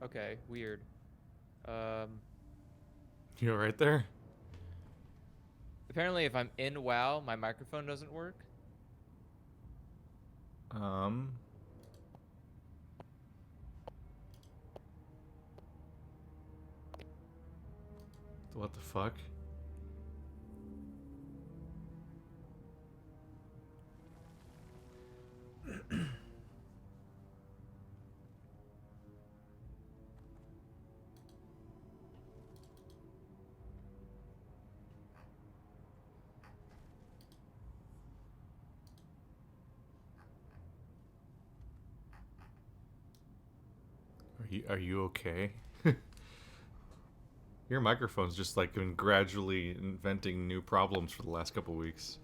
Okay, weird. You right there? Apparently if I'm in WoW, my microphone doesn't work. Um, what the fuck? Are you okay? Your microphone's just like been gradually inventing new problems for the last couple weeks.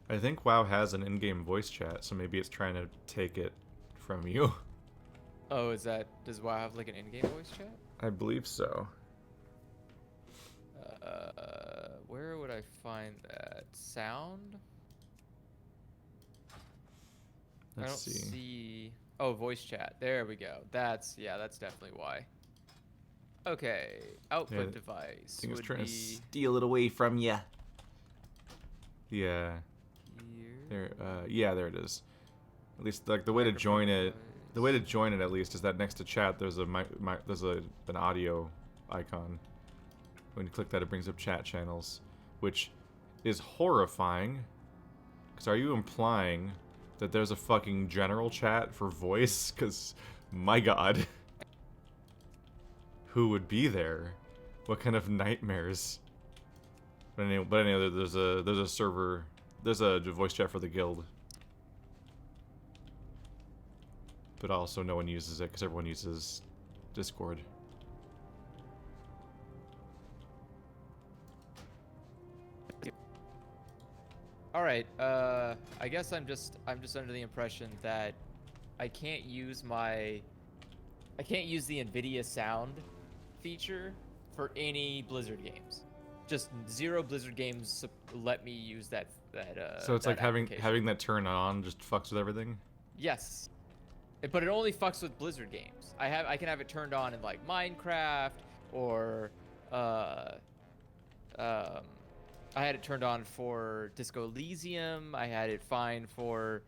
I think WoW has an in-game voice chat, so maybe it's trying to take it from you. Oh, does WoW have like an in-game voice chat? I believe so. Where would I find that? Sound? I Let's don't see. see. Oh, voice chat. There we go. That's definitely why. Okay, Yeah, output I device think it's would trying to be steal it away from you. Yeah. There. here. Yeah, there it is. At least like the way to Microphone join it. The way to device. join it at least is that next to chat there's an audio icon. When you click that, it brings up chat channels, which is horrifying. Because are you implying that there's a fucking general chat for voice? Because my god, who would be there? What kind of nightmares? But anyway, there's a server, there's a voice chat for the guild, but also no one uses it because everyone uses Discord. All right. I guess I'm just under the impression that I can't use I can't use the NVIDIA sound feature for any Blizzard games. Just zero Blizzard games let me use So it's like that application. having that turn on just fucks with everything. Yes, but it only fucks with Blizzard games. I can have it turned on in like Minecraft or uh um I had it turned on for Disco Elysium. I had it fine for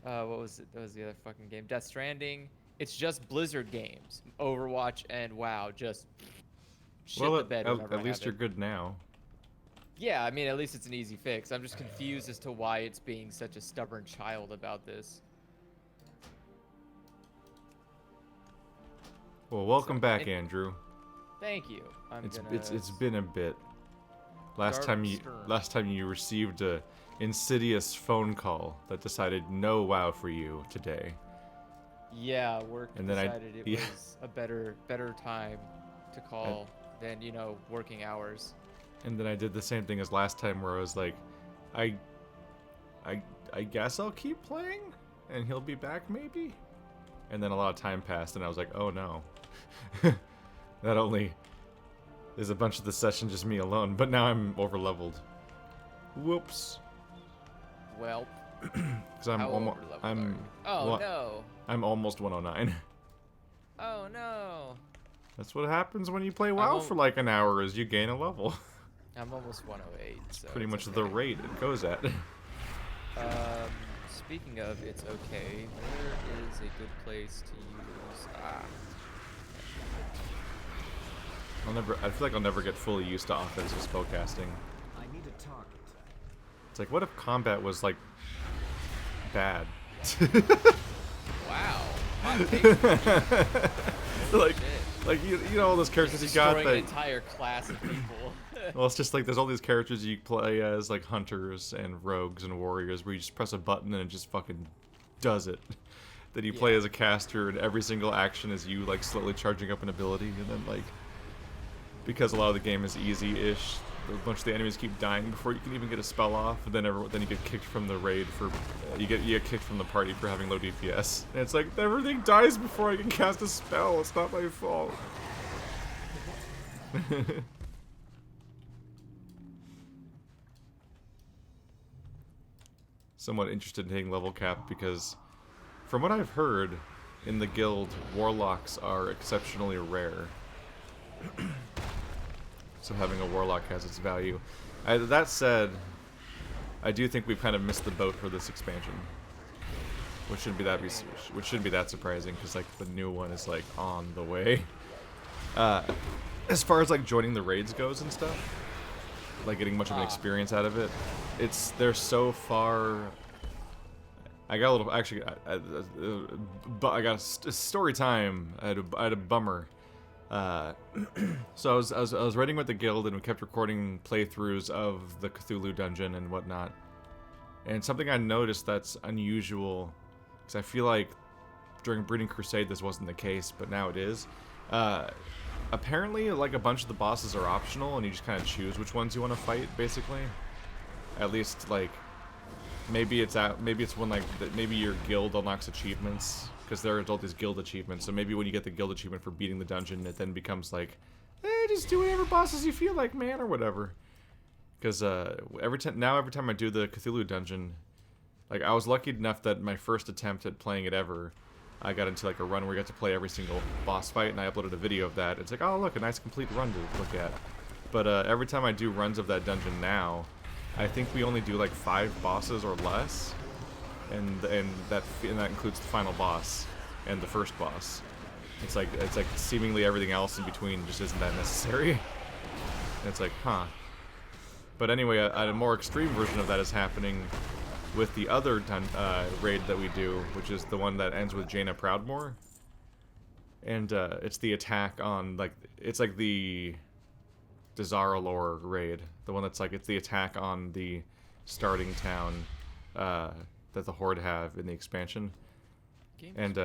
what was it? That was the other fucking game, Death Stranding. It's just Blizzard games, Overwatch and WoW. Just shit Well, the bed whenever at I have least you're it. good now. Yeah, I mean, at least it's an easy fix. I'm just confused as to why it's being such a stubborn child about this. Well, So, welcome back, Andrew. thank you. I'm It's gonna it's it's been a bit. start stir. Last time you received a insidious phone call that decided no WoW for you today. Yeah, work And then decided it yeah, was a better time to I, call than, working hours. and then I did the same thing as last time where I was like, I I I guess I'll keep playing and he'll be back maybe. And then a lot of time passed and I was like, "Oh no." Not only is a bunch of the session just me alone, but now I'm over leveled. Whoops. Well, Cuz how over leveled are you? Oh no. I'm almost 109. Oh no. That's what happens when you play I'm WoW for al- like an hour is you gain a level. I'm almost 108, so Pretty it's much the okay. rate it goes at. Speaking of it's okay, where is a good place to use I feel like I'll never get fully used to offensive spellcasting. I need a target. It's like, what if combat was like bad? wow. Hot take. Holy like, shit. you know all those characters Just you got destroying that. an entire class of people. Well, it's just like there's all these characters you play as like hunters and rogues and warriors where you just press a button and it just fucking does it. Then you play Yeah. as a caster and every single action is you like slowly charging up an ability and then like because a lot of the game is easy-ish, a bunch of the enemies keep dying before you can even get a spell off, and then then you get kicked from the raid for you get kicked from the party for having low DPS. And it's like everything dies before I can cast a spell. It's not my fault. somewhat interested in hitting level cap because, from what I've heard, in the guild, warlocks are exceptionally rare. So having a warlock has its value. That said, I do think we've kind of missed the boat for this expansion, which shouldn't be that surprising because like the new one is like on the way. As far as like joining the raids goes and stuff, like getting much of an experience out of it, they're so far. I got a little actually. I got a story time. I had a bummer. So I was raiding with the guild and we kept recording playthroughs of the Cthulhu dungeon and whatnot. And something I noticed that's unusual, because I feel like during Breeding Crusade this wasn't the case, but now it is. Apparently, like a bunch of the bosses are optional, and you just kind of choose which ones you want to fight, basically. At least like maybe it's when like maybe your guild unlocks achievements. Because there are all these guild achievements, so maybe when you get the guild achievement for beating the dungeon, it then becomes like, just do whatever bosses you feel like, man, or whatever. Because every time I do the Cthulhu dungeon, like I was lucky enough that my first attempt at playing it ever, I got into like a run where you got to play every single boss fight, and I uploaded a video of that. It's like, oh look, a nice complete run to look at. But every time I do runs of that dungeon now, I think we only do like 5 bosses or less. And that includes the final boss and the first boss. It's like seemingly everything else in between just isn't that necessary. And it's like, huh. But anyway, a more extreme version of that is happening with the other raid that we do, which is the one that ends with Jaina Proudmoore. And it's the attack on it's like the Desaralor raid, the one that's like it's the attack on the starting town. That the Horde have in the expansion. And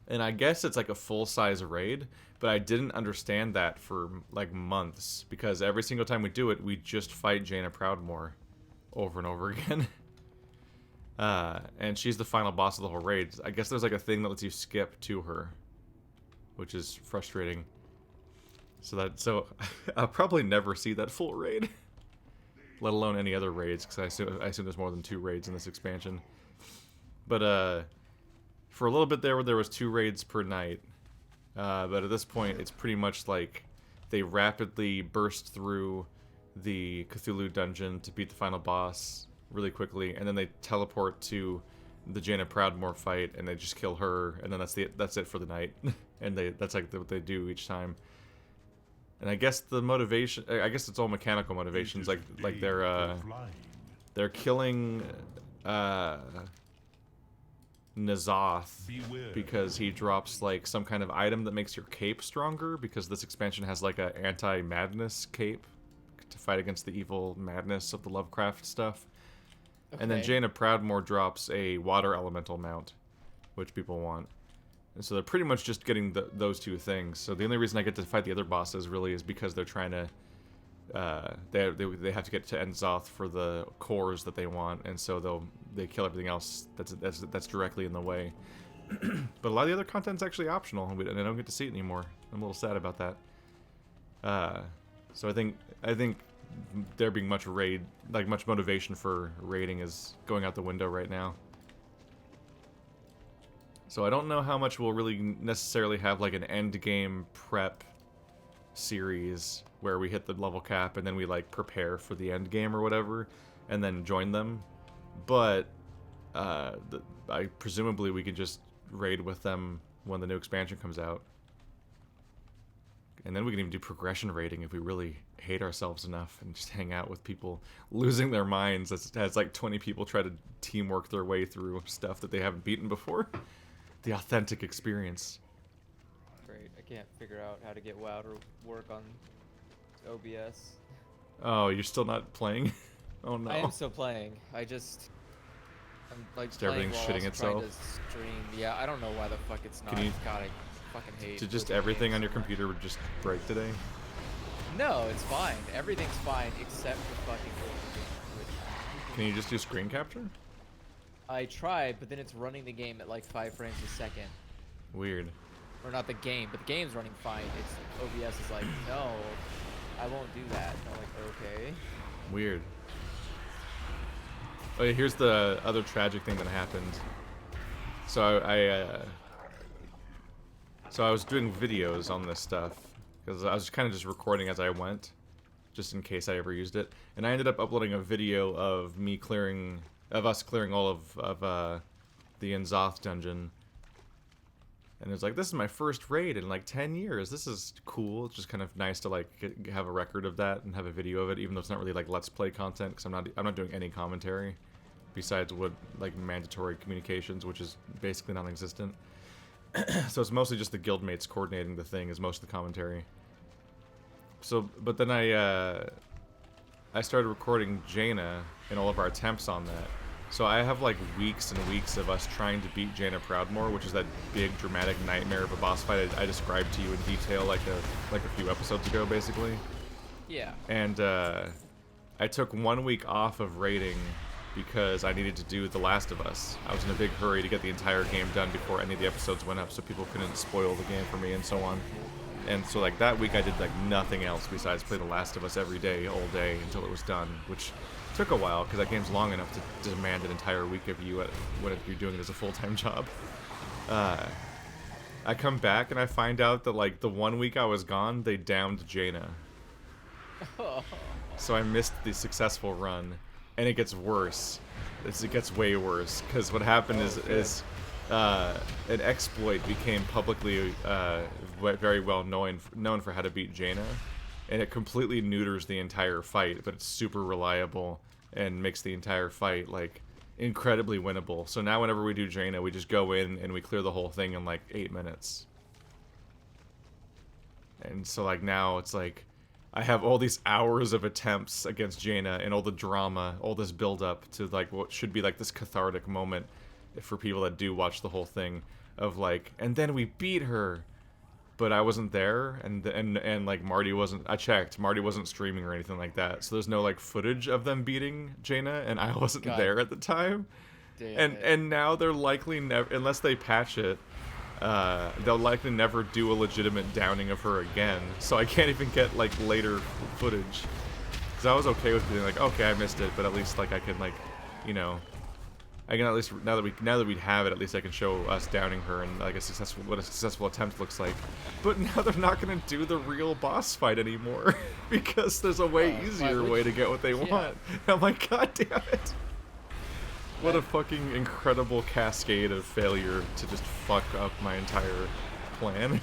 and I guess it's like a full-size raid, but I didn't understand that for like months, because every single time we do it, we just fight Jaina Proudmoore over and over again. And she's the final boss of the whole raid. I guess there's like a thing that lets you skip to her, which is frustrating. So I'll probably never see that full raid. Let alone any other raids, because I assume there's more than 2 raids in this expansion. But for a little bit there was 2 raids per night. But at this point, it's pretty much like they rapidly burst through the Cthulhu dungeon to beat the final boss really quickly, and then they teleport to the Jaina Proudmoore fight, and they just kill her, and then that's it for the night. And that's like what they do each time. And I guess the motivation, I guess it's all mechanical motivations, like they're killing Nazoth because he drops like some kind of item that makes your cape stronger, because this expansion has like a anti-madness cape to fight against the evil madness of the Lovecraft stuff. Okay. And then Jaina Proudmoore drops a water elemental mount, which people want. And so they're pretty much just getting those 2 things. So the only reason I get to fight the other bosses really is because they're trying to... they have to get to Enzoth for the cores that they want, and so they kill everything else that's directly in the way. But a lot of the other content's actually optional, and I don't get to see it anymore. I'm a little sad about that. So I think there being much motivation for raiding is going out the window right now. So I don't know how much we'll really necessarily have like an end game prep series where we hit the level cap and then we like prepare for the end game or whatever and then join them. But I presumably we could just raid with them when the new expansion comes out. And then we can even do progression raiding if we really hate ourselves enough and just hang out with people losing their minds as like 20 people try to teamwork their way through stuff that they haven't beaten before. The authentic experience. Great. I can't figure out how to get WoW to work on OBS. Oh, you're still not playing? Oh no. I am still playing. I'm like just everything's shitting itself. To stream. Yeah, I don't know why the fuck it's not. Can you, God, I fucking hate. Did just everything on your computer would just break today? No, it's fine. Everything's fine except for fucking. Can you just do screen capture? I tried, but then it's running the game at like 5 frames a second. Weird. Or not the game, but the game's running fine. It's OBS is like, no, I won't do that. And I'm like, okay. Weird. Oh, yeah, here's the other tragic thing that happened. So so I was doing videos on this stuff because I was kind of just recording as I went, just in case I ever used it. And I ended up uploading a video of me us clearing all of the Inzoth dungeon. And it was like, this is my first raid in like 10 years. This is cool. It's just kind of nice to like have a record of that and have a video of it, even though it's not really like Let's Play content, because I'm not doing any commentary besides what like mandatory communications, which is basically non-existent. So it's mostly just the guildmates coordinating the thing is most of the commentary. So, but then I started recording Jaina and all of our attempts on that. So I have like weeks and weeks of us trying to beat Jaina Proudmoore, which is that big dramatic nightmare of a boss fight I described to you in detail like a few episodes ago, basically. Yeah. And I took 1 week off of raiding because I needed to do The Last of Us. I was in a big hurry to get the entire game done before any of the episodes went up, so people couldn't spoil the game for me and so on. And so like that week I did like nothing else besides play The Last of Us every day, all day, until it was done, which took a while because that game's long enough to demand an entire week of you when you're doing it as a full-time job. I come back and I find out that like the 1 week I was gone, they downed Jaina. So I missed the successful run, and it gets worse. It gets way worse because what happened is an exploit became publicly very well known for how to beat Jaina, and it completely neuters the entire fight, but it's super reliable and makes the entire fight like incredibly winnable. So now whenever we do Jaina, we just go in and we clear the whole thing in like 8 minutes. And so like now it's like I have all these hours of attempts against Jaina and all the drama, all this build up to like what should be like this cathartic moment for people that do watch the whole thing of like, and then we beat her, but I wasn't there, and like Marty wasn't. I checked, Marty wasn't streaming or anything like that, so there's no like footage of them beating Jaina, and I wasn't there at the time. And now they're likely never, unless they patch it, they'll likely never do a legitimate downing of her again. So I can't even get like later footage, because I was okay with being like, okay, I missed it, but at least like I can like, you know, I can at least now that we have it, at least I can show us downing her and like what a successful attempt looks like. But now they're not gonna do the real boss fight anymore because there's a way easier way to get what they want. And I'm like, god damn it! What a fucking incredible cascade of failure to just fuck up my entire plan.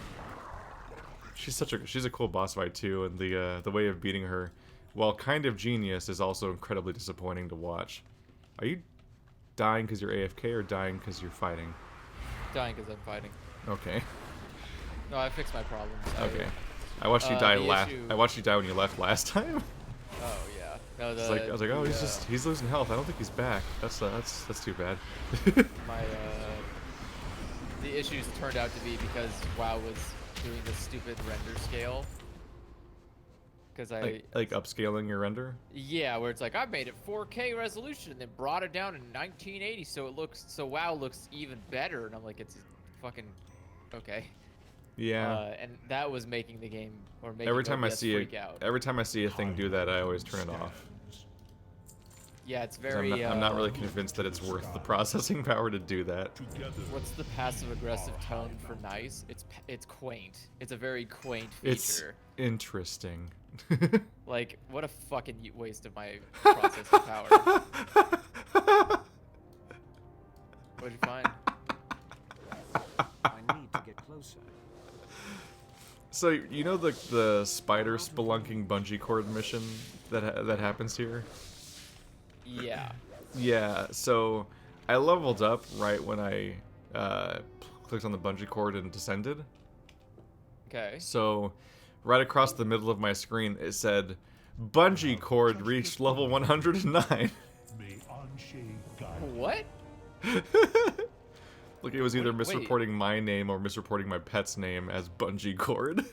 She's a cool boss fight too, and the way of beating her, while kind of genius, is also incredibly disappointing to watch. Are you dying because you're AFK or dying because you're fighting? Dying because I'm fighting. Okay. No, I fixed my problems. Okay. I watched you die I watched you die when you left last time. Oh yeah. No, I was like, oh, he's losing health. I don't think he's back. That's too bad. The issues turned out to be because WoW was doing this stupid render scale. Because like upscaling your render. Yeah, where it's like I made it 4K resolution and then brought it down in 1980, so WoW looks even better, and I'm like, it's fucking okay. Yeah. And that was making the game making every time OBS freak out. Every time I see a thing do that, I always turn it off. Yeah, it's very. I'm not really convinced that it's worth the processing power to do that. What's the passive-aggressive tone for nice? It's quaint. It's a very quaint feature. It's interesting. Like, what a fucking waste of my processing power. What'd you find? I need to get closer. So you know the spider spelunking bungee cord mission that happens here? Yeah. Yeah. So I leveled up right when I clicked on the bungee cord and descended. Okay. So right across the middle of my screen it said bungee cord reached level 109. What? Look, it was either misreporting my name or misreporting my pet's name as bungee cord.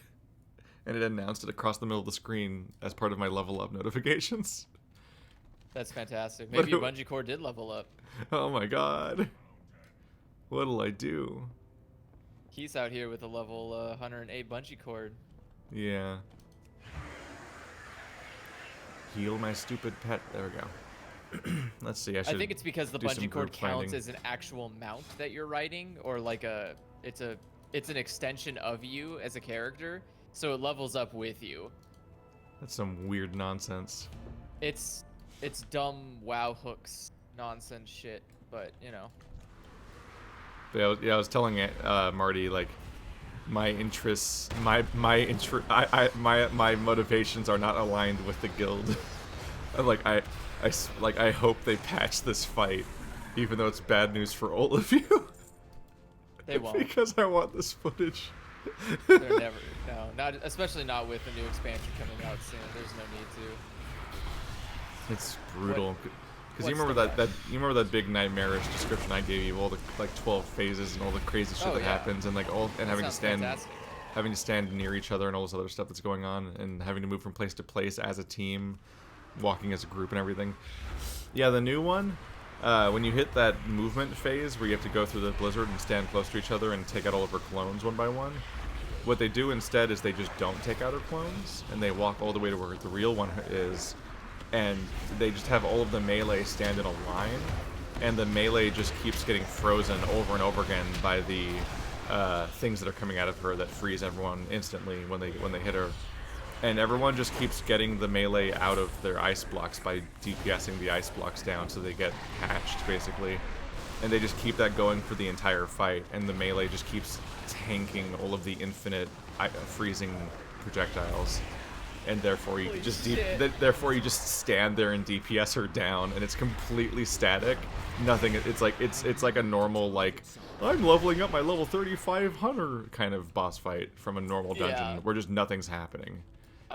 And it announced it across the middle of the screen as part of my level up notifications. That's fantastic. Maybe bungee cord did level up. Oh my god. What'll I do? He's out here with a level 108 bungee cord. Yeah. Heal my stupid pet. There we go. Let's see. I I think it's because the do some bungee cord group counts finding. as an actual mount that you're riding, or like it's an extension of you as a character, so it levels up with you. That's some weird nonsense. It's dumb WoW hooks nonsense shit, but you know. But I was telling Marty, like, my interests, my motivations are not aligned with the guild. Like I hope they patch this fight, even though it's bad news for all of you. They won't. Because I want this footage. They're never, no, not especially not with the new expansion coming out soon. There's no need to. It's brutal. Because you what's remember the you remember that big nightmarish description I gave you of all the like 12 phases and all the crazy shit that happens, and like having to stand near each other and all this other stuff that's going on, and having to move from place to place as a team, walking as a group and everything. Yeah, the new one, when you hit that movement phase where you have to go through the blizzard and stand close to each other and take out all of her clones one by one, what they do instead is they just don't take out her clones, and they walk all the way to where the real one is, and they just have all of the melee stand in a line, and the melee just keeps getting frozen over and over again by the things that are coming out of her that freeze everyone instantly when they hit her. And everyone just keeps getting the melee out of their ice blocks by DPSing the ice blocks down so they get patched, basically. And they just keep that going for the entire fight, and the melee just keeps tanking all of the infinite freezing projectiles. And therefore you therefore you just stand there and DPS her down, and it's completely static. Nothing. It's like a normal, like, I'm leveling up my level 35 hunter kind of boss fight from a normal dungeon where just nothing's happening.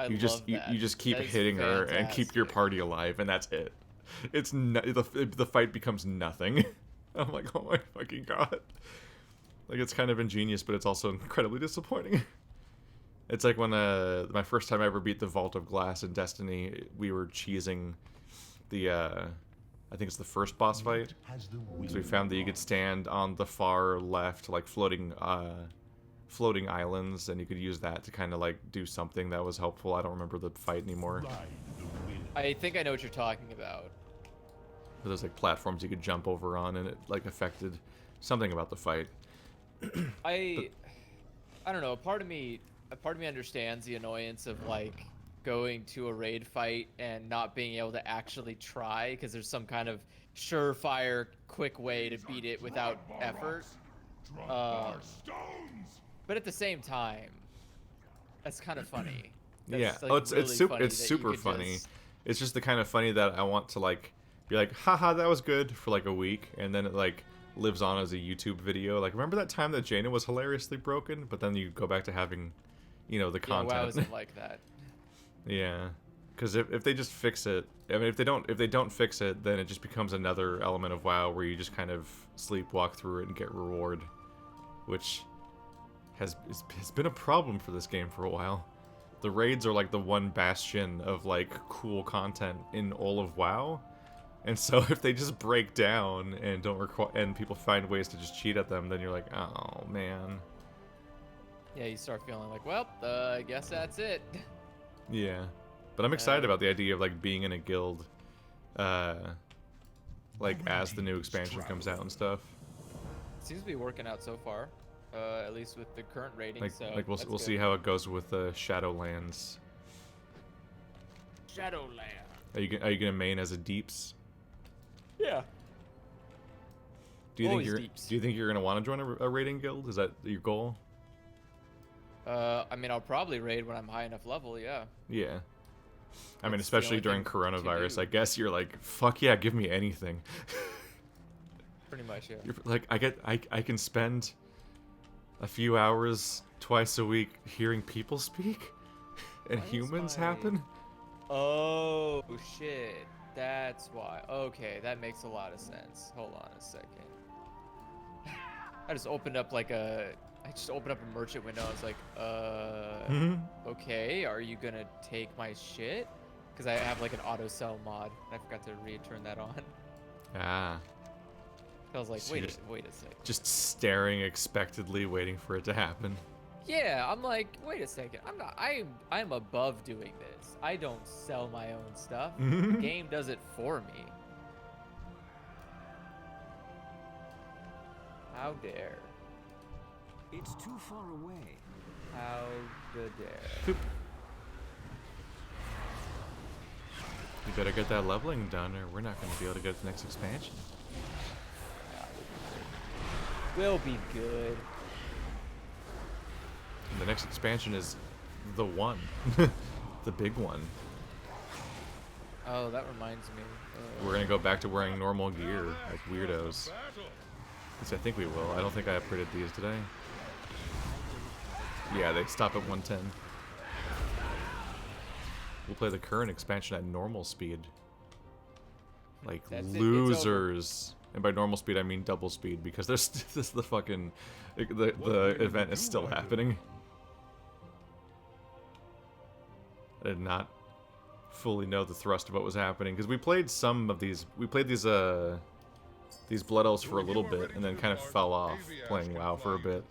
You just keep hitting her and keep your party alive, and that's it. It's the fight becomes nothing. I'm like, oh my fucking god. Like, it's kind of ingenious, but it's also incredibly disappointing. It's like when my first time I ever beat the Vault of Glass in Destiny, we were cheesing the I think it's the first boss fight. So we found that you could stand on the far left, like floating islands, and you could use that to kind of like do something that was helpful. I don't remember the fight anymore. I think I know what you're talking about. There's like platforms you could jump over on, and it like affected something about the fight. I don't know. A part of me understands the annoyance of like going to a raid fight and not being able to actually try because there's some kind of surefire, quick way to beat it without effort. But at the same time, that's kind of funny. That's, yeah, like, it's super funny. It's just the kind of funny that I want to like be like, haha, that was good for like a week, and then it like lives on as a YouTube video. Like, remember that time that Jaina was hilariously broken, but then you go back to having, you know, the content. Yeah, WoW isn't like that. Yeah, because if they just fix it, I mean, if they don't fix it, then it just becomes another element of WoW where you just kind of sleepwalk through it and get reward, which has been a problem for this game for a while. The raids are like the one bastion of like cool content in all of WoW, and so if they just break down and don't require, and people find ways to just cheat at them, then you're like, oh man. Yeah, you start feeling like, well, I guess that's it. Yeah, but I'm excited about the idea of like being in a guild, like as the new expansion comes out and stuff. It seems to be working out so far, at least with the current rating. Like we'll see how it goes with the Shadowlands. Shadowland. Are you gonna main as a Deeps? Yeah. Do you think you're gonna want to join a raiding guild? Is that your goal? I mean, I'll probably raid when I'm high enough level, yeah. Yeah. I mean, That's especially the only during thing to coronavirus, do. I guess you're like, fuck yeah, give me anything. Pretty much, yeah. You're like, I can spend a few hours twice a week hearing people speak and Why is humans my- happen. Oh, shit. That's why. Okay, that makes a lot of sense. Hold on a second. I just opened up a merchant window. I was like, okay, are you gonna take my shit? Because I have like an auto sell mod. And I forgot to return that on. Ah. I was like, So wait you're a second. just staring expectantly, waiting for it to happen. Yeah, I'm like, wait a second. I'm above doing this. I don't sell my own stuff. The game does it for me. How dare. It's too far away. How the dare. Boop. You better get that leveling done or we're not going to be able to get to the next expansion. We'll be good. And the next expansion is the one. The big one. Oh, that reminds me. We're going to go back to wearing normal gear like weirdos. At least I think we will. I don't think I upgraded these today. Yeah, they stop at 110. We'll play the current expansion at normal speed. Like That's it, it's losers. And by normal speed, I mean double speed because there's this the fucking the event is still happening. I did not fully know the thrust of what was happening because we played some of these. We played these Blood Elves for a little bit and then kind of fell off playing WoW for a bit.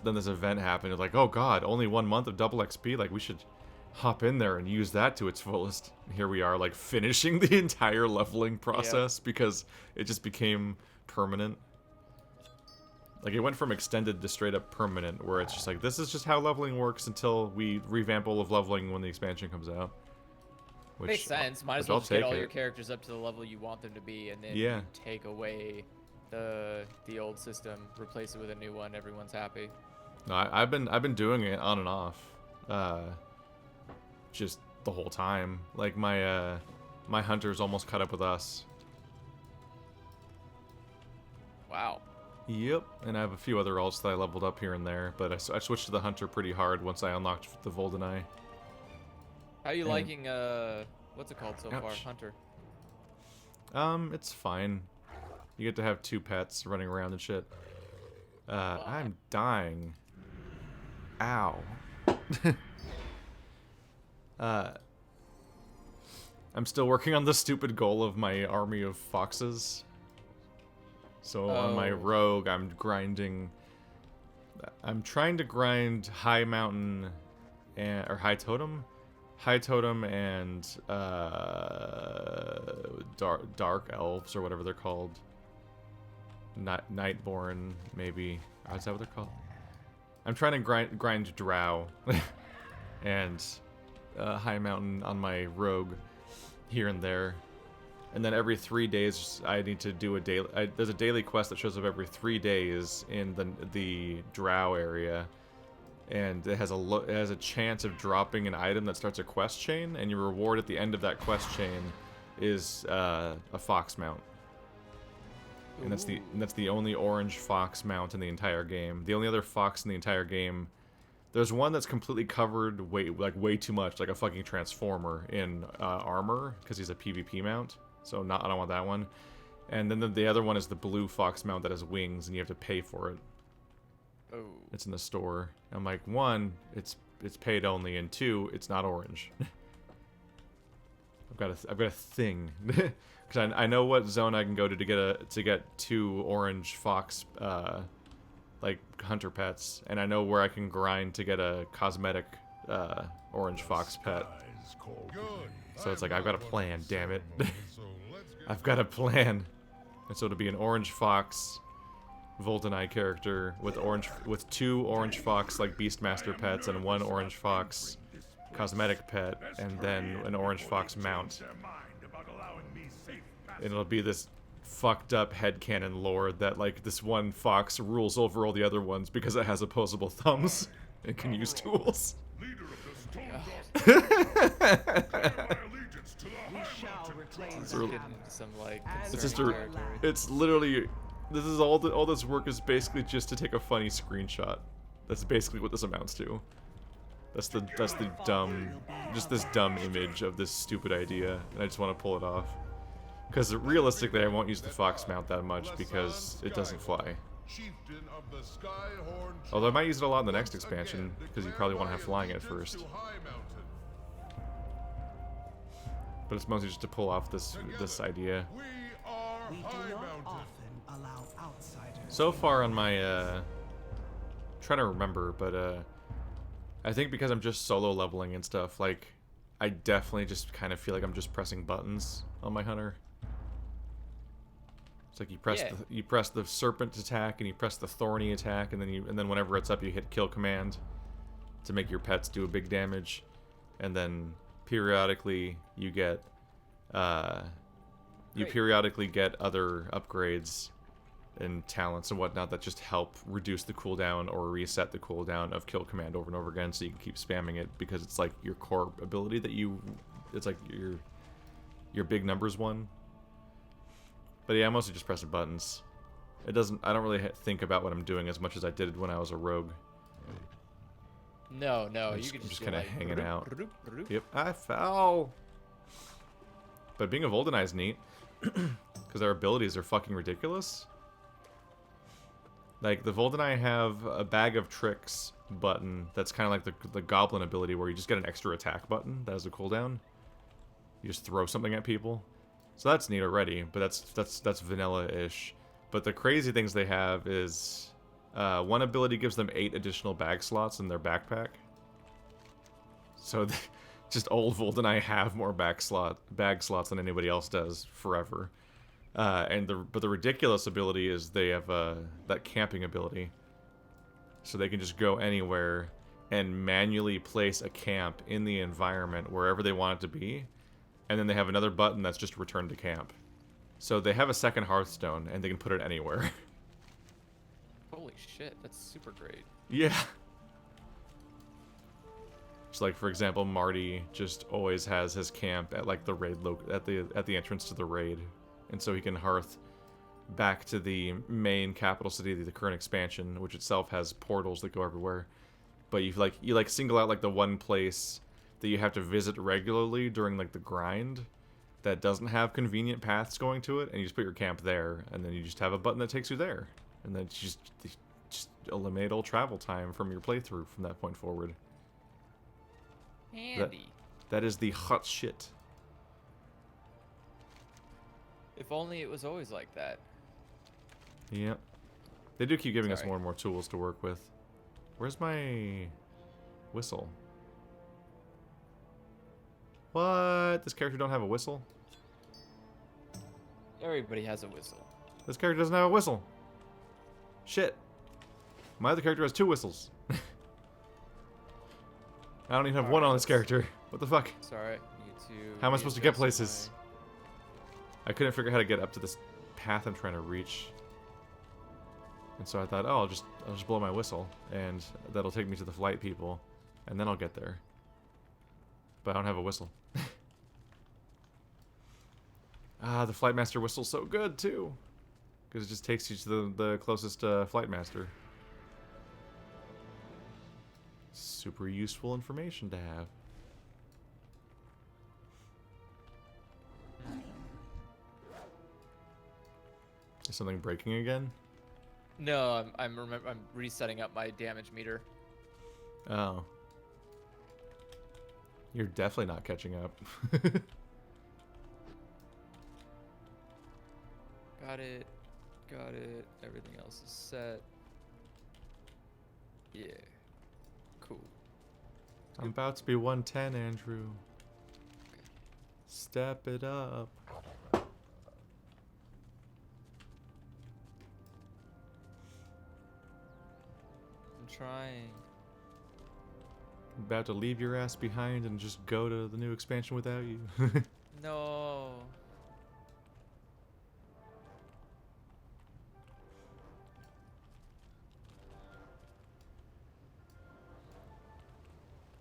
Then this event happened. It's like, oh god, only 1 month of double XP. Like we should hop in there and use that to its fullest. Here we are, like finishing the entire leveling process because it just became permanent. Like it went from extended to straight up permanent, where it's just like this is just how leveling works until we revamp all of leveling when the expansion comes out. Which, Makes sense. Might as well just get all your characters up to the level you want them to be, and then you take away the old system, replace it with a new one. Everyone's happy. No, I've been doing it on and off, just the whole time. Like my my hunter's almost caught up with us. Wow. Yep, and I have a few other alts that I leveled up here and there, but I switched to the hunter pretty hard once I unlocked the Voldenai. How are you liking what's it called so far, Hunter? It's fine. You get to have 2 pets running around and shit. I'm dying. Ow. I'm still working on the stupid goal of my army of foxes. So on my rogue, I'm grinding. I'm trying to grind high mountain or high totem and dark elves or whatever they're called. Nightborn, maybe. Oh, is that what they're called? I'm trying to grind drow and high mountain on my rogue here and there. And then every 3 days, I need to do a daily. There's a daily quest that shows up every 3 days in the drow area, and it has a chance of dropping an item that starts a quest chain, and your reward at the end of that quest chain is a fox mount. And that's the only orange fox mount in the entire game. The only other fox in the entire game. There's one that's completely covered way too much, like a fucking transformer in armor, because he's a PvP mount. So I don't want that one. And then the other one is the blue fox mount that has wings, and you have to pay for it. Oh. It's in the store. I'm like, 1, it's paid only, and 2, it's not orange. I've got a thing, because I know what zone I can go to get 2 orange fox like hunter pets, and I know where I can grind to get a cosmetic orange fox pet. So it's like I've got a plan, damn it. I've got a plan. And so to be an orange fox Voldenai character with 2 orange fox like Beastmaster pets and 1 orange fox cosmetic pet, and then an orange fox mount. And it'll be this fucked up headcanon lore that like this one fox rules over all the other ones because it has opposable thumbs and can use tools. It's literally, this is all this work is basically just to take a funny screenshot. That's basically what this amounts to. That's the dumb image of this stupid idea, and I just want to pull it off. Because realistically, I won't use the fox mount that much because it doesn't fly. Although I might use it a lot in the next expansion, because you probably want to have flying at first. But it's mostly just to pull off this idea. So far on my, trying to remember, but I think because I'm just solo leveling and stuff, like, I definitely just kind of feel like I'm just pressing buttons on my hunter. It's It's like Yeah. you press the serpent attack and you press the thorny attack, and then whenever it's up you hit kill command to make your pets do a big damage, and then periodically you get periodically get other upgrades and talents and whatnot that just help reduce the cooldown or reset the cooldown of kill command over and over again, so you can keep spamming it because it's like your core ability that it's like your big numbers one. But yeah, I'm mostly just pressing buttons. I don't really think about what I'm doing as much as I did when I was a rogue. No, I'm you could just just kind of like, hanging out. "Roop." Yep, I fell. But being a Voldenai is neat because their abilities are fucking ridiculous. Like, the Voldenai have a bag of tricks button that's kind of like the Goblin ability where you just get an extra attack button that has a cooldown. You just throw something at people. So that's neat already, but that's vanilla-ish. But the crazy things they have is one ability gives them 8 additional bag slots in their backpack. So just old Voldenai have more bag slots than anybody else does forever. But the ridiculous ability is they have that camping ability, so they can just go anywhere and manually place a camp in the environment wherever they want it to be, and then they have another button that's just return to camp. So they have a second Hearthstone, and they can put it anywhere. Holy shit, that's super great. Yeah. So, like, for example, Marty just always has his camp at like the raid at the entrance to the raid. And so he can hearth back to the main capital city of the current expansion, which itself has portals that go everywhere. But you single out like the one place that you have to visit regularly during like the grind that doesn't have convenient paths going to it, and you just put your camp there, and then you just have a button that takes you there, and then you just eliminate all travel time from your playthrough from that point forward. Handy. That is the hot shit. If only it was always like that. Yep. They do keep giving us Sorry. more and more tools to work with. Where's my whistle? What? This character don't have a whistle? Everybody has a whistle. This character doesn't have a whistle. Shit. My other character has 2 whistles. I don't even have one on this character. What the fuck? Sorry, need to. How am I supposed to get readjust places? I couldn't figure out how to get up to this path I'm trying to reach. And so I thought, oh, I'll just blow my whistle, and that'll take me to the flight people, and then I'll get there. But I don't have a whistle. The flight master whistle's so good too, because it just takes you to the closest flight master. Super useful information to have. Is something breaking again? No, I'm resetting up my damage meter. Oh. You're definitely not catching up. Got it. Everything else is set. Yeah. Cool. I'm about to be 110, Andrew. Step it up. I'm trying. I'm about to leave your ass behind and just go to the new expansion without you. No.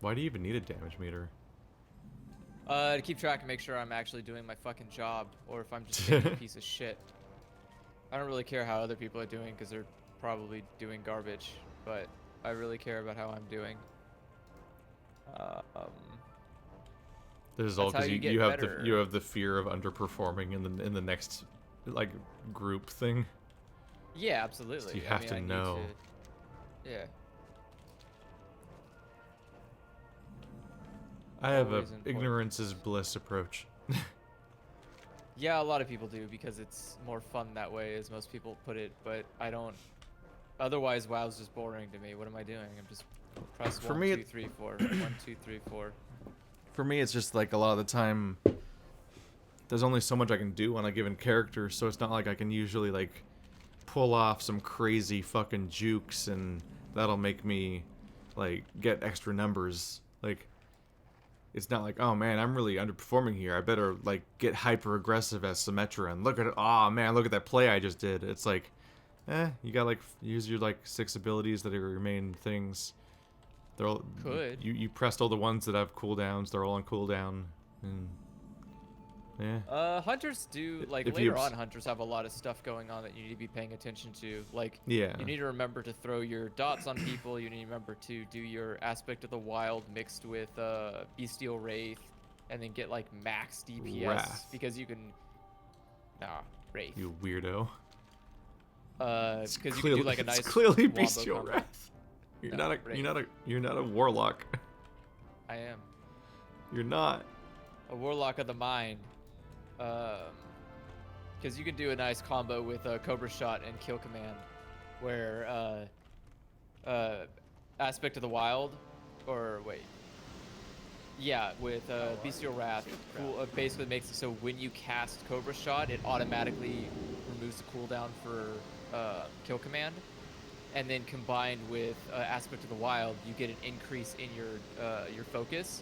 Why do you even need a damage meter? To keep track and make sure I'm actually doing my fucking job, or if I'm just being a piece of shit. I don't really care how other people are doing, because they're probably doing garbage, but I really care about how I'm doing. This is all That's how because you get you have better. you have the fear of underperforming in the next like group thing. Yeah, absolutely. So you I have mean, to I need know. Yeah. I have a Always important. ignorance is bliss approach. Yeah, a lot of people do because it's more fun that way, as most people put it, but I don't. Otherwise, WoW's just boring to me. What am I doing? I'm just press For 1, me, 2, 3, 4. 1, 2, 3, 4. For me, it's just like a lot of the time, there's only so much I can do on a given character, so it's not like I can usually like pull off some crazy fucking jukes and that'll make me like get extra numbers. Like, it's not like, oh man, I'm really underperforming here, I better like get hyper aggressive as Symmetra and look at it, oh man, look at that play I just did. It's like, you got like use your like 6 abilities that are your main things. They're all you pressed all the ones that have cooldowns, they're all on cooldown, and yeah. Hunters do, like, If later you- on, hunters have a lot of stuff going on that you need to be paying attention to. Like, Yeah. you need to remember to throw your dots on people. You need to remember to do your Aspect of the Wild mixed with Bestial Wraith, and then get, like, max DPS. Wrath. Because you can... Nah, Wraith. You weirdo. Because you can do, like, a nice It's clearly wombo Bestial combo. Wrath. You're No, not a Wraith. you're not a warlock. I am. You're not. A Warlock of the Mind. Because you can do a nice combo with Cobra Shot and Kill Command, where Aspect of the Wild, or wait, yeah, with Bestial Wrath, basically makes it so when you cast Cobra Shot, it automatically removes the cooldown for Kill Command, and then combined with Aspect of the Wild, you get an increase in your focus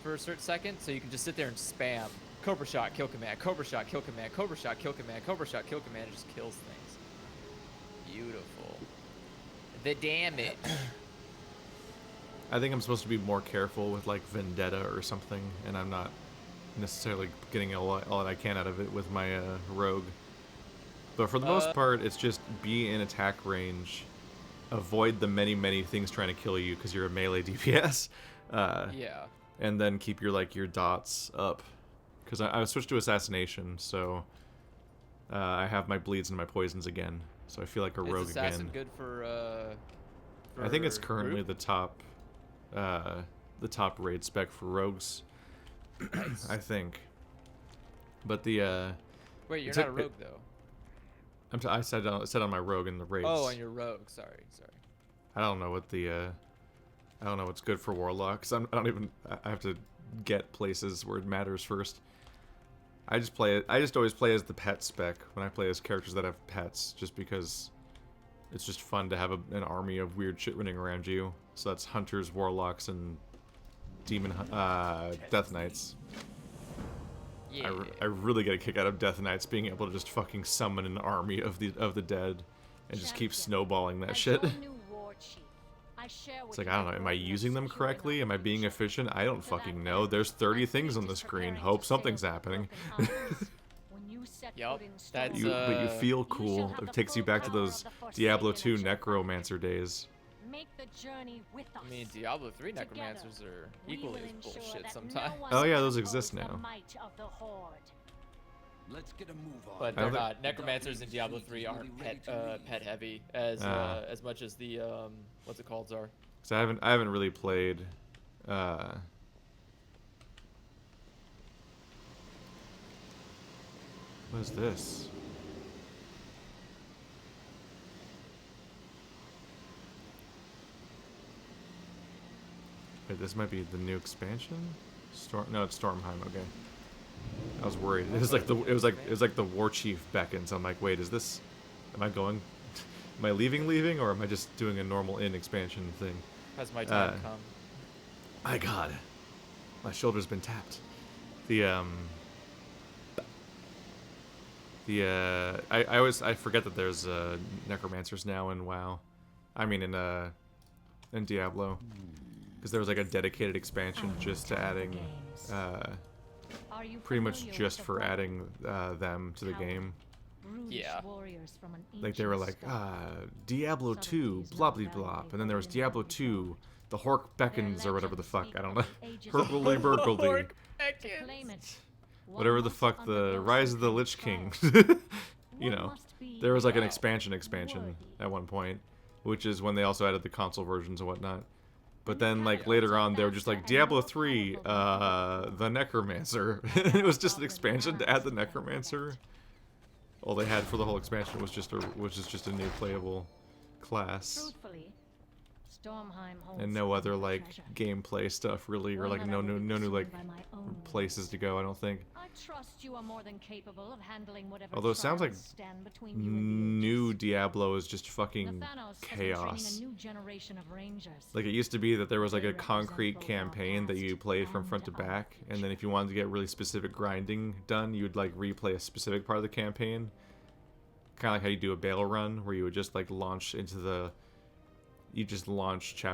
for a certain second, so you can just sit there and spam Cobra Shot, Kill Command, Cobra Shot, Kill Command, Cobra Shot, Kill Command, Cobra Shot, Kill Command. It just kills things. Beautiful. The damage. I think I'm supposed to be more careful with like Vendetta or something, and I'm not necessarily getting all that I can out of it with my rogue. But for the most part, it's just be in attack range, avoid the many things trying to kill you because you're a melee DPS. Yeah. And then keep your like your dots up. Because I switched to Assassination, so I have my bleeds and my poisons again. So I feel like a rogue Is Assassin again. good for I think it's currently group? the top raid spec for rogues. Nice. I think. But the Wait, you're it's not a- a rogue though. I said on my rogue in the raids. Oh, on your rogue. Sorry. I don't know what the I don't know what's good for warlocks. I have to get places where it matters first. I just always play as the pet spec when I play as characters that have pets, just because it's just fun to have an army of weird shit running around you. So that's hunters, warlocks, and death knights. Yeah. I really get a kick out of death knights being able to just fucking summon an army of the dead and just keep snowballing that shit. It's like, I don't know, am I using them correctly? Am I being efficient? I don't fucking know. There's 30 things on the screen. Hope something's happening. Yup. That's But you feel cool. It takes you back to those Diablo 2 Necromancer days. I mean, Diablo 3 necromancers are equally as bullshit sometimes. Oh yeah, those exist now. Let's get a move on. But I they're don't not. Necromancers in Diablo 3 aren't pet heavy as much as the what's it called, Czar? Cause I haven't really played. What is this? Wait, this might be the new expansion. No, it's Stormheim. Okay. I was worried. It was like the war chief beckons. I'm like, wait, is this? Am I going? Am I leaving, or am I just doing a normal expansion thing? Has my time come? My God, my shoulder's been tapped. I forget that there's necromancers now in WoW. I mean in Diablo, because there was like a dedicated expansion just to adding, pretty much just for adding them to the game. Yeah. Like they were like, Diablo 2, blah blah blah, and then there was Diablo 2, the Hork Beckons or whatever the fuck, I don't know, Hergledy Burgledy, whatever the fuck, the Rise of the Lich King. You know, there was like an expansion at one point, which is when they also added the console versions and whatnot. But then, like, later on, they were just like, Diablo 3, the Necromancer. It was just an expansion to add the Necromancer. All they had for the whole expansion was just a new playable class. and no other like gameplay stuff really, or like no new like places to go. I don't think. I trust you are more than capable of handling whatever. Although it sounds like stand between you and the new ages. Diablo is just fucking Nathanos has been chaos. training a new generation of rangers. Like, it used to be that there was like They a concrete represent both our campaign that you past played from and front to our back, and then future. if you wanted to get really specific grinding done, you would like replay a specific part of the campaign. Kind of like how you do a Bale run, where you would just like launch into the... You just launch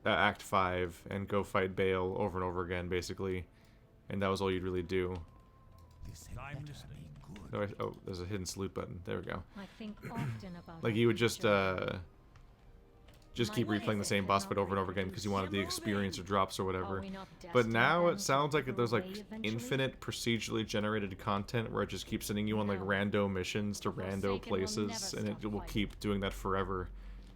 Act 5 and go fight Bale over and over again, basically. And that was all you'd really do. Oh, there's a hidden salute button. There we go. I think often about Like, our you would just future. keep replaying the same boss fight over and over again because you wanted the experience or drops or Are whatever. we not But destined now then it to sounds like go there's like away eventually? infinite procedurally generated content where it just keeps sending you on like No. rando missions to rando Forsaken will places, never and it stop will fighting. keep doing that forever.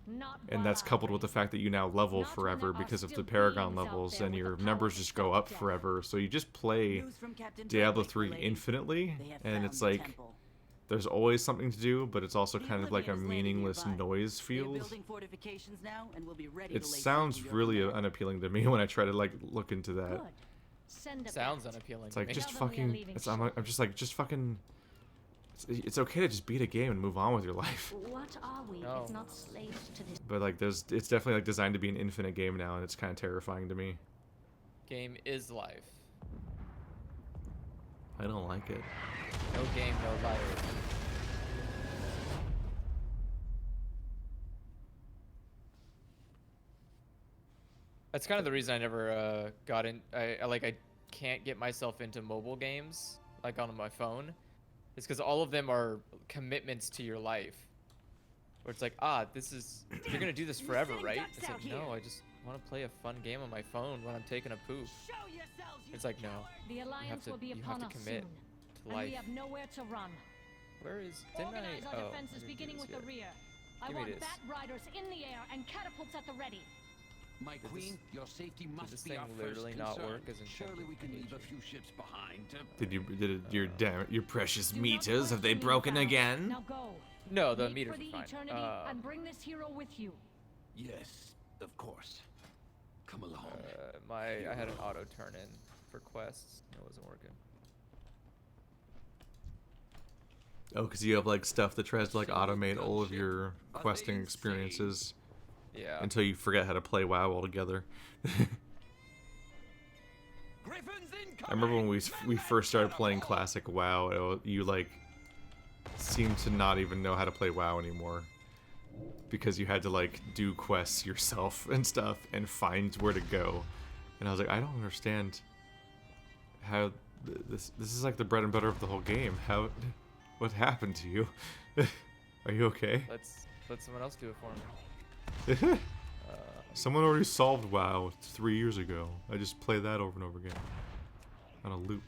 Not And while that's I coupled with the reign. fact that you now level Not when forever there are because of the still Paragon beings out levels, there and with your the numbers power just to go stop up death. forever. So you just play News from Captain Diablo Bradley, 3 lady. infinitely, They have and found it's the like temple. there's always something to do, but it's also The kind of like a Oblivion is landing meaningless nearby. noise They're feels. building fortifications now and will be ready It to lay sounds siege to your really command. unappealing to me when I try to like look into that. Good. Send it Sounds back. unappealing. It's to like me. just Tell them we are fucking. leaving I'm just like just fucking. It's okay to just beat a game and move on with your life. What are we No. if not slaves to this? But like, it's definitely like designed to be an infinite game now, and it's kind of terrifying to me. Game is life. I don't like it. No game, no life. That's kind of the reason I never got in. I can't get myself into mobile games like on my phone. It's because all of them are commitments to your life. Where it's like, you're gonna do this forever, sitting right? ducks It's out like, here. no, I just want to play a fun game on my phone when I'm taking a poop. Show yourselves, you It's like, no, The alliance to- will be you have upon to us commit soon, to and life. we have nowhere to run. Where is? Didn't Organize I? our Oh, I defenses, didn't do beginning this with the yet. rear. I Give me want this. bat riders in the air and catapults at the ready. My Did queen, this- your safety this must be thing our literally first not concern. work as intended? Surely we can I hate leave a you. few ships behind to... Your precious Do not meters, have they question me, broken Thanos. again? Now go. No, the Make meters for the are fine. eternity and bring this hero with you. Yes, of course. Come along. I had an auto turn in for quests. It wasn't working. Oh, because you have like stuff that tries to like automate all of your questing Nothing experiences Yeah. until you forget how to play WoW altogether. Griffins incoming! I remember when we first started playing classic WoW, you like seemed to not even know how to play WoW anymore because you had to like do quests yourself and stuff and find where to go. And I was like, I don't understand how this is like the bread and butter of the whole game. What happened to you? Are you okay? Let someone else do it for me. Someone already solved WoW 3 years ago. I just play that over and over again on a loop.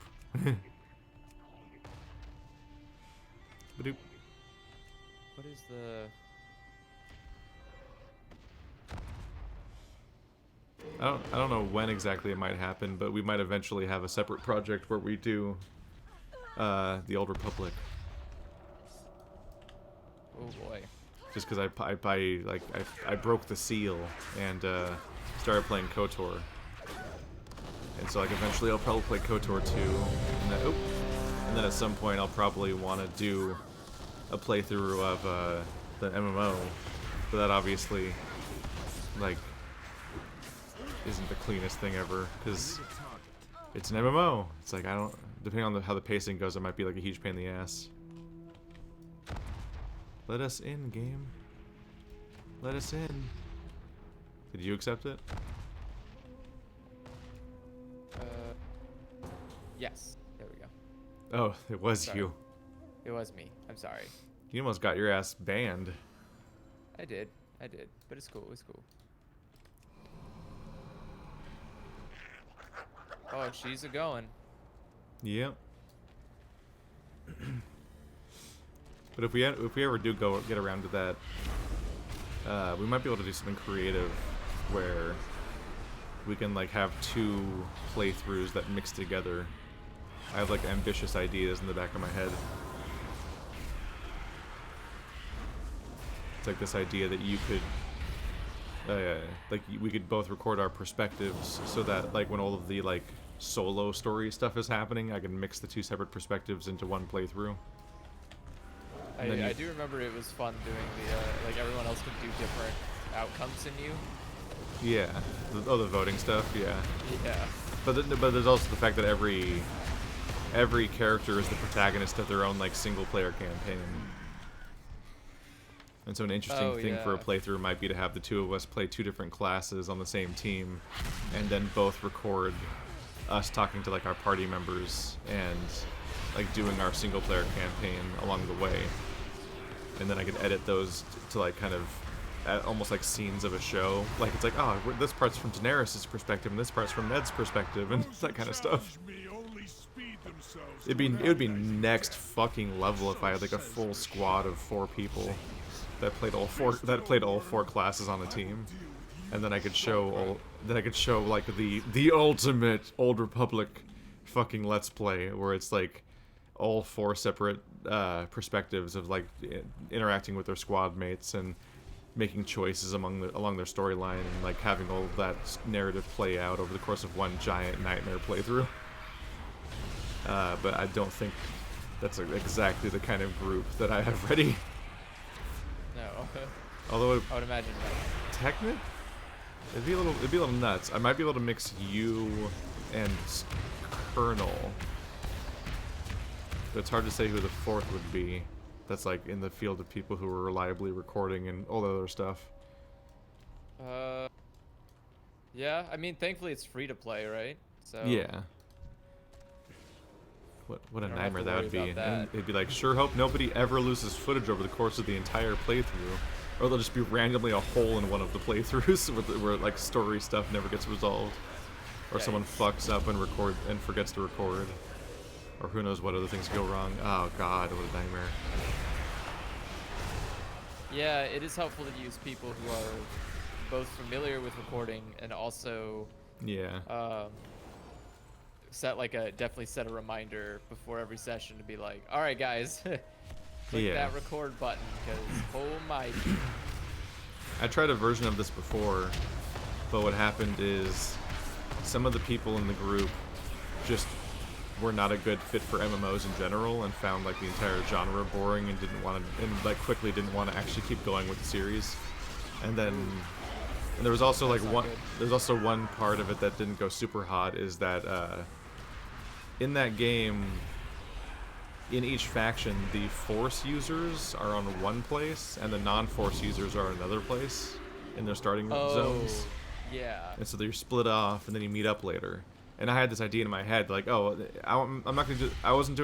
Ba-doop. What is the? I don't know when exactly it might happen, but we might eventually have a separate project where we do the Old Republic. Oh boy. Just because I broke the seal and started playing KOTOR, and so like eventually I'll probably play KOTOR 2, and then at some point I'll probably want to do a playthrough of the MMO, but that obviously like isn't the cleanest thing ever because it's an MMO. It's like depending on how the pacing goes, it might be like a huge pain in the ass. Let us in, game. Let us in. Did you accept it? Yes. There we go. Oh, it was Sorry. you. It was me. I'm sorry. You almost got your ass banned. I did. But it's cool. It's cool. Oh, she's a going. Yep. But if we ever do get around to that, we might be able to do something creative where we can like have 2 playthroughs that mix together. I have like ambitious ideas in the back of my head. It's like this idea that you could like we could both record our perspectives so that like when all of the like solo story stuff is happening, I can mix the two separate perspectives into one playthrough. I do remember it was fun doing the like everyone else could do different outcomes in you. Yeah. The voting stuff. Yeah. Yeah. But there's also the fact that every character is the protagonist of their own like single player campaign. And so an interesting thing for a playthrough might be to have the two of us play two different classes on the same team, and then both record us talking to like our party members and like doing our single player campaign along the way. And then I could edit those to like kind of almost like scenes of a show. Like it's like, oh, this part's from Daenerys' perspective and this part's from Ned's perspective and that kind of stuff. It would be next fucking level if I had like a full squad of 4 people that played all four classes on a team, and then I could show like the ultimate Old Republic fucking Let's Play where it's like all 4 separate perspectives of like interacting with their squad mates and making choices along their storyline and like having all of that narrative play out over the course of one giant nightmare playthrough. But I don't think that's exactly the kind of group that I have ready. No. Although I would imagine that. technically, it'd be a little nuts. I might be able to mix you and Colonel, but it's hard to say who the 4th would be. That's like in the field of people who are reliably recording and all that other stuff. Yeah. I mean, thankfully it's free to play, right? So. Yeah. What a nightmare that would be. And it'd be like, sure hope nobody ever loses footage over the course of the entire playthrough. Or there'll just be randomly a hole in one of the playthroughs where like story stuff never gets resolved. Or someone fucks up and forgets to record. Or who knows what other things go wrong. Oh god, what a nightmare. Yeah, it is helpful to use people who are both familiar with recording and also definitely set a reminder before every session to be like, all right guys, click that record button because oh my. I tried a version of this before, but what happened is some of the people in the group just were not a good fit for MMOs in general and found like the entire genre boring and quickly didn't want to actually keep going with the series. And then there was also like one part of it that didn't go super hot is that in that game, in each faction, the Force users are on one place and the non-Force users are another place in their starting zones. Yeah. And so they're split off and then you meet up later. And I had this idea in my head, like, oh, I'm not gonna do. I wasn't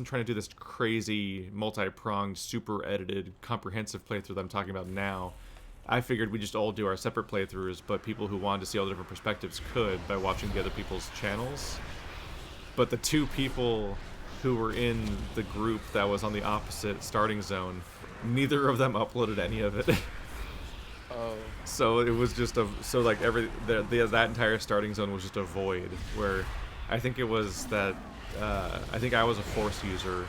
trying to do this crazy, multi-pronged, super edited, comprehensive playthrough that I'm talking about now. I figured we just all do our separate playthroughs, but people who wanted to see all the different perspectives could by watching the other people's channels. But the 2 people who were in the group that was on the opposite starting zone, neither of them uploaded any of it. Oh. So it was just that entire starting zone was just a void where I think it was that I think I was a Force user,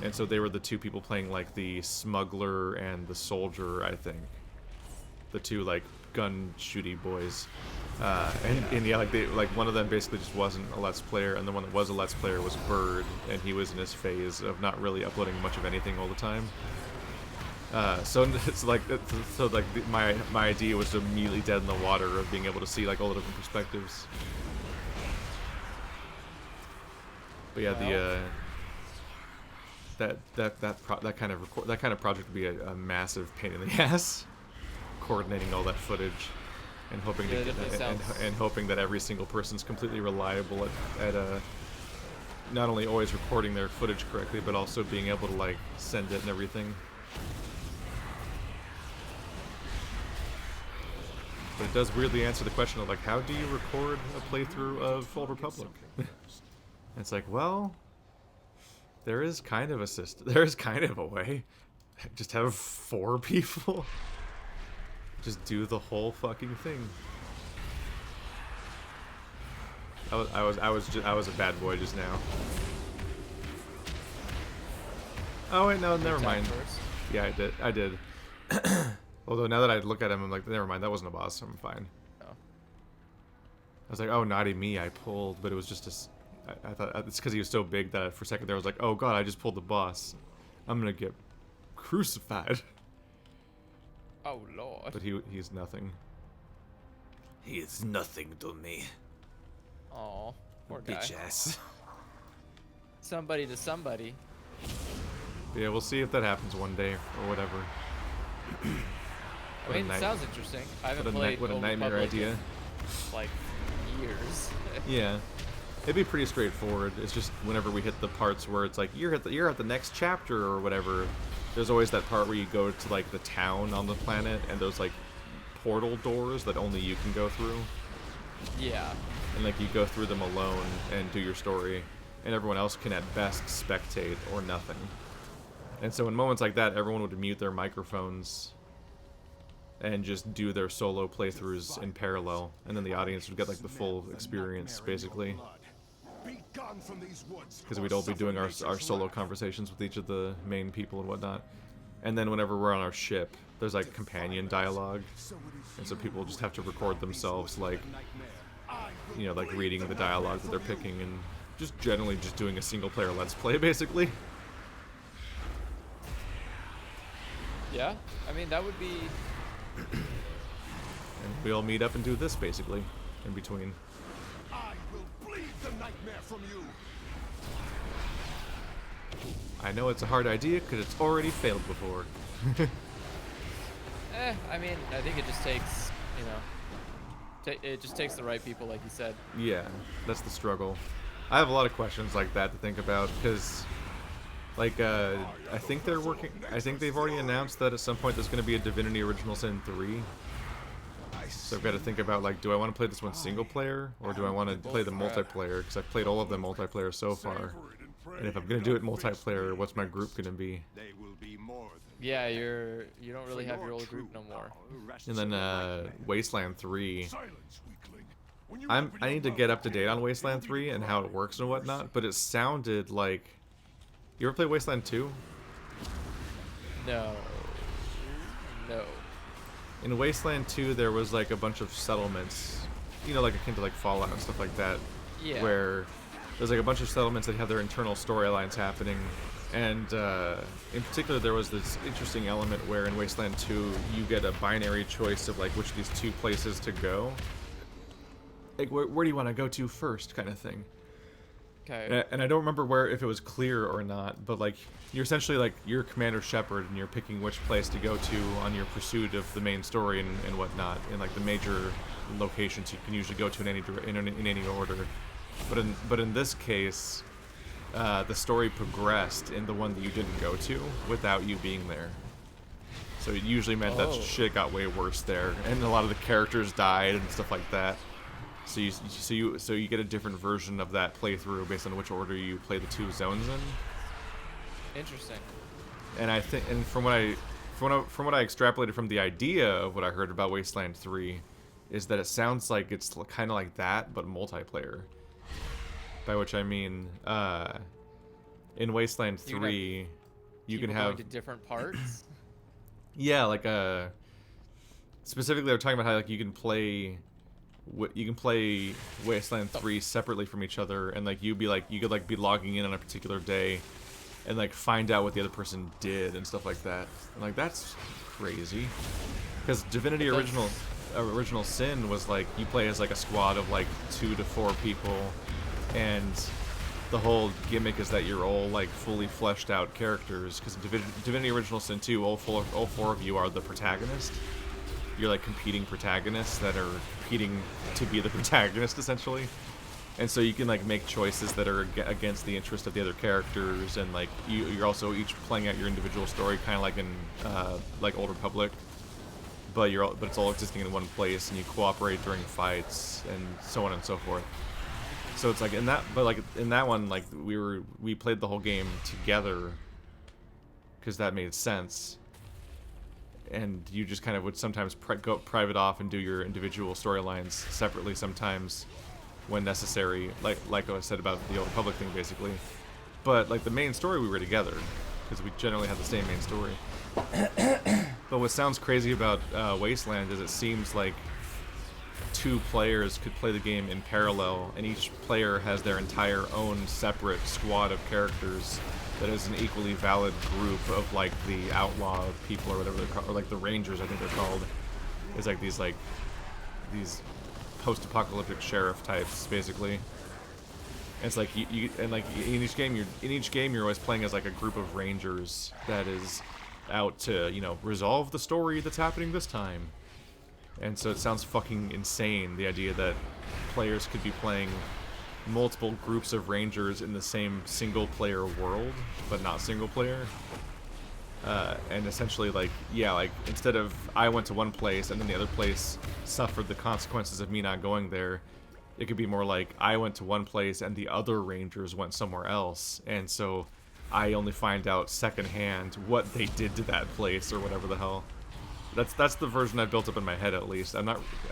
and so they were the 2 people playing like the smuggler and the soldier, I think, the 2 like gun shooty boys, like one of them basically just wasn't a Let's Player, and the one that was a Let's Player was Bird, and he was in his phase of not really uploading much of anything all the time. So my idea was immediately dead in the water of being able to see like all the different perspectives. But yeah, that kind of project would be a massive pain in the ass, coordinating all that footage, and hoping hoping that every single person's completely reliable at not only always recording their footage correctly, but also being able to like send it and everything. But it does weirdly answer the question of like, how do you record a playthrough of Old Republic? It's like, well, there is kind of a way. Just have 4 people. Just do the whole fucking thing. I was a bad boy just now. Oh wait, no, never mind. Yeah, I did. Although now that I look at him, I'm like, never mind, that wasn't a boss. I'm fine. Oh. I was like, oh, naughty me, I pulled, but it was just I thought it's because he was so big that for a second there I was like, oh god, I just pulled the boss. I'm gonna get crucified. Oh lord. But he's nothing. He is nothing to me. Oh, poor guy. Bitch ass. Somebody to somebody. Yeah, we'll see if that happens one day or whatever. I mean, it sounds interesting. I haven't played what a Old nightmare Republic idea. in, like, years. Yeah, it'd be pretty straightforward. It's just whenever we hit the parts where it's like you're at the next chapter or whatever. There's always that part where you go to like the town on the planet and those like portal doors that only you can go through. Yeah. And like you go through them alone and do your story, and everyone else can at best spectate or nothing. And so in moments like that, everyone would mute their microphones and just do their solo playthroughs in parallel, and then the audience would get like the full experience basically. Because we'd all be doing our solo conversations with each of the main people and whatnot. And then whenever we're on our ship, there's like companion dialogue, and so people just have to record themselves like, you know, like reading the dialogue that they're picking and just generally just doing a single player let's play basically. Yeah, I mean, that would be... And we all meet up and do this basically in between. I will bleed the nightmare from you. I know it's a hard idea because it's already failed before. I mean, I think it just takes, you know, it just takes the right people, like you said. Yeah, that's the struggle. I have a lot of questions like that to think about because, like, I think they're working. I think they've already announced that at some point there's going to be a Divinity Original Sin 3. So I've got to think about, like, do I want to play this one single player or do I want to play the multiplayer? Because I've played all of the multiplayer so far. And if I'm going to do it multiplayer, what's my group going to be? Yeah, you don't really have your old group no more. And then Wasteland 3. I need to get up to date on Wasteland 3 and how it works and whatnot, but it sounded like... You ever play Wasteland 2? No. In Wasteland 2, there was like a bunch of settlements, you know, like akin to like Fallout and stuff like that, Yeah. where there's like a bunch of settlements that have their internal storylines happening, and in particular, there was this interesting element where in Wasteland 2, you get a binary choice of like which of these two places to go. Like, where do you want to go to first, kind of thing. Okay. And I don't remember if it was clear or not, but like you're essentially like you're Commander Shepard and you're picking which place to go to on your pursuit of the main story and whatnot, in like the major locations you can usually go to in any order. But in this case, the story progressed in the one that you didn't go to without you being there. So it usually meant that shit got way worse there, and a lot of the characters died and stuff like that. So you get a different version of that playthrough based on which order you play the two zones in. Interesting. And I think, and from what I extrapolated from the idea of what I heard about Wasteland 3, is that it sounds like it's kind of like that, but multiplayer. By which I mean, in Wasteland 3, you can have going to different parts. Yeah, like specifically, they're talking about how like you can play Wasteland 3 separately from each other, and like you could be logging in on a particular day and like find out what the other person did and stuff like that. And like that's crazy, because Divinity Original Sin was like you play as like a squad of like 2 to 4 people, and the whole gimmick is that you're all like fully fleshed out characters, because Divinity Original Sin 2, all four of you are the protagonist. You're like competing protagonists that are competing to be the protagonist, essentially. And so you can like make choices that are against the interest of the other characters, and like you're also each playing out your individual story, kind of like in like Old Republic, but it's all existing in one place, and you cooperate during fights and so on and so forth. So it's like in that one, like we played the whole game together because that made sense. And you just kind of would sometimes go private off and do your individual storylines separately sometimes when necessary, like I said about the Old Republic thing, basically. But like the main story, we were together because we generally had the same main story. But what sounds crazy about Wasteland is it seems like 2 players could play the game in parallel, and each player has their entire own separate squad of characters that is an equally valid group of like the outlaw people or whatever they're called, or like the Rangers, I think they're called. It's like these post-apocalyptic sheriff types, basically. And it's like in each game you're always playing as like a group of Rangers that is out to, you know, resolve the story that's happening this time. And so it sounds fucking insane, the idea that players could be playing multiple groups of Rangers in the same single-player world, but not single-player. And essentially, like, yeah, like, instead of I went to one place and then the other place suffered the consequences of me not going there, it could be more like I went to one place and the other Rangers went somewhere else, and so I only find out secondhand what they did to that place or whatever the hell. That's the version I built up in my head, at least. I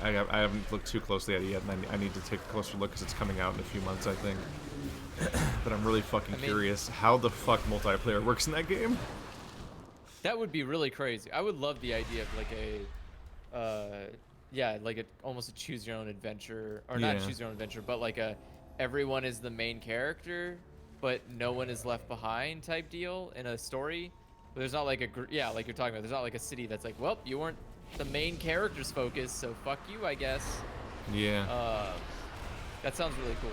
haven't looked too closely at it yet, and I need to take a closer look because it's coming out in a few months, I think. But I'm really fucking curious how the fuck multiplayer works in that game. That would be really crazy. I would love the idea of like yeah, like almost a choose your own adventure, or not choose your own adventure, but like everyone is the main character, but no one is left behind type deal in a story. But there's not like yeah, like you're talking about, there's not like a city that's like, well, you weren't the main character's focus, so fuck you, I guess. Yeah. That sounds really cool.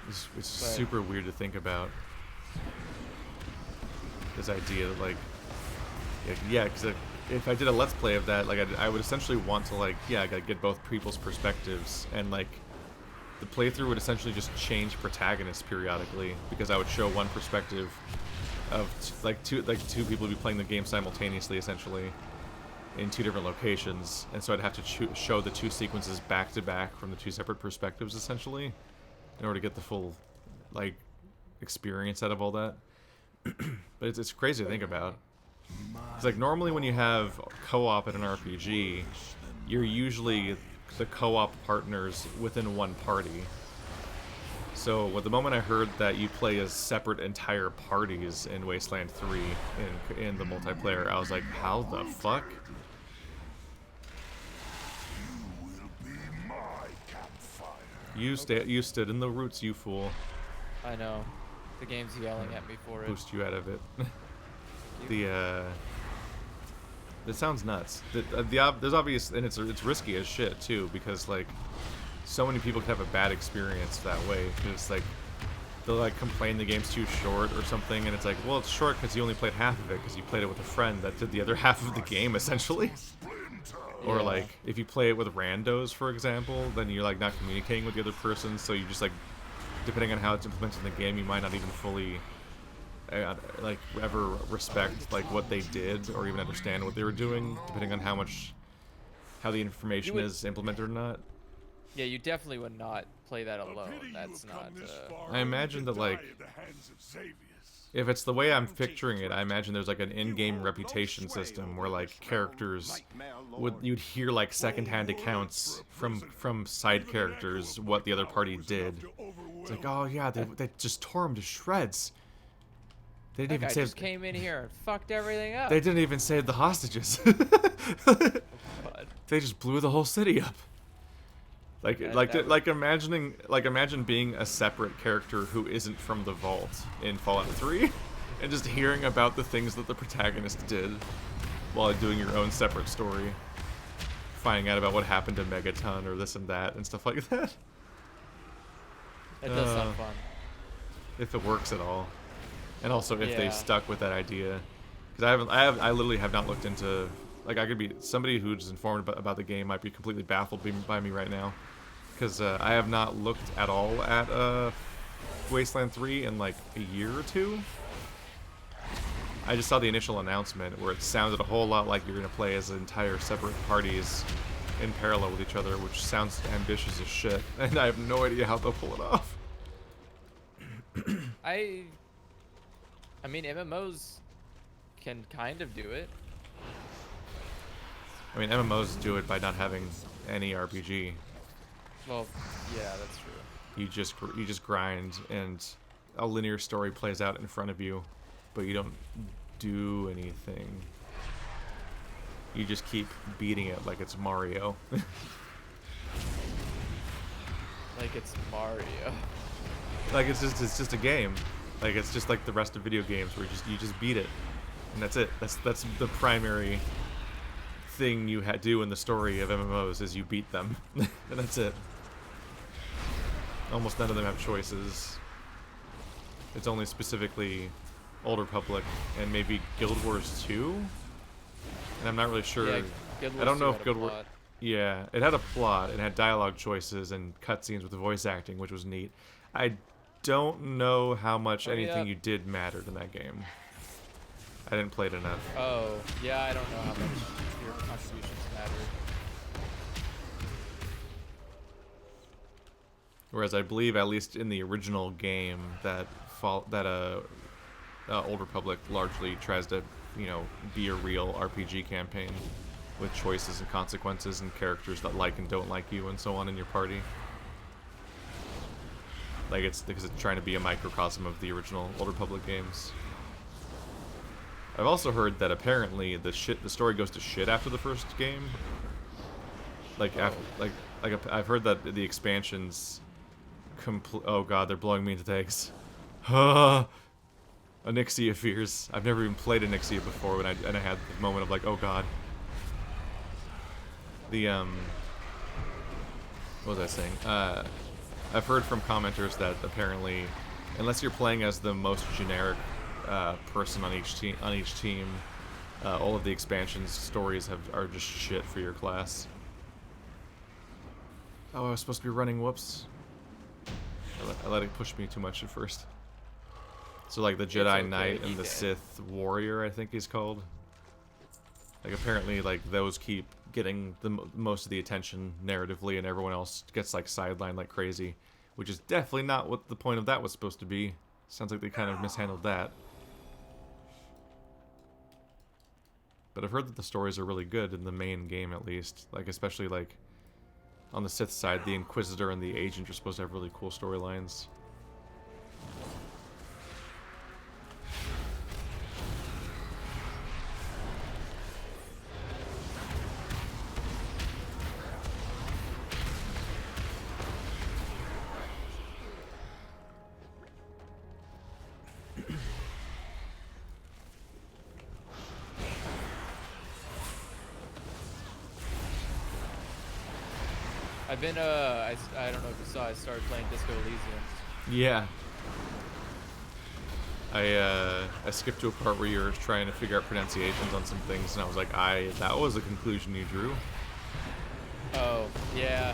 It's super weird to think about. This idea that, like, yeah, because if I did a Let's Play of that, like, I would essentially want to, like, yeah, I gotta get both people's perspectives, and, like, the playthrough would essentially just change protagonists periodically, because I would show one perspective of two people would be playing the game simultaneously, essentially, in 2 different locations, and so I'd have to show the 2 sequences back to back from the 2 separate perspectives, essentially, in order to get the full, like, experience out of all that. But it's crazy to think about. It's like normally when you have co-op in an RPG, you're usually the co-op partners within one party. So with the moment I heard that you play as separate entire parties in Wasteland 3 in the multiplayer, I was like, how the fuck? You stood in the roots, you fool. I know. The game's yelling at me for it. Boost you out of it. That sounds nuts. There's obvious, and it's risky as shit too, because like so many people could have a bad experience that way. Because like they'll like complain the game's too short or something, and it's like, well, it's short because you only played half of it because you played it with a friend that did the other half of the game essentially. Or like if you play it with randos, for example, then you're like not communicating with the other person, so you just like, depending on how it's implemented in the game, you might not even fully like ever respect like what they did or even understand what they were doing, depending on how the information is implemented or not. Yeah, you definitely would not play that alone. That's not. I imagine that like, if it's the way I'm picturing it, I imagine there's like an in-game reputation system where like characters you'd hear like secondhand accounts from side characters what the other party did. It's like, oh yeah, they just tore him to shreds. They didn't even save. Just came in here and fucked everything up. They didn't even save the hostages. They just blew the whole city up. Imagine being a separate character who isn't from the vault in Fallout 3, and just hearing about the things that the protagonist did while doing your own separate story, finding out about what happened to Megaton or this and that and stuff like that. That does sound fun. If it works at all, and also if they stuck with that idea, because I literally have not looked into, like, I could be somebody who's informed about the game might be completely baffled by me right now, because I have not looked at all at Wasteland 3 in like a year or 2. I just saw the initial announcement where it sounded a whole lot like you're gonna play as entire separate parties in parallel with each other, which sounds ambitious as shit, and I have no idea how they'll pull it off. I mean, MMOs can kind of do it. I mean, MMOs do it by not having any RPG. Well, yeah, that's true. You just grind, and a linear story plays out in front of you, but you don't do anything. you just keep beating it like it's Mario. Like it's Mario. Like it's just a game. Like it's just like the rest of video games where you just beat it, and that's it. That's the primary thing you do in the story of MMOs is you beat them, and that's it. Almost none of them have choices. It's only specifically Old Republic and maybe Guild Wars 2, and I'm not really sure. Yeah, Guild Wars I don't know 2 if had a Guild Wars. plot. Yeah, it had a plot and had dialogue choices and cutscenes with the voice acting, which was neat. I don't know how much anything you did mattered in that game. I didn't play it enough. Oh, yeah, I don't know how much your contributions mattered. Whereas I believe, at least in the original game, that Old Republic largely tries to, you know, be a real RPG campaign with choices and consequences and characters that like and don't like you and so on in your party. Like it's because it's trying to be a microcosm of the original Old Republic games. I've also heard that apparently the story goes to shit after the first game. I've heard that the expansions oh god, they're blowing me into eggs. Onyxia fears. I've never even played Onyxia before, and I had the moment of like, oh god. What was I saying? I've heard from commenters that apparently, unless you're playing as the most generic person on each team, all of the expansions stories are just shit for your class. Oh, I was supposed to be running. Whoops. I let it push me too much at first. So like the Jedi okay, Knight and the Sith Warrior, I think he's called. Like apparently, like those keep getting the most of the attention narratively, and everyone else gets like sidelined like crazy, which is definitely not what the point of that was supposed to be. Sounds like they kind of mishandled that. But I've heard that the stories are really good in the main game, at least. Like especially like on the Sith side, the Inquisitor and the Agent are supposed to have really cool storylines. I've been I don't know if you saw, I started playing Disco Elysium. Yeah. I skipped to a part where you're trying to figure out pronunciations on some things, and I was like, that was a conclusion you drew. Oh, yeah.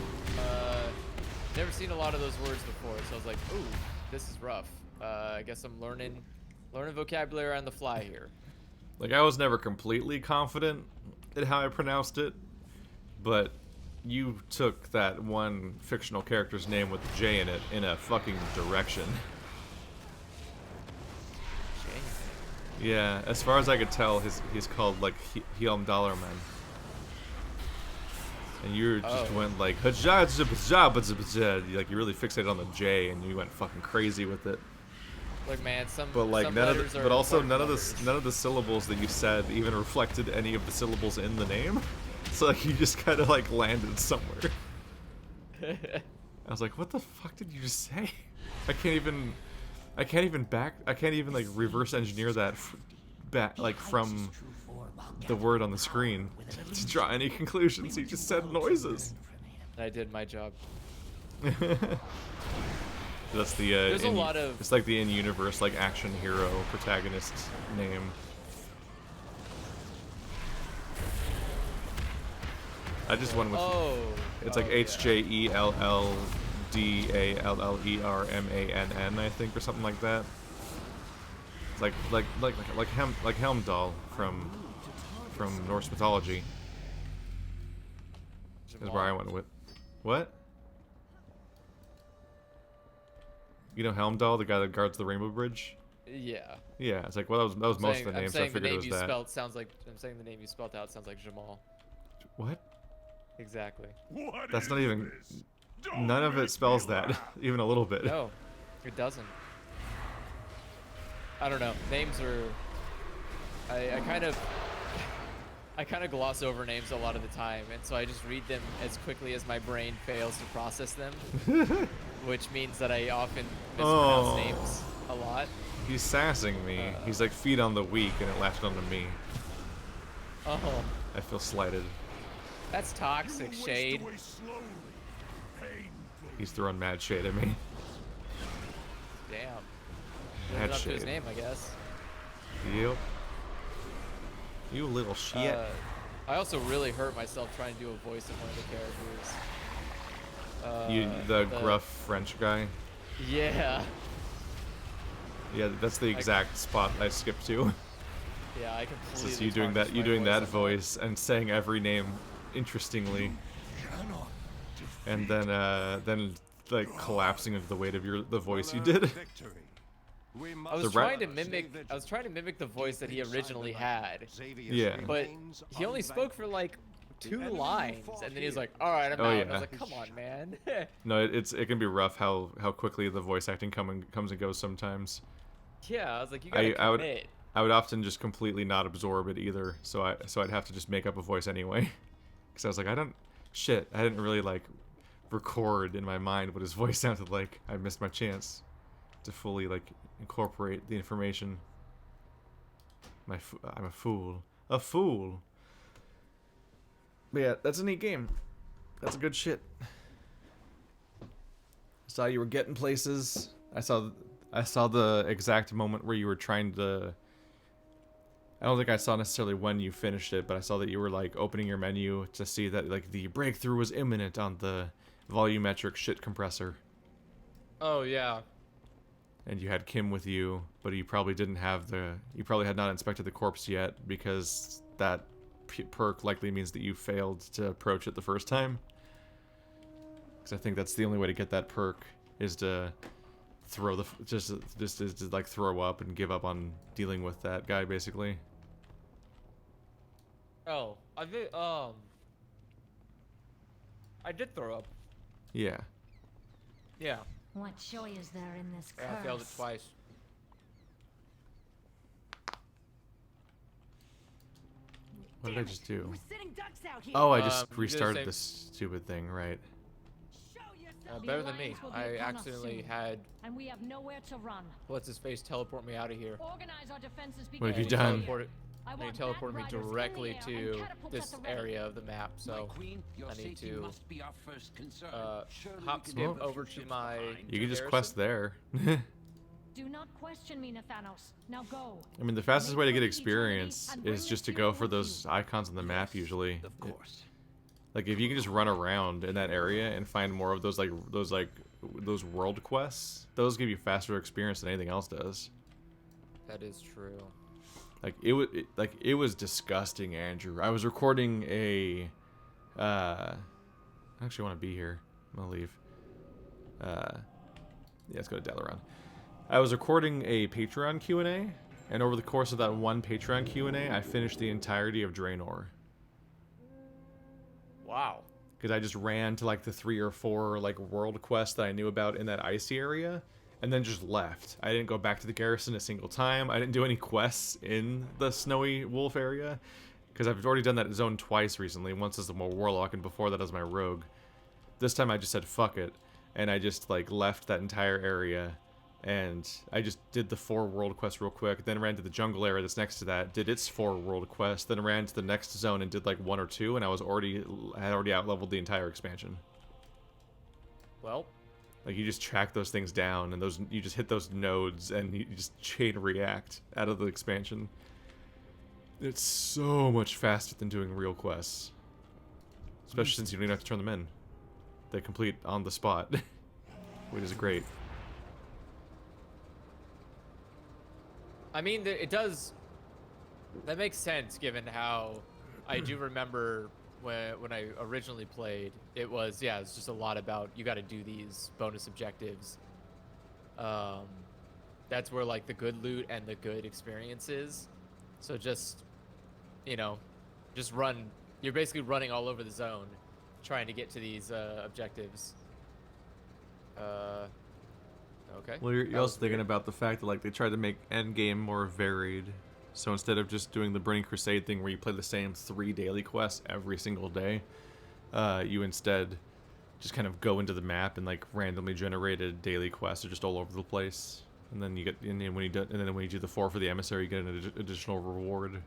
Never seen a lot of those words before, so I was like, ooh, this is rough. I guess I'm learning vocabulary on the fly here. Like, I was never completely confident in how I pronounced it, but you took that one fictional character's name with a J in it in a fucking direction. Yeah, as far as I could tell, he's called like Helm Dollarman. And you just went like like you really fixated on the J and you went fucking crazy with it. Look, man, but like some none of letters the, are but also important none of the syllables that you said even reflected any of the syllables in the name. So like you just kind of like landed somewhere. I was like, what the fuck did you just say? I can't even like reverse engineer that back like from the word on the screen to draw any conclusions. He just said noises. I did my job. That's the There's a lot of it's like the in-universe like action hero protagonist name. I just went with it's like HJELLDALLERMANN, I think, or something like that. It's like Helmdall from Norse mythology. Is where I went with. What? You know Helmdall, the guy that guards the Rainbow Bridge? Yeah. Yeah, it's like, well, that was most of the name, so I figured it was that. I'm saying the name you spelled out sounds like Jamal. What? Exactly. That's not even. None of it spells that, even a little bit. No, it doesn't. I don't know. Names are. I I kind of gloss over names a lot of the time, and so I just read them as quickly as my brain fails to process them, which means that I often mispronounce names a lot. He's sassing me. He's like, feed on the weak, and it latched onto me. Oh, I feel slighted. that's toxic, Shade. He's throwing mad shade at me. Damn. Mad Living up to his shade. name, I guess. Yep. You little shit. I also really hurt myself trying to do a voice of one of the characters. The gruff French guy. Yeah. Yeah, that's the exact spot I skipped to. Yeah, I It's completely. just you doing tarnished that, my that on voice and saying every name interestingly, and then like collapsing into the weight of the voice you did. I was The trying to mimic. I was trying to mimic the voice that he originally had, Yeah. but he only spoke for like 2 lines, and then he was like, "All right, I'm Oh, out." yeah. And I was like, "Come on, man." No, it can be rough how quickly the voice acting comes and goes sometimes. Yeah, I was like, "You gotta commit." I would often just completely not absorb it either, so I'd have to just make up a voice anyway, because I was like, I didn't really like record in my mind what his voice sounded like. I missed my chance to fully like incorporate the information. I'm a fool. But yeah, that's a neat game. That's a good shit. Saw you were getting places. I saw the exact moment where you were trying to. I don't think I saw necessarily when you finished it, but I saw that you were like opening your menu to see that like the breakthrough was imminent on the volumetric shit compressor. Oh yeah. And you had Kim with you, but you probably didn't have you probably had not inspected the corpse yet, because that perk likely means that you failed to approach it the first time. Because I think that's the only way to get that perk is to throw just to like throw up and give up on dealing with that guy, basically. Oh, I did throw up. Yeah. Yeah. What joy is there in this curse? Yeah, I failed it twice. What did I just do? We're sitting ducks out here. Oh, I just You did the restarted same- this stupid thing, right? Show yourself. The Better than me. Alliance will be I upon us accidentally soon, had and we have nowhere to run. what's his face teleport me out of here. Organize our defenses. What have you beginning done? here. Teleported. I And he want teleported me Backriders in the directly air and to catapults this at the ready. area of the map, My so queen, your I need safety to must be our first concern. Surely hop we can skip leave a over few to ships my. behind. You can just Garrison? quest there. Do not question me, Nathanos. Now go. I mean, the fastest way to get Make for eternity experience and bring is just to this go hero for with those icons on the map usually. Of course. Like if you can just run around in that area and find more of those those world quests, those give you faster experience than anything else does. That is true. Like it was disgusting, Andrew. I was recording a I actually want to be here. I'm gonna leave. Yeah, let's go to Dalaran. I was recording a Patreon Q&A, and over the course of that one Patreon Q&A, I finished the entirety of Draenor. Wow. Because I just ran to like the 3 or 4 like world quests that I knew about in that icy area, and then just left. I didn't go back to the garrison a single time. I didn't do any quests in the Snowy Wolf area, because I've already done that zone twice recently. Once as a warlock, and before that as my rogue. This time I just said fuck it, and I just like left that entire area, and I just did the 4 world quests real quick, then ran to the jungle area that's next to that, did its 4 world quests, then ran to the next zone and did like 1 or 2, and I had already out-leveled the entire expansion. Well, Like you just track those things down, and you just hit those nodes, and you just chain react out of the expansion. It's so much faster than doing real quests, especially since you don't even have to turn them in. They complete on the spot, which is great. I mean, it does. That makes sense given how I do remember when I originally played. It was it's just a lot about you got to do these bonus objectives. That's where like the good loot and the good experience is. So just just run. You're basically running all over the zone, trying to get to these objectives. Okay. Well, you're That also was thinking weird. about the fact that like they tried to make endgame more varied So instead of just doing the Burning Crusade thing where you play the same 3 daily quests every single day, you instead just kind of go into the map and like randomly generated daily quests are just all over the place. And then you get, and then when you do the 4 for the emissary, you get an additional reward.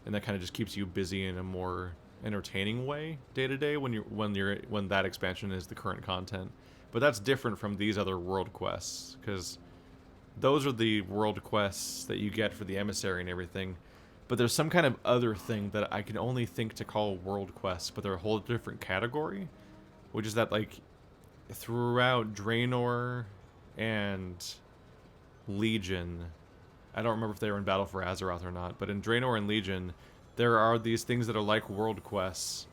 And that kind of just keeps you busy in a more entertaining way day to day when that expansion is the current content. But that's different from these other world quests, because those are the world quests that you get for the emissary and everything. But there's some kind of other thing that I can only think to call world quests, but they're a whole different category, which is that like throughout Draenor and Legion, I don't remember if they were in Battle for Azeroth or not, but in Draenor and Legion, there are these things that are like world quests,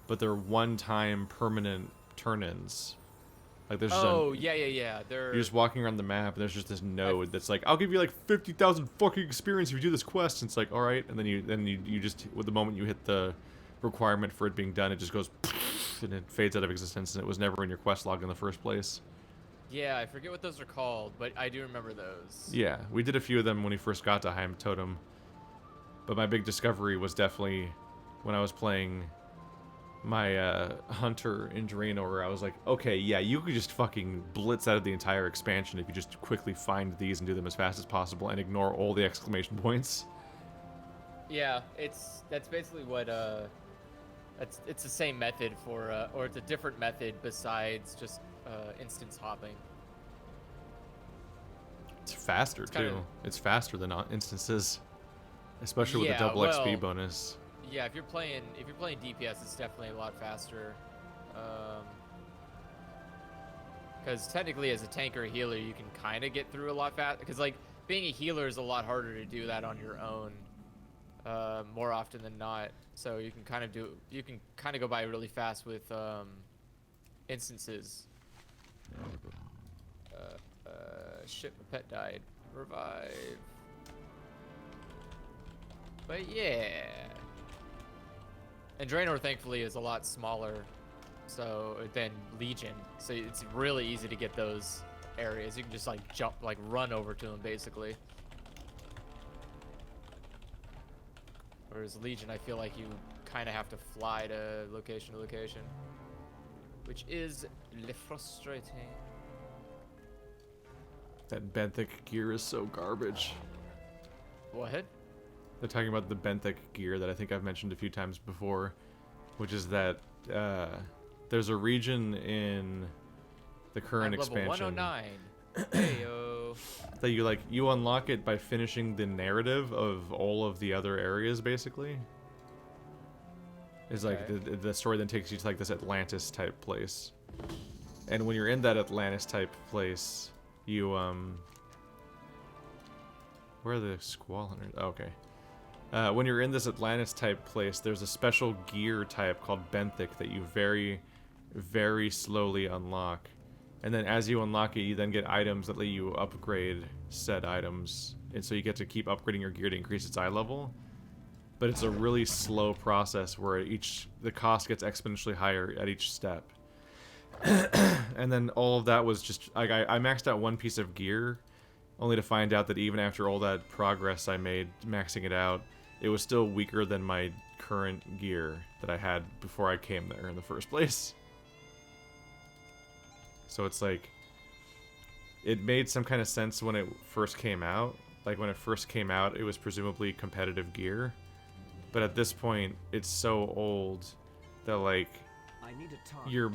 but they're one-time permanent turn-ins. Like there's yeah. You're just walking around the map, and there's just this node that's like, I'll give you like 50,000 fucking experience if you do this quest. And it's like, all right, and then you just, with the moment you hit the requirement for it being done, it just goes and it fades out of existence, and it was never in your quest log in the first place. Yeah, I forget what those are called, but I do remember those. Yeah, we did a few of them when we first got to Heim Totem. But my big discovery was definitely when I was playing my hunter in Draenor, where I was like, okay, yeah, you could just fucking blitz out of the entire expansion if you just quickly find these and do them as fast as possible and ignore all the exclamation points. Yeah, that's basically what it's the same method for or it's a different method besides just instance hopping. It's faster too. It's faster than instances, especially with Yeah, the double well, XP bonus. Yeah, if you're playing DPS, it's definitely a lot faster. Because technically, as a tank or a healer, you can kind of get through a lot faster. Because like being a healer is a lot harder to do that on your own, more often than not. So you can kind of go by really fast with instances. Shit, my pet died. Revive. But yeah. And Draenor, thankfully, is a lot smaller than Legion, so it's really easy to get those areas. You can just like jump, like run over to them, basically. Whereas Legion, I feel like you kind of have to fly to location, which is frustrating. That benthic gear is so garbage. What? They're talking about the benthic gear that I think I've mentioned a few times before, which is that there's a region in the current expansion level 109. Heyo. that you unlock it by finishing the narrative of all of the other areas, basically. It's like Okay. the story then takes you to like this Atlantis type place, and when you're in that Atlantis type place, you where are the squall hunters? Oh, okay. When you're in this Atlantis type place, there's a special gear type called benthic that you very, very slowly unlock. And then as you unlock it, you then get items that let you upgrade said items. And so you get to keep upgrading your gear to increase its eye level. But it's a really slow process where the cost gets exponentially higher at each step. And then all of that was just, like, I maxed out one piece of gear, only to find out that even after all that progress I made maxing it out, it was still weaker than my current gear that I had before I came there in the first place. So it's like, it made some kind of sense when it first came out. Like when it first came out, it was presumably competitive gear. But at this point, it's so old that like, I need a target. you're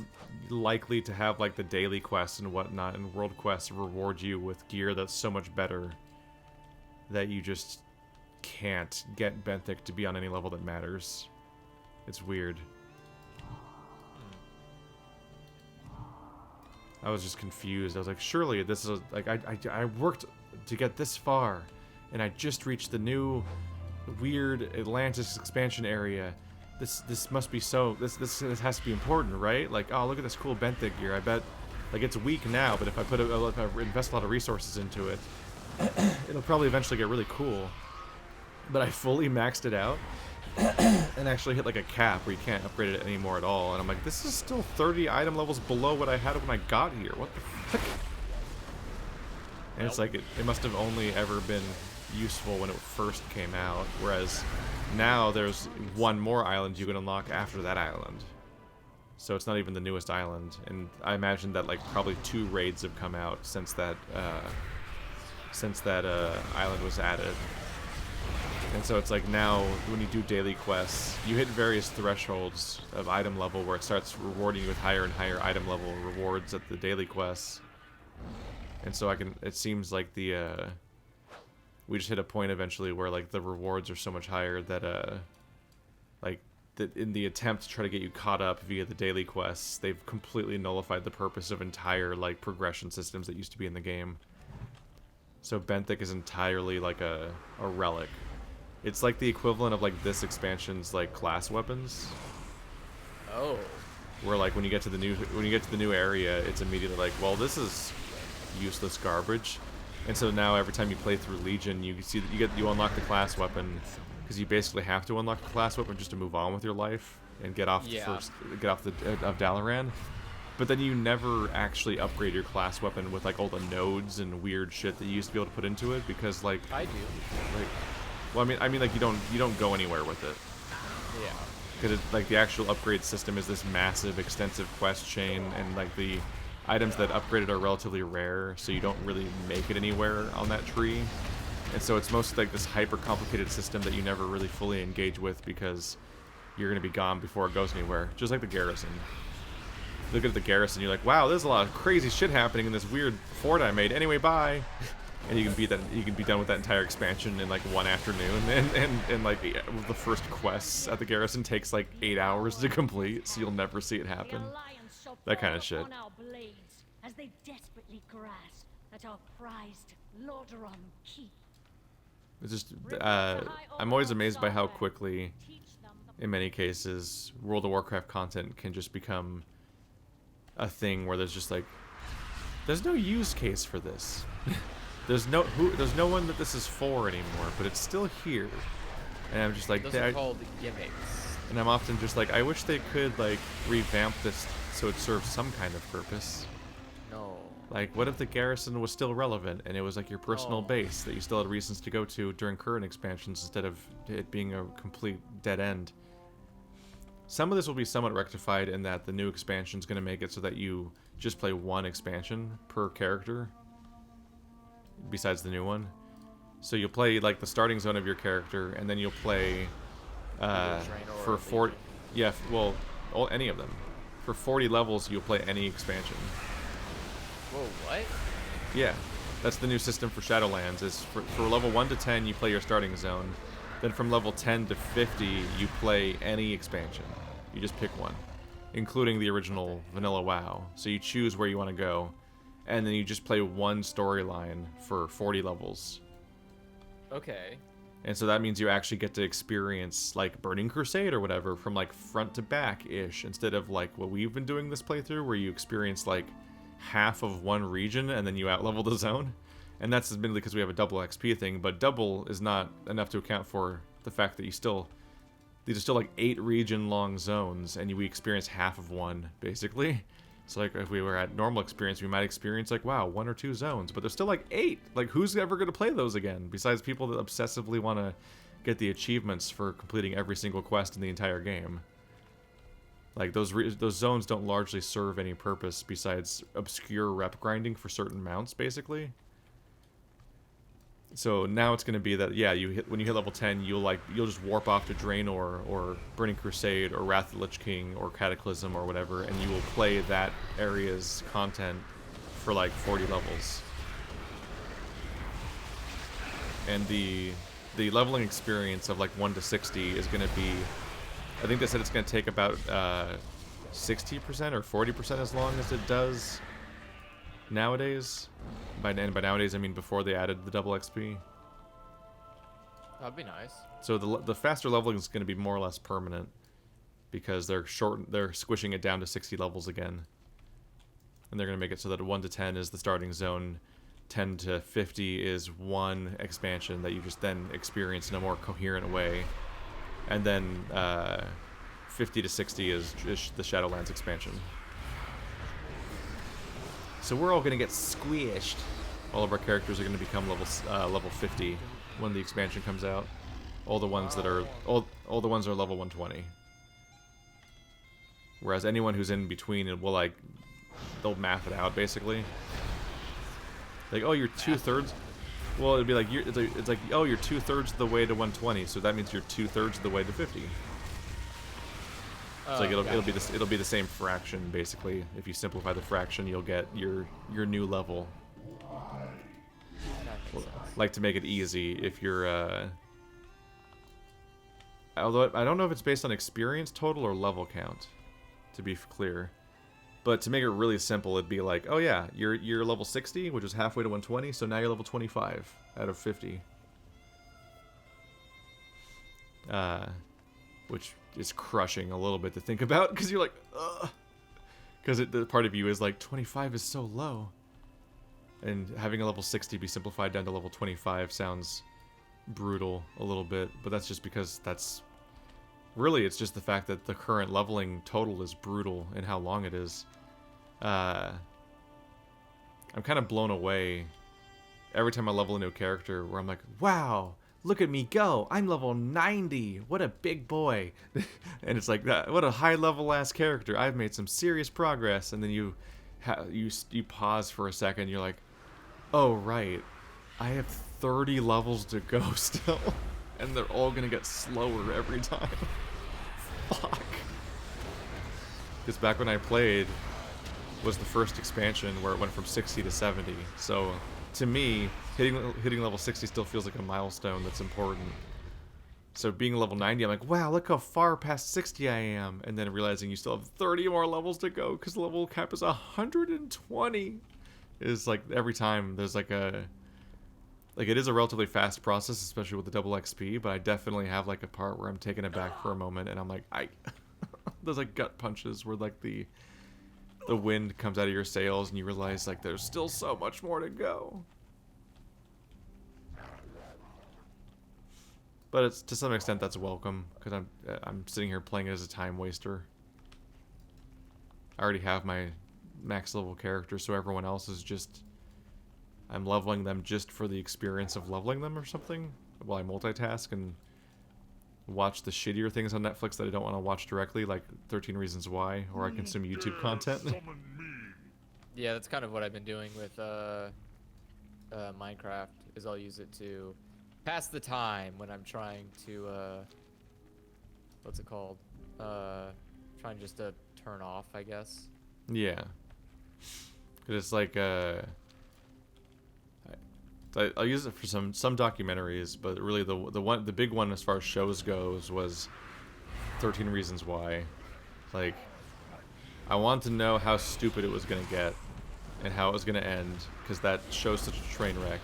likely to have like the daily quests and whatnot, and world quests reward you with gear that's so much better that you just can't get benthic to be on any level that matters. It's weird. I was just confused. I was like, surely this is like I worked to get this far, and I just reached the new weird Atlantis expansion area. This must be so. This has to be important, right? Like, oh, look at this cool benthic gear. I bet, like, it's weak now, but if I invest a lot of resources into it, it'll probably eventually get really cool. But I fully maxed it out and actually hit like a cap where you can't upgrade it anymore at all. And I'm like, this is still 30 item levels below what I had when I got here. What the fuck? And it's like it must have only ever been useful when it first came out, whereas now there's one more island you can unlock after that island. So it's not even the newest island, and I imagine that like probably 2 raids have come out since that island was added. And so it's like now when you do daily quests, you hit various thresholds of item level where it starts rewarding you with higher and higher item level rewards at the daily quests. And so it seems like we just hit a point eventually where like the rewards are so much higher that that in the attempt to try to get you caught up via the daily quests, they've completely nullified the purpose of entire like progression systems that used to be in the game. So Benthic is entirely like a relic. It's like the equivalent of like this expansion's like class weapons. Oh. Where like when you get to the new area, it's immediately like, well, this is useless garbage. And so now every time you play through Legion, you see that you unlock the class weapon, because you basically have to unlock the class weapon just to move on with your life and get off of Dalaran. But then you never actually upgrade your class weapon with like all the nodes and weird shit that you used to be able to put into it, because like I do. Like, well, I mean like you don't go anywhere with it. Yeah. Because like the actual upgrade system is this massive, extensive quest chain, and like the items that upgraded are relatively rare, so you don't really make it anywhere on that tree. And so it's mostly like this hyper complicated system that you never really fully engage with because you're going to be gone before it goes anywhere. Just like the garrison. Look at the garrison, you're like, wow, there's a lot of crazy shit happening in this weird fort I made. Anyway, bye. And you can beat that. You can be done with that entire expansion in like one afternoon. And like the first quests at the garrison takes like 8 hours to complete, so you'll never see it happen. That kind of shit. As they desperately grasp at our prized Lordaeron keep. It's just, I'm always amazed by how quickly, in many cases, World of Warcraft content can just become a thing where there's just like, there's no use case for this. there's no one that this is for anymore, but it's still here. And I'm just like, those are called gimmicks. And I'm often just like, I wish they could like revamp this so it serves some kind of purpose. No. Like, what if the garrison was still relevant and it was like your personal base that you still had reasons to go to during current expansions instead of it being a complete dead end? Some of this will be somewhat rectified in that the new expansion is going to make it so that you just play one expansion per character besides the new one. So you'll play like the starting zone of your character, and then you'll play for 40, any of them. For 40 levels, you'll play any expansion. Whoa, what? Yeah, that's the new system for Shadowlands. Is for level 1 to 10, you play your starting zone. Then from level 10 to 50, you play any expansion. You just pick one, including the original vanilla WoW. So you choose where you want to go, and then you just play one storyline for 40 levels. Okay. And so that means you actually get to experience like Burning Crusade or whatever from like front to back-ish, instead of like what we've been doing this playthrough, where you experience like half of one region and then you outlevel the zone. And that's admittedly because we have a double XP thing, but double is not enough to account for the fact that these are still like 8 region long zones, and we experience half of one basically. So like if we were at normal experience, we might experience like, wow, 1 or 2 zones, but there's still like 8. Like, who's ever going to play those again besides people that obsessively want to get the achievements for completing every single quest in the entire game? Like, those zones don't largely serve any purpose besides obscure rep grinding for certain mounts, basically. So now it's going to be that, yeah, when you hit level 10, you'll just warp off to Draenor or Burning Crusade or Wrath of the Lich King or Cataclysm or whatever, and you will play that area's content for like 40 levels. And the leveling experience of like 1 to 60 is going to be, I think they said it's going to take about 60% or 40% as long as it does nowadays. By nowadays, I mean before they added the double XP. That'd be nice. So the faster leveling is going to be more or less permanent, because they're squishing it down to 60 levels again. And they're going to make it so that 1 to 10 is the starting zone, 10 to 50 is one expansion that you just then experience in a more coherent way, and then 50 to 60 is the Shadowlands expansion. So we're all going to get squished. All of our characters are going to become level 50 when the expansion comes out. All the ones that are all the ones are level 120. Whereas anyone who's in between, it will like they'll math it out basically. Like, oh, you're 2/3. Well, it'd be like it's like oh, you're 2/3 of the way to 120, so that means you're 2/3 of the way to 50. It's like it'll be the same fraction basically. If you simplify the fraction, you'll get your new level. Like to make it easy, if you're although I don't know if it's based on experience total or level count, to be clear. But to make it really simple, it'd be like, oh yeah, you're level 60, which is halfway to 120, so now you're level 25 out of 50. Which is crushing a little bit to think about, because you're like, ugh. Because the part of you is like, 25 is so low. And having a level 60 be simplified down to level 25 sounds brutal a little bit, but that's just because that's... Really, it's just the fact that the current leveling total is brutal in how long it is. I'm kind of blown away every time I level a new character, where I'm like, wow, look at me go, I'm level 90, what a big boy. And it's like, what a high level ass character, I've made some serious progress. And then you pause for a second, you're like, oh right, I have 30 levels to go still, and they're all gonna get slower every time. Fuck. Because back when I played was the first expansion where it went from 60 to 70. So to me, hitting level 60 still feels like a milestone that's important. So being level 90, I'm like, wow, look how far past 60 I am. And then realizing you still have 30 more levels to go because the level cap is 120. Is like every time there's like a... Like, it is a relatively fast process, especially with the double XP, but I definitely have, like, a part where I'm taking it back for a moment, and I'm like, there's, like, gut punches where, like, the wind comes out of your sails, and you realize, like, there's still so much more to go. But it's, to some extent, that's welcome, because I'm sitting here playing it as a time waster. I already have my max level character, so everyone else is just... I'm leveling them just for the experience of leveling them or something, while I multitask and watch the shittier things on Netflix that I don't want to watch directly, like 13 Reasons Why, or I consume YouTube content. Yeah, that's kind of what I've been doing with Minecraft, is I'll use it to pass the time when I'm trying to, what's it called? Trying just to turn off, I guess. Yeah. 'Cause it's like, I'll use it for some documentaries, but really the big one as far as shows goes was 13 Reasons Why. Like, I wanted to know how stupid it was gonna get and how it was gonna end, because that show's such a train wreck.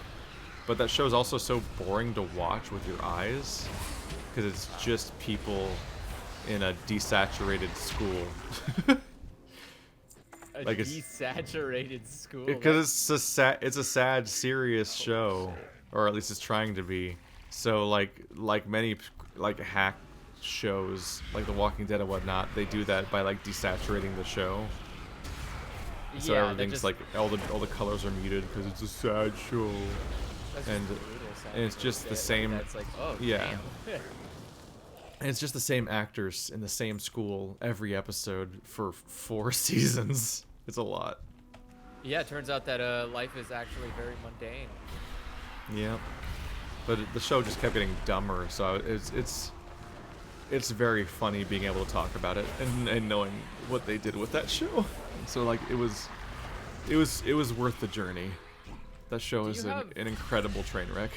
But that show's also so boring to watch with your eyes, because it's just people in a desaturated school. Like a desaturated school. Because it's a sad, serious show, or at least it's trying to be. So like many hack shows, like The Walking Dead and whatnot, they do that by like desaturating the show. So yeah, everything's just, like all the colors are muted because it's a sad show, and it's just the same. That's like, oh, yeah. And it's just the same actors in the same school every episode for 4 seasons. It's a lot. Yeah, it turns out that life is actually very mundane. Yeah, but the show just kept getting dumber, so it's very funny being able to talk about it and knowing what they did with that show. So like it was worth the journey. That show is an incredible train wreck.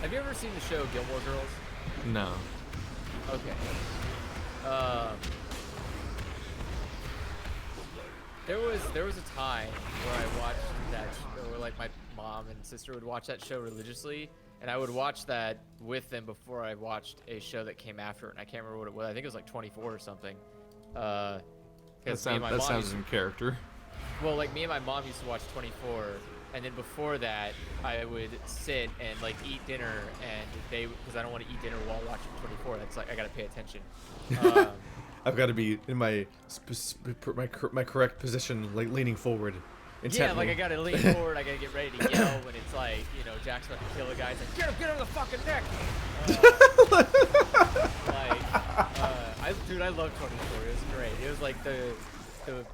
Have you ever seen the show Gilmore Girls? No. Okay. There was a time where I watched that show, where like my mom and sister would watch that show religiously, and I would watch that with them before I watched a show that came after it, and I can't remember what it was. I think it was like 24 or something. That sounds in character. Well, like me and my mom used to watch 24, and then before that, I would sit and like eat dinner, and because I don't want to eat dinner while watching 24. That's like I gotta pay attention. I've got to be in my correct position, like leaning forward. Yeah, like I gotta lean forward, I gotta get ready to yell when it's like, you know, Jack's about to kill a guy. It's like, get him in the fucking neck! Dude, I love 24. It was great. It was like the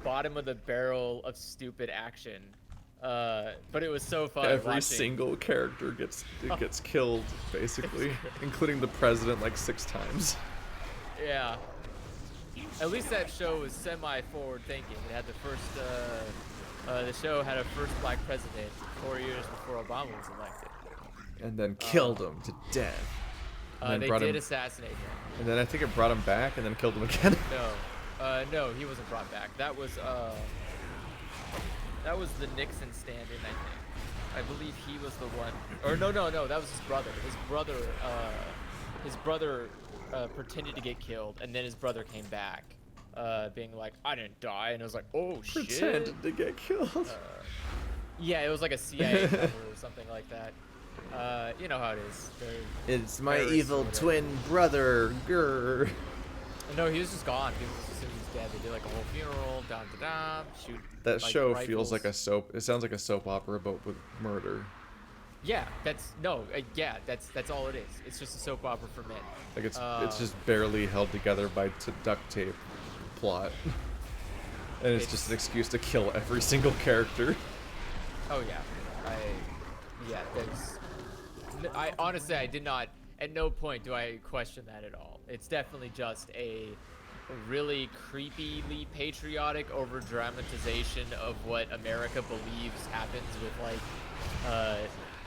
bottom of the barrel of stupid action. But it was so fun. Every watching. single character gets killed, basically, including the president like 6 times. Yeah. At least that show was semi-forward thinking. It had the first, the show had a first black president 4 years before Obama was elected. And then killed him to death. And They did assassinate him. And then I think it brought him back and then killed him again. No, he wasn't brought back. That was the Nixon stand-in, I think. I believe he was the one. Or no, that was his brother. His brother pretended to get killed, and then his brother came back, being like, "I didn't die," and it was like, "Oh shit!" Pretended to get killed. Yeah, it was like a CIA cover or something like that. You know how it is. It's my evil twin brother. Grr. No, he was just gone. People just assumed he's dead. They did like a whole funeral, shoot. That like, show rifles. feels like a soap. It sounds like a soap opera, but with murder. Yeah, that's all it is. It's just a soap opera for men. Like it's just barely held together by duct tape plot, and it's just an excuse to kill every single character. Oh yeah, I honestly I did not. At no point do I question that at all. It's definitely just a really creepily patriotic over dramatization of what America believes happens with like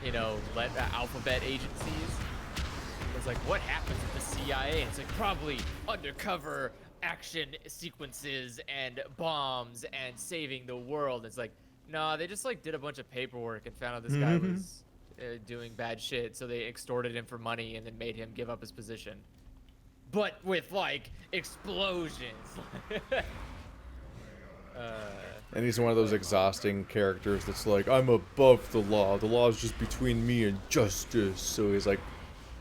you know, alphabet agencies. It's like, what happens with the CIA? It's like probably undercover action sequences and bombs and saving the world. It's like, nah, they just like did a bunch of paperwork and found out this guy was doing bad shit, so they extorted him for money and then made him give up his position. But with like explosions. And he's one of those exhausting characters that's like, I'm above the law. The law is just between me and justice. So he's like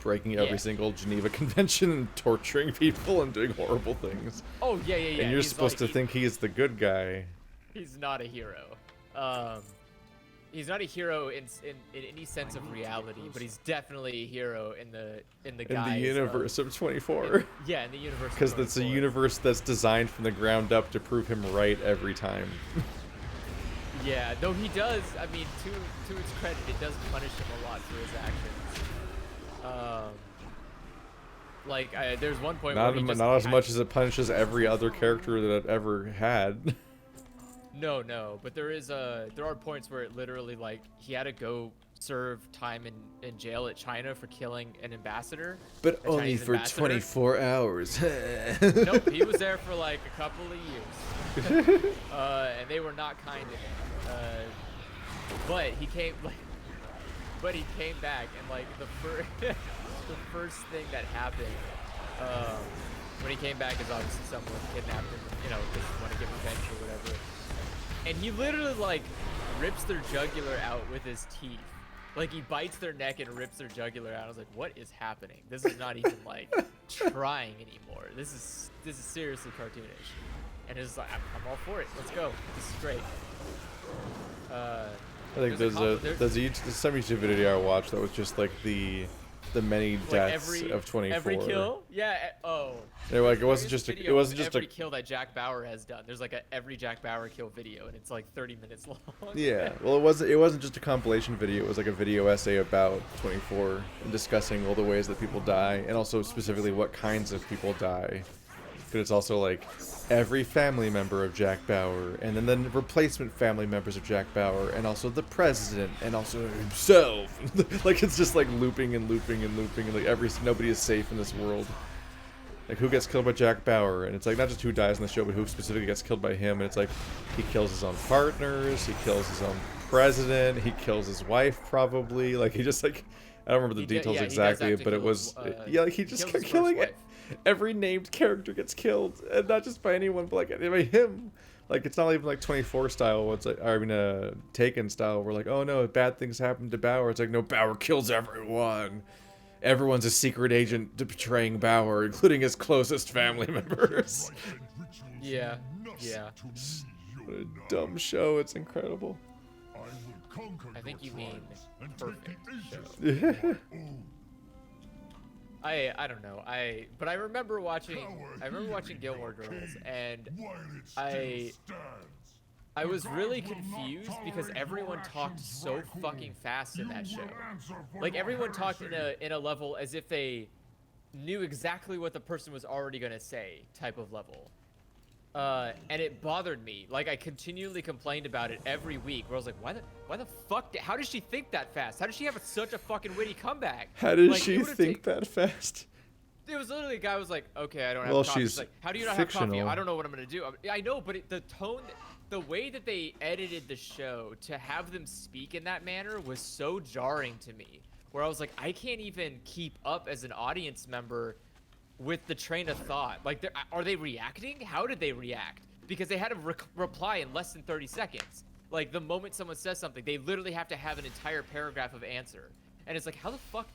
breaking every single Geneva Convention and torturing people and doing horrible things. Oh, yeah. And you're supposed to think he's the good guy. He's not a hero. He's not a hero in any sense of reality, but he's definitely a hero in the universe of 24. Yeah, in the universe. Because it's a universe that's designed from the ground up to prove him right every time. Yeah, though he does. I mean, to its credit, it does punish him a lot for his actions. There's one point where he just not as much as it punishes every other character that it ever had. No, but there are points where it literally, like, he had to go serve time in jail at China for killing an ambassador. But only for 24 hours. Nope, he was there for like a couple of years. And they were not kind to him. But he came back, and like the first thing that happened when he came back is obviously someone kidnapped him, you know, just want to get revenge or whatever. And he literally like rips their jugular out with his teeth. Like he bites their neck and rips their jugular out. I was like, what is happening? This is not even like trying anymore. This is seriously cartoonish. And it's like, I'm all for it. Let's go. This is great. I think there's some YouTube video I watched that was just like the many deaths of 24. Every kill? Yeah. Oh. They're like, it wasn't just every kill that Jack Bauer has done. There's like every Jack Bauer kill video, and it's like 30 minutes long. Yeah. Well, it wasn't just a compilation video. It was like a video essay about 24 and discussing all the ways that people die, and also specifically what kinds of people die. But it's also like every family member of Jack Bauer, and then the replacement family members of Jack Bauer, and also the president, and also himself. Like it's just like looping and looping and looping, and like nobody is safe in this world. Like who gets killed by Jack Bauer, and it's like not just who dies in the show, but who specifically gets killed by him. And it's like he kills his own partners, he kills his own president, he kills his wife probably. Like he just like I don't remember the details exactly, but it was like he just kept killing it. Every named character gets killed, and not just by anyone, but like by him. Like it's not even like 24 style. It's like Taken style. Where like, oh no, bad things happen to Bauer. It's like no, Bauer kills everyone. Everyone's a secret agent betraying Bauer, including his closest family members. Yeah. What a dumb show. It's incredible. I will conquer I think your you mean tribes and take perfect the show. Aegis for my own. I don't know. But I remember watching Gilmore Your Girls, cage and while it still I stands. I The was really gods will not confused because tolerate everyone your talked actions, so Raikou. fucking fast in You that show. will answer for Like your everyone talked heresy. in a level as if they knew exactly what the person was already gonna say, type of level. And it bothered me. Like I continually complained about it every week. Where I was like, why the fuck? How does she think that fast? How does she have such a fucking witty comeback? How did Like, she it would've think ta- that fast? It was literally a guy was like, okay, I don't Well, have coffee. she's She's like, how do you not have coffee? fictional. I don't know what I'm gonna do. I know, but the tone, the way that they edited the show to have them speak in that manner was so jarring to me. Where I was like, I can't even keep up as an audience member with the train of thought. Like, are they reacting? How did they react? Because they had to reply in less than 30 seconds. Like, the moment someone says something, they literally have to have an entire paragraph of answer. And it's like, how the fuck?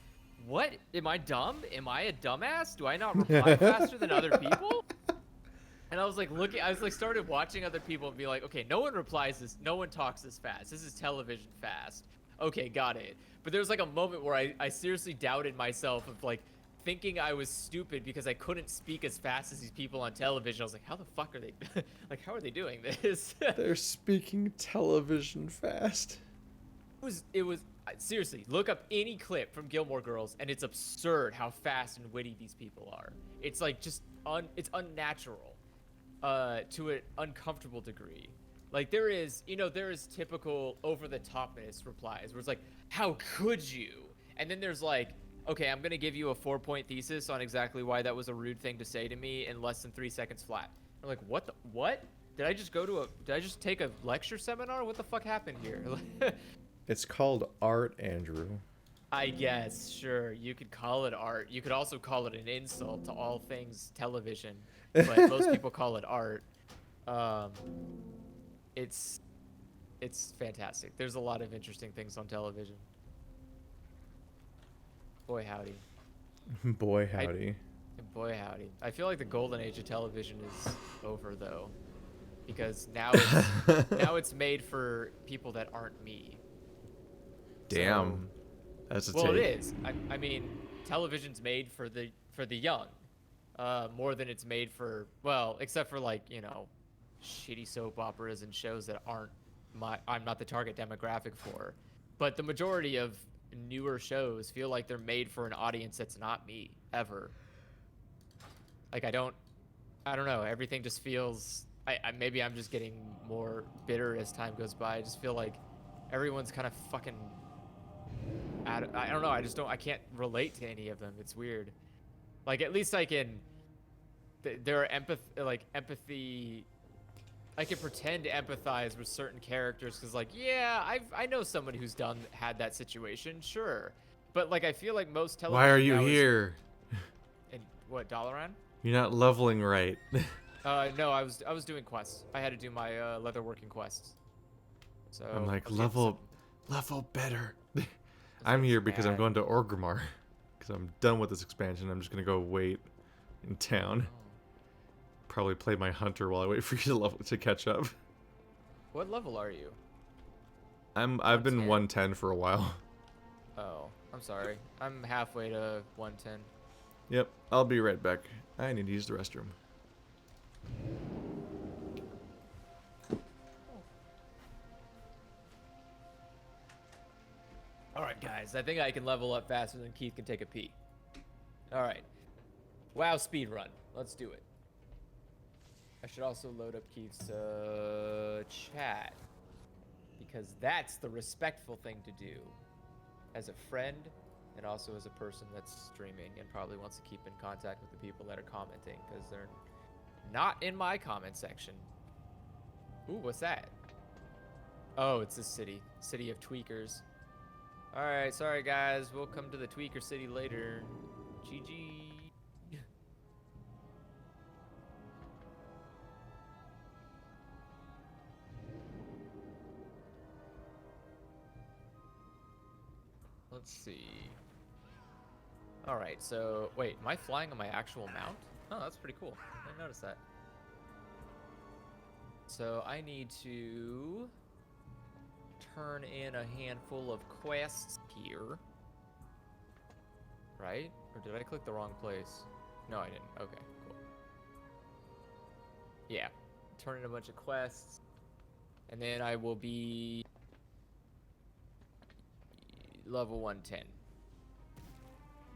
What? Am I dumb? Am I a dumbass? Do I not reply faster than other people? And I was like started watching other people and be like, okay, no one replies this, no one talks this fast. This is television fast. Okay, got it. But there was like a moment where I seriously doubted myself of like thinking I was stupid because I couldn't speak as fast as these people on television. I was like, how the fuck are they, like, how are they doing this? They're speaking television fast. It was seriously, look up any clip from Gilmore Girls and it's absurd how fast and witty these people are. It's like just it's unnatural to an uncomfortable degree. Like there is typical over-the-topness replies where it's like, how could you? And then there's like, okay, I'm gonna give you a 4-point thesis on exactly why that was a rude thing to say to me in less than 3 seconds flat. I'm like, what? Did I just take a lecture seminar? What the fuck happened here? It's called art, Andrew. I guess, sure. You could call it art. You could also call it an insult to all things television. But most people call it art. It's fantastic. There's a lot of interesting things on television. Boy howdy. Boy howdy. Boy howdy. I feel like the golden age of television is over though. Because now it's made for people that aren't me. Damn. That's a Well, take. it is. I mean, television's made for the young, more than it's made for, well, except for like, shitty soap operas and shows that I'm not the target demographic for. But the majority of newer shows feel like they're made for an audience that's not me ever. Like I don't know. Everything just feels. Maybe I'm just getting more bitter as time goes by. I just feel like everyone's kind of fucking. I don't know. I can't relate to any of them. It's weird. Like at least I can. There are empathy. I can pretend to empathize with certain characters because, like, yeah, I know somebody who's had that situation, sure. But like, I feel like most television. Why are you now here? And what, Dalaran? You're not leveling right. No, I was doing quests. I had to do my leatherworking quests. So I'm like, I was getting level better. I'm here because I'm bad. going to Orgrimmar. Because I'm done with this expansion. I'm just going to go wait in town. Probably play my hunter while I wait for you to catch up. What level are you? I've been 110 for a while. Oh, I'm sorry. I'm halfway to 110. Yep, I'll be right back. I need to use the restroom. Alright guys, I think I can level up faster than Keith can take a pee. Alright. WoW speedrun. Let's do it. I should also load up Keith's chat. Because that's the respectful thing to do. As a friend, and also as a person that's streaming and probably wants to keep in contact with the people that are commenting. Because they're not in my comment section. Ooh, what's that? Oh, it's the city. City of Tweakers. Alright, sorry guys. We'll come to the Tweaker City later. GG. Let's see. Alright, so wait, am I flying on my actual mount? Oh, that's pretty cool. I didn't notice that. So I need to turn in a handful of quests here. Right? Or did I click the wrong place? No, I didn't. Okay, cool. Yeah. Turn in a bunch of quests. And then I will be level 110.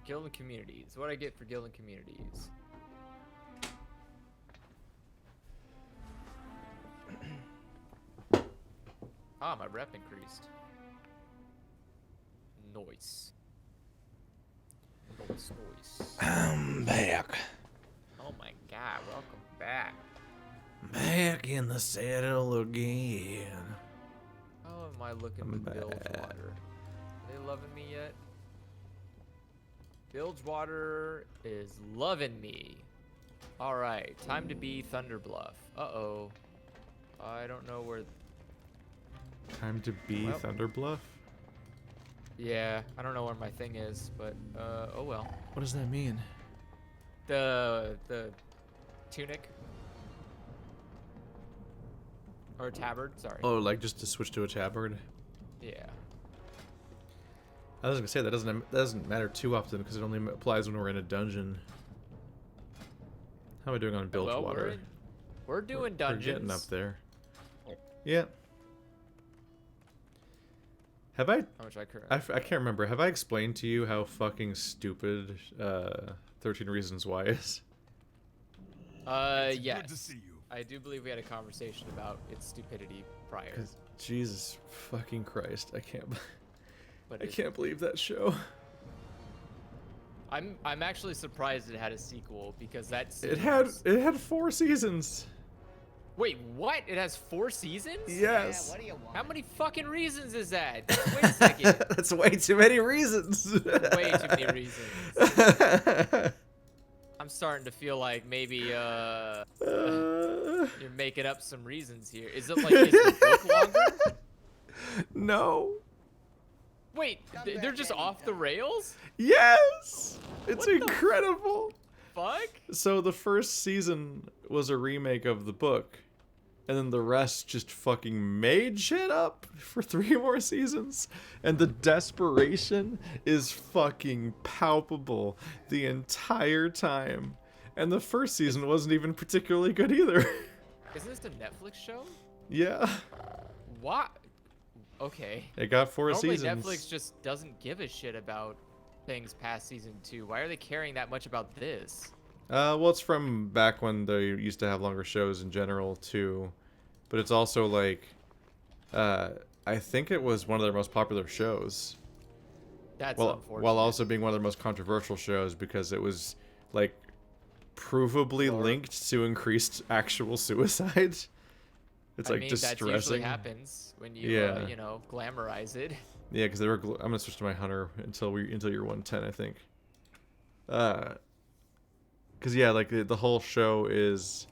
Guild and communities. What do I get for guild and communities? Ah, my rep increased. Nice. Nice, nice. I'm back. Oh my god, welcome back. Back in the saddle again. How am I looking I'm with back. Bilgewater? Are they loving me yet? Bilgewater is loving me. Alright, time to be Thunderbluff. Uh-oh. I don't know where... Time to be Well. Thunderbluff? Yeah, I don't know where my thing is, but, oh well. What does that mean? The tunic. Or tabard, sorry. Oh, like just to switch to a tabard? Yeah. I was gonna say that doesn't matter too often because it only applies when we're in a dungeon. How am I doing on Well, Bilgewater? we're doing We're dungeons. getting up there. Yeah. Have I? How much I I can't remember. Have I explained to you how fucking stupid 13 Reasons Why is? It's yes. Good to see you. I do believe we had a conversation about its stupidity prior. 'Cause Jesus fucking Christ, I can't. But I can't believe that show. I'm actually surprised it had a sequel because that It seems- had 4 seasons. Wait, what? It has 4 seasons? Yes. What do you want? How many fucking reasons is that? Wait a second. That's way too many reasons. Way too many reasons. I'm starting to feel like maybe you're making up some reasons here. Is it like is the book longer? No. Wait, they're just off the rails? Yes. It's What the incredible. Fuck? So the first season was a remake of the book, and then the rest just fucking made shit up for 3 more seasons, and the desperation is fucking palpable the entire time. And the first season wasn't even particularly good either. Isn't this a Netflix show? Yeah. What? Okay. It got 4 Normally seasons. Netflix just doesn't give a shit about things past season 2. Why are they caring that much about this? Well, it's from back when they used to have longer shows in general too, but it's also like, I think it was one of their most popular shows. That's Well, unfortunate. while also being one of their most controversial shows because it was like provably linked to increased actual suicide. It's I like mean, that usually distressing. happens when you, Yeah. you know, glamorize it. Yeah, because they were. I'm gonna switch to my hunter until you're 110, I think. Because yeah, like the whole show is,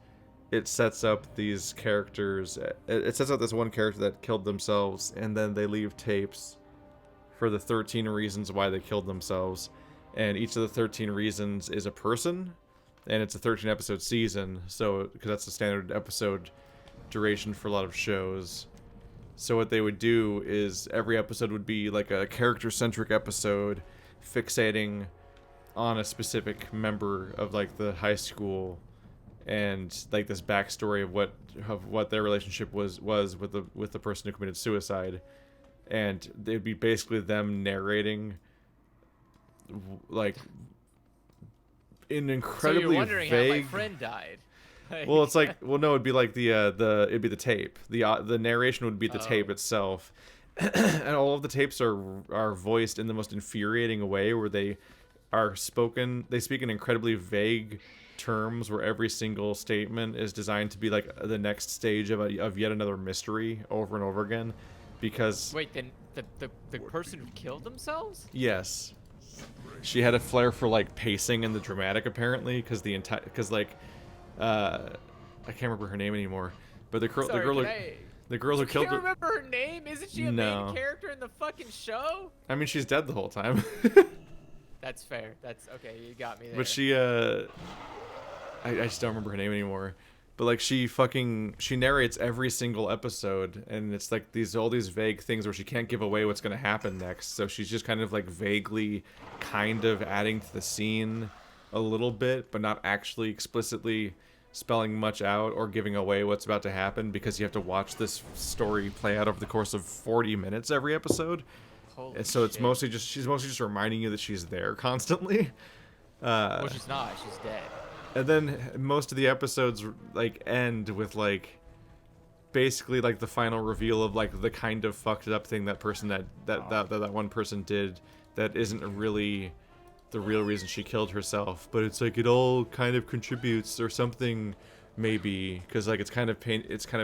it sets up these characters. It sets up this one character that killed themselves, and then they leave tapes for the 13 reasons why they killed themselves, and each of the 13 reasons is a person, and it's a 13 episode season. So because that's the standard episode duration for a lot of shows. So what they would do is every episode would be like a character-centric episode fixating on a specific member of like the high school and like this backstory of what their relationship was with the person who committed suicide, and it'd be basically them narrating like in incredibly so you're wondering vague. how my friend died. Well, it's like, well, no, it'd be like it'd be the tape. The narration would be the tape itself, and all of the tapes are voiced in the most infuriating way, where they speak in incredibly vague terms, where every single statement is designed to be like the next stage of yet another mystery over and over again, because Wait, then the person who killed themselves? yes, she had a flair for like pacing and the dramatic apparently, because I can't remember her name anymore, but the girl who killed Can't remember her name? Isn't she a No. main character in the fucking show? I mean, she's dead the whole time. That's fair. That's okay. You got me there. But she, I just don't remember her name anymore. But like she narrates every single episode, and it's like all these vague things where she can't give away what's gonna happen next. So she's just kind of like vaguely kind of adding to the scene a little bit, but not actually explicitly spelling much out or giving away what's about to happen, because you have to watch this story play out over the course of 40 minutes every episode. Holy And so it's shit. mostly just she's reminding you that she's there constantly. Well, she's not. She's dead. And then most of the episodes like end with like basically like the final reveal of like the kind of fucked up thing that person that one person did that isn't really the real reason she killed herself, but it's like it all kind of contributes or something, maybe, because like it's kind of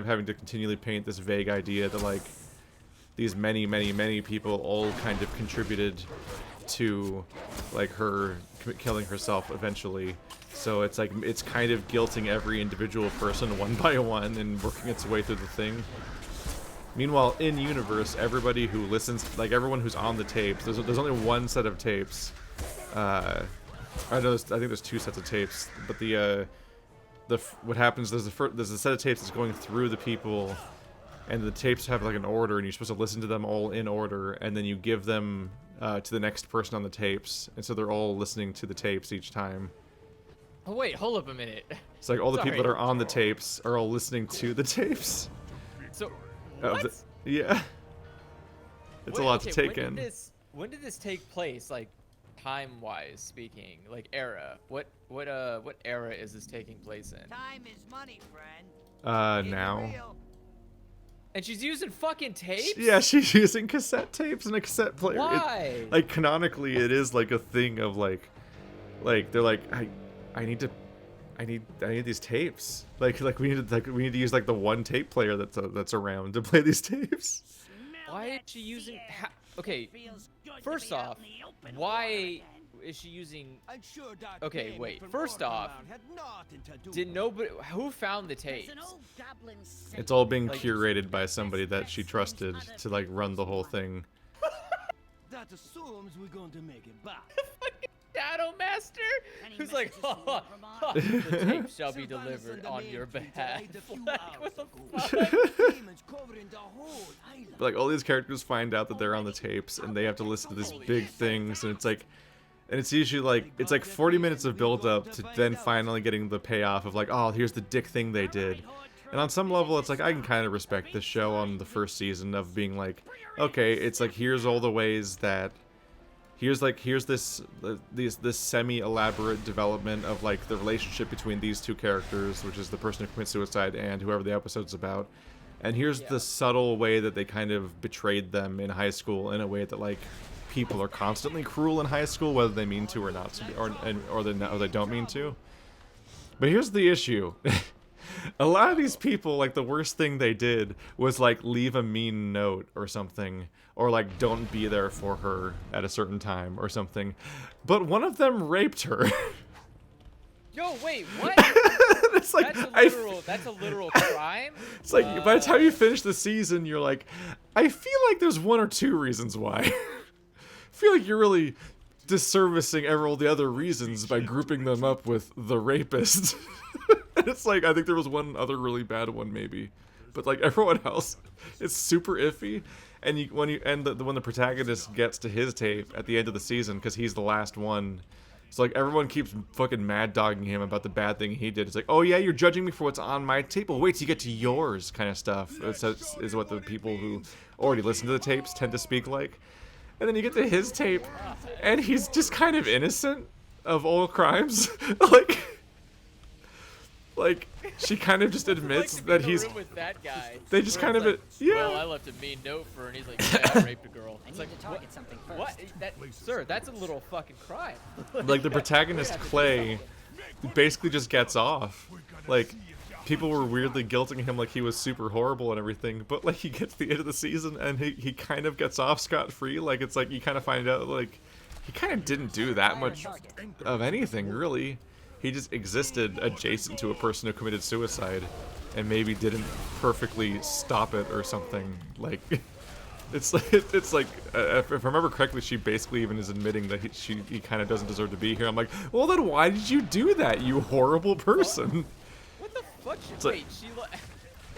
having to continually paint this vague idea that like these many people all kind of contributed to like her killing herself eventually. So it's like it's kind of guilting every individual person one by one and working its way through the thing. Meanwhile, in universe, everybody who listens, like everyone who's on the tapes, there's only one set of tapes. I think there's two sets of tapes, but what happens, there's a set of tapes that's going through the people, and the tapes have like an order, and you're supposed to listen to them all in order, and then you give them to the next person on the tapes, and so they're all listening to the tapes each time. Oh wait, hold up a minute. It's like all the people that Sorry. are on the tapes are all listening to the tapes. So, Of what? Yeah. It's a lot to take in. When did this take place, like, time-wise speaking? Like, era? What era is this taking place in? Time is money, friend. Keep it Now. real. And she's using fucking tapes? Yeah, she's using cassette tapes and a cassette player. Why? Like, canonically, it is like a thing of like they're like, I need these tapes. Like we need to use like the one tape player that's around to play these tapes. Smell Why is that she using... sea air. okay, Feels good to first be out off, in the open why again. is she using... I'm sure Dr. Okay, Damon wait, from first off, Warcraft had nothing to do Did with nobody... Who found the There's tapes? an old goblin It's all being Like- curated by somebody that she trusted to like run the whole thing. it. That assumes we're going to make it back. Shadow Master? Any Who's like, messages from ha, ha, Vermont? the tape shall be Sylvanus delivered and the on main your fleet behalf. arrived a few Like, hours what the ago. fuck? Demons covering the whole island. But like all these characters find out that they're on the tapes and they have to listen to these big things, and it's like, and it's usually like it's like 40 minutes of build up to then finally getting the payoff of like, oh, here's the dick thing they did. And on some level, it's like I can kind of respect this show on the first season of being like, okay, it's like here's all the ways that here's this semi-elaborate development of like the relationship between these two characters, which is the person who commits suicide and whoever the episode's about. And here's the subtle way that they kind of betrayed them in high school in a way that like people are constantly cruel in high school, whether they mean to or not to be, or they don't mean to. But here's the issue. A lot of these people, like, the worst thing they did was, like, leave a mean note or something. Or, like, don't be there for her at a certain time or something. But one of them raped her. Yo, wait, what? It's like, That's a literal crime? it's like, by the time you finish the season, you're like, I feel like there's one or two reasons why. I feel like you're really disservicing all the other reasons by grouping them up with the rapist. And it's like, I think there was one other really bad one maybe, but like everyone else, it's super iffy. And when the protagonist gets to his tape at the end of the season, because he's the last one, it's like everyone keeps fucking mad dogging him about the bad thing he did. It's like, oh yeah, you're judging me for what's on my tape. Well, wait till you get to yours, kind of stuff. Is what the people who already listen to the tapes tend to speak like. And then you get to his tape, and he's just kind of innocent of all crimes. Like, she kind of just admits Like to be that in the he's. room with that guy. They just where kind it's of like, Well, I yeah. left a mean note for her, and he's like, yeah, I raped a girl. I It's need like, to target something first. what? Sir, that's a little fucking crime. Like the protagonist Clay, basically just gets off. Like, people were weirdly guilting him like he was super horrible and everything, but like he gets to the end of the season and he kind of gets off scot-free. Like it's like you kind of find out like he kind of didn't do that much of anything really. He just existed adjacent to a person who committed suicide and maybe didn't perfectly stop it or something. Like it's like if I remember correctly, she basically even is admitting that he kind of doesn't deserve to be here. I'm like, well then why did you do that, you horrible person? What the fuck? What? It's like- Wait, she.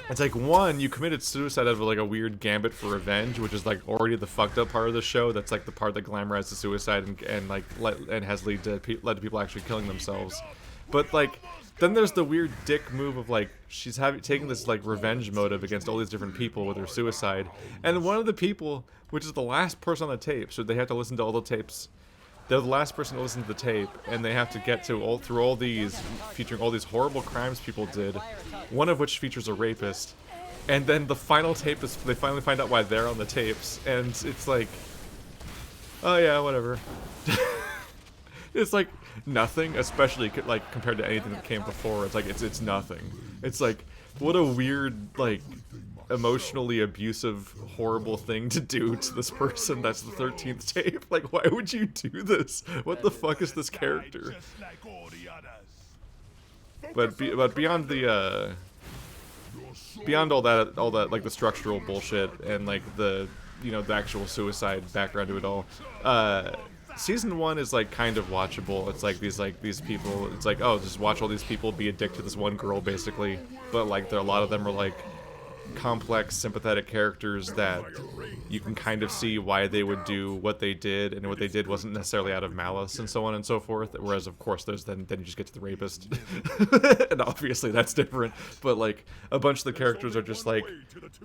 It's like, one, you committed suicide out of like a weird gambit for revenge, which is like already the fucked up part of the show. That's like the part that glamorizes suicide and like and has led to people actually killing themselves. But like, then there's the weird dick move of like she's taking this like revenge motive against all these different people with her suicide, and one of the people, which is the last person on the tape, so they have to listen to all the tapes. They're the last person to listen to the tape, and they have to get to through all these, featuring all these horrible crimes people did, one of which features a rapist. And then the final tape is, they finally find out why they're on the tapes, and it's like, oh yeah, whatever. It's like nothing, especially like compared to anything that came before. It's like it's nothing. It's like, what a weird, like, emotionally abusive, horrible thing to do to this person that's the 13th tape. Like, why would you do this? What the fuck is this character? But beyond the beyond all that like the structural bullshit and like the the actual suicide background to it all, season 1 is like kind of watchable. It's like these people, it's like, oh, just watch all these people be a dick to this one girl basically, but like a lot of them are like complex, sympathetic characters that you can kind of see why they would do what they did, and what they did wasn't necessarily out of malice and so on and so forth. Whereas of course there's then you just get to the rapist, and obviously that's different. But like a bunch of the characters are just like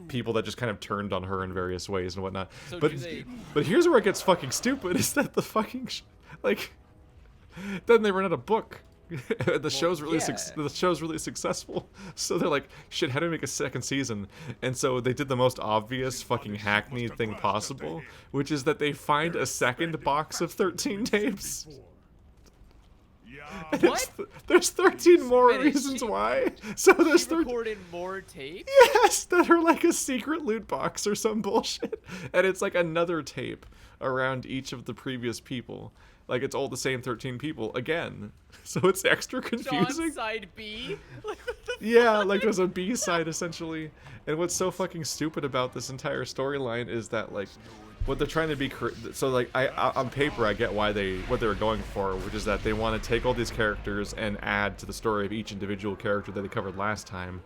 people that just kind of turned on her in various ways and whatnot. So but here's where it gets fucking stupid: is that the fucking like then they run out of book. The show's really successful, so they're like, shit, how do we make a second season? And so they did the most obvious fucking hackneyed thing possible, which is that they find a second box of 13 tapes. And What? There's 13 more Man, reasons she- why. So there's She 13. recorded more tapes. Yes, that are like a secret loot box or some bullshit, and it's like another tape around each of the previous people. Like, it's all the same 13 people again. So it's extra confusing. John side B. Like, what the Yeah, like there's a B-side essentially. And what's so fucking stupid about this entire storyline is that like what they're trying to be so like I on paper I get what they were going for, which is that they want to take all these characters and add to the story of each individual character that they covered last time.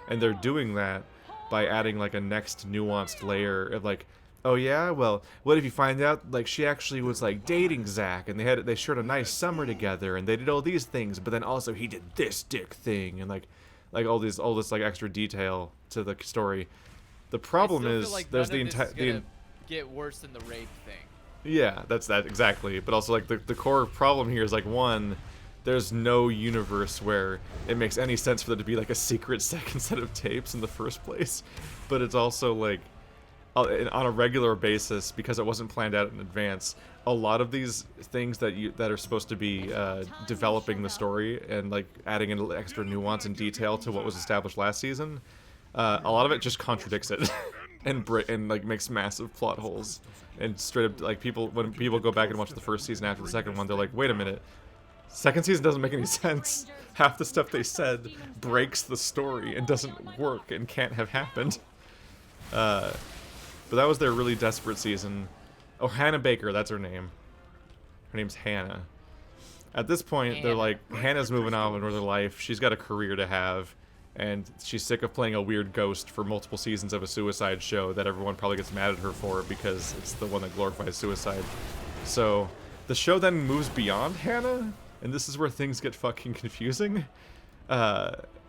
And they're doing that by adding like a next nuanced layer of like, oh yeah, well, what if you find out like she actually was like dating Zach, and they shared a nice summer together, and they did all these things, but then also he did this dick thing, and like all this like extra detail to the story. The problem I still is feel like there's none the of this is entire gonna get worse than the rape thing. yeah, that's that exactly. But also like the core problem here is like, one, there's no universe where it makes any sense for there to be like a secret second set of tapes in the first place. But it's also like, on a regular basis, because it wasn't planned out in advance, a lot of these things that are supposed to be developing the story and like adding in extra nuance and detail to what was established last season, a lot of it just contradicts it and like makes massive plot holes. And straight up, like, when people go back and watch the first season after the second one, they're like, wait a minute, second season doesn't make any sense. Half the stuff they said breaks the story and doesn't work and can't have happened. But that was their really desperate season. Oh, Hannah Baker, that's her name. Her name's Hannah. At this point, they're like, Hannah's moving on with her life. She's got a career to have, and she's sick of playing a weird ghost for multiple seasons of a suicide show that everyone probably gets mad at her for because it's the one that glorifies suicide. So the show then moves beyond Hannah, and this is where things get fucking confusing.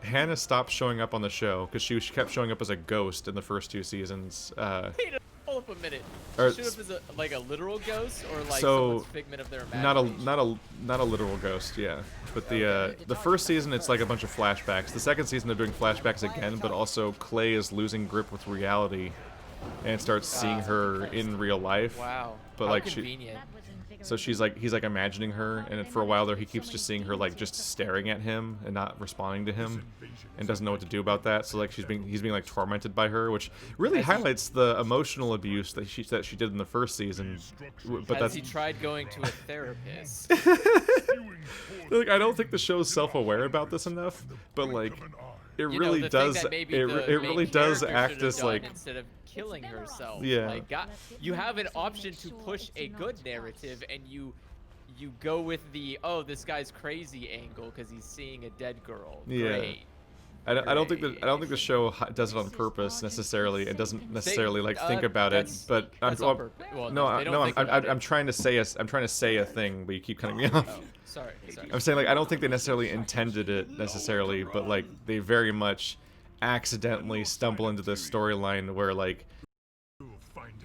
Hannah stopped showing up on the show because she kept showing up as a ghost in the first 2 seasons. Wait, hold up a minute. Or She showed up as like a literal ghost, or like so, someone's figment of their imagination? not a literal ghost, yeah. But the first season it's like a bunch of flashbacks. The second season they're doing flashbacks again, but also Clay is losing grip with reality and starts seeing her in real life. Wow. But How like convenient. so he's like imagining her, and for a while there he keeps just seeing her like just staring at him and not responding to him, and doesn't know what to do about that. So like he's being like tormented by her, which really highlights the emotional abuse that she did in the first season. But Has that's he tried going to a therapist? like, I don't think the show's self-aware about this enough, but like it You know, really the does. thing that maybe It the really main does character act should have as done like. instead of killing herself. Yeah. Like, you have an option to push a good narrative, and you go with the, oh, this guy's crazy angle because he's seeing a dead girl. Yeah. Great. I don't think the show does it on purpose necessarily. It doesn't necessarily like think about it. But that's on purpose. Well, no, they don't no, think about it. I'm trying to say a thing, but you keep cutting me off. Oh, sorry. I'm saying like I don't think they necessarily intended it necessarily, but like they very much accidentally stumble into this storyline where like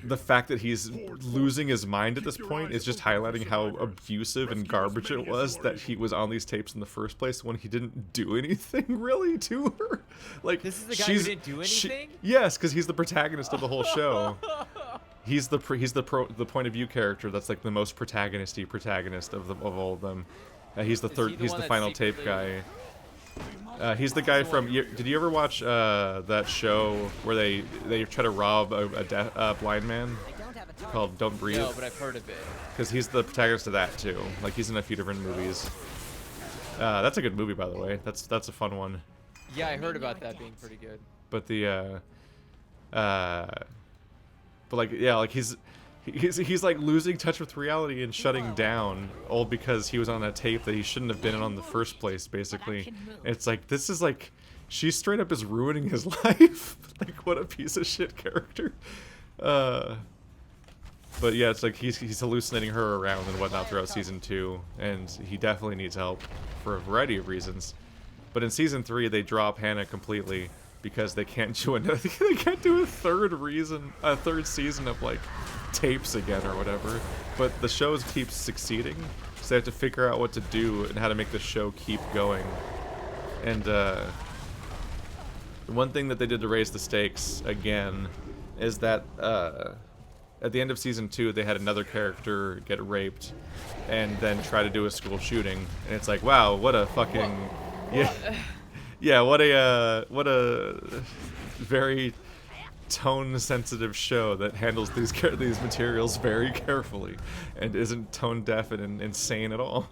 the fact that he's losing his mind at this point is just highlighting how abusive and garbage it was that he was on these tapes in the first place when he didn't do anything really to her. Like This is the guy who didn't do anything? Yes, because he's the protagonist of the whole show. He's the point of view character that's like the most protagonist of all of them. He's the third. He's the final tape guy. He's the guy from. Did you ever watch that show where they try to rob a blind man called Don't Breathe? No, but I've heard of it. Because he's the protagonist of that too. Like he's in a few different movies. That's a good movie, by the way. That's a fun one. Yeah, I heard about that being pretty good. But but like yeah, like he's like losing touch with reality and shutting down, all because he was on a tape that he shouldn't have been on the first place, basically. And it's like, this is like, she straight up is ruining his life. Like, what a piece of shit character. But yeah, it's like he's hallucinating her around and whatnot throughout season 2, and he definitely needs help for a variety of reasons. But in season 3, they drop Hannah completely because they can't do they can't do a third season of like tapes again or whatever. But the shows keep succeeding, so they have to figure out what to do and how to make the show keep going. And one thing that they did to raise the stakes again is that at the end of season 2 they had another character get raped and then try to do a school shooting, and it's like, wow, what a fucking what a very tone-sensitive show that handles these materials very carefully and isn't tone-deaf and insane at all.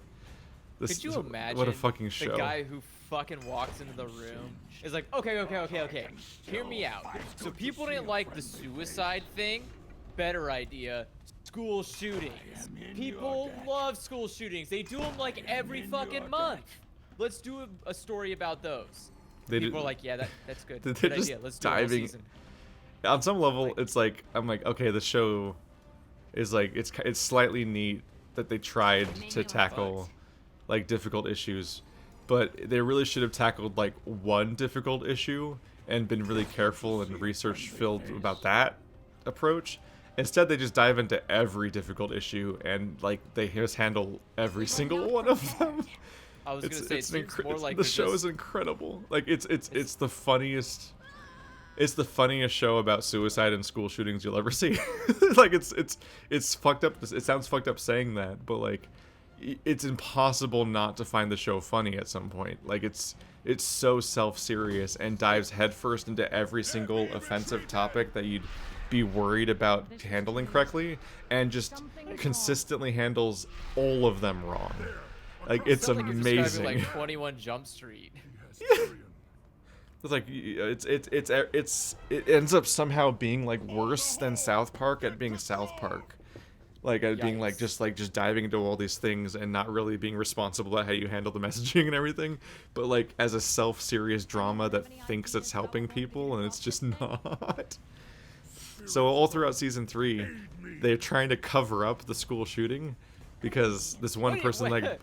Could you imagine what a fucking show. The guy who fucking walks into the room is like, okay, hear me out. So people didn't like the suicide thing. Better idea. School shootings. People love school shootings. They do them like every fucking month. Let's do a story about those. People are like, yeah, that's good. They're Good just idea. Let's do a whole diving. season. On some level, it's like, I'm like, okay, the show is like, it's slightly neat that they tried to tackle like difficult issues, but they really should have tackled like one difficult issue and been really careful and research filled about that approach. Instead, they just dive into every difficult issue and like they just handle every single one of them. I was gonna say it's more like the show is incredible. Like it's the funniest. It's the funniest show about suicide and school shootings you'll ever see. Like it's fucked up. It sounds fucked up saying that, but like it's impossible not to find the show funny at some point. Like it's so self-serious and dives headfirst into every single offensive topic that you'd be worried about handling correctly, and just consistently handles all of them wrong. Like it's amazing. Like 21 Jump Street. It's like it ends up somehow being like worse than South Park at being South Park, like at being like just diving into all these things and not really being responsible about how you handle the messaging and everything, but like as a self-serious drama that thinks it's helping people and it's just not. So all throughout season 3, they're trying to cover up the school shooting because this one person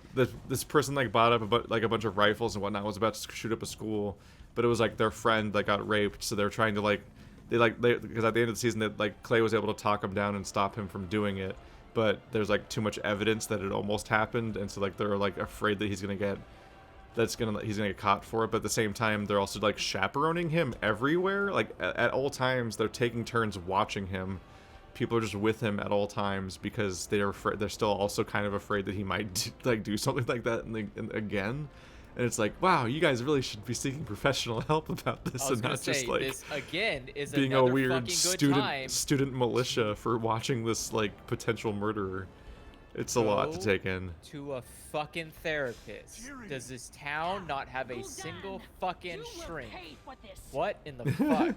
this person bought up a bunch of rifles and whatnot, was about to shoot up a school. But it was like their friend that got raped, so they're trying to because at the end of the season that like Clay was able to talk him down and stop him from doing it, but there's like too much evidence that it almost happened, and so like they're like afraid that he's gonna get caught for it. But at the same time, they're also like chaperoning him everywhere. Like at all times, they're taking turns watching him. People are just with him at all times because they're afraid. They're still also kind of afraid that he might do something like that again. And it's like, wow, you guys really should be seeking professional help about this and not just like this again is being a weird student militia for watching this like potential murderer. It's a lot to take in. To a fucking therapist. Does this town not have a single fucking shrink? What in the fuck?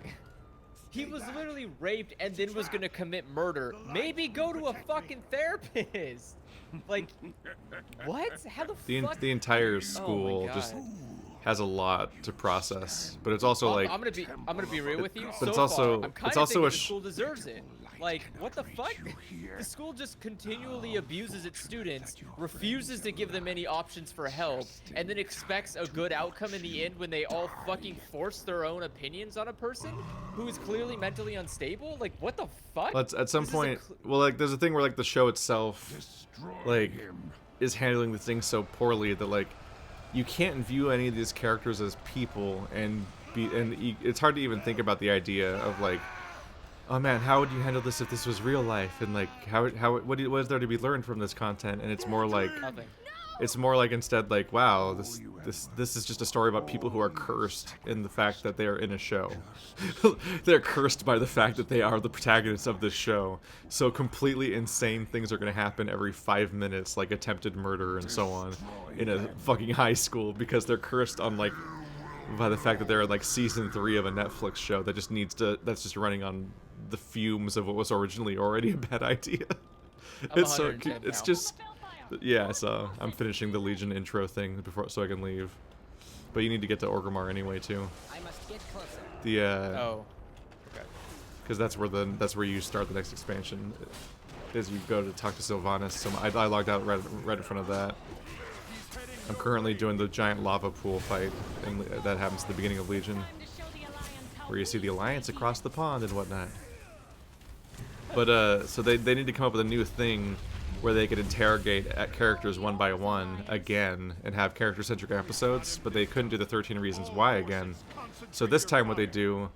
He was literally raped and then was gonna commit murder. Maybe go to a fucking therapist. Like, what? How the fuck? The entire school has a lot to process, but it's also like I'm gonna be real with you. but it's So also- far, I'm kind it's of also thinking a the sh- school deserves it. Like, what the fuck? The school just continually abuses its students, refuses to give them any options for help, and then expects a good outcome in the end when they all fucking force their own opinions on a person who is clearly mentally unstable. Like, what the fuck? at some This is a point, well, like there's a thing where like the show itself like is handling the thing so poorly that like you can't view any of these characters as people it's hard to even think about the idea of like, oh man, how would you handle this if this was real life, and like what is there to be learned from this content? And it's more like Nothing. it's more like instead like, wow, this is just a story about people who are cursed in the fact that they are in a show. They're cursed by the fact that they are the protagonists of this show. So completely insane things are going to happen every 5 minutes, like attempted murder and so on, in a fucking high school because they're cursed on like by the fact that they're in like season 3 of a Netflix show that that's just running on the fumes of what was originally already a bad idea. I'm It's so 110 it's now. just yeah, so I'm finishing the Legion intro thing so I can leave. But you need to get to Orgrimmar anyway too. I must get closer. The Oh. Okay. because that's where you start the next expansion. Is you go to talk to Sylvanas. So I logged out right in front of that. I'm currently doing the giant lava pool fight, and that happens at the beginning of Legion, where you see the Alliance across the pond and whatnot. But so they need to come up with a new thing where they could interrogate characters one by one again and have character-centric episodes, but they couldn't do the 13 Reasons Why again. So this time what they do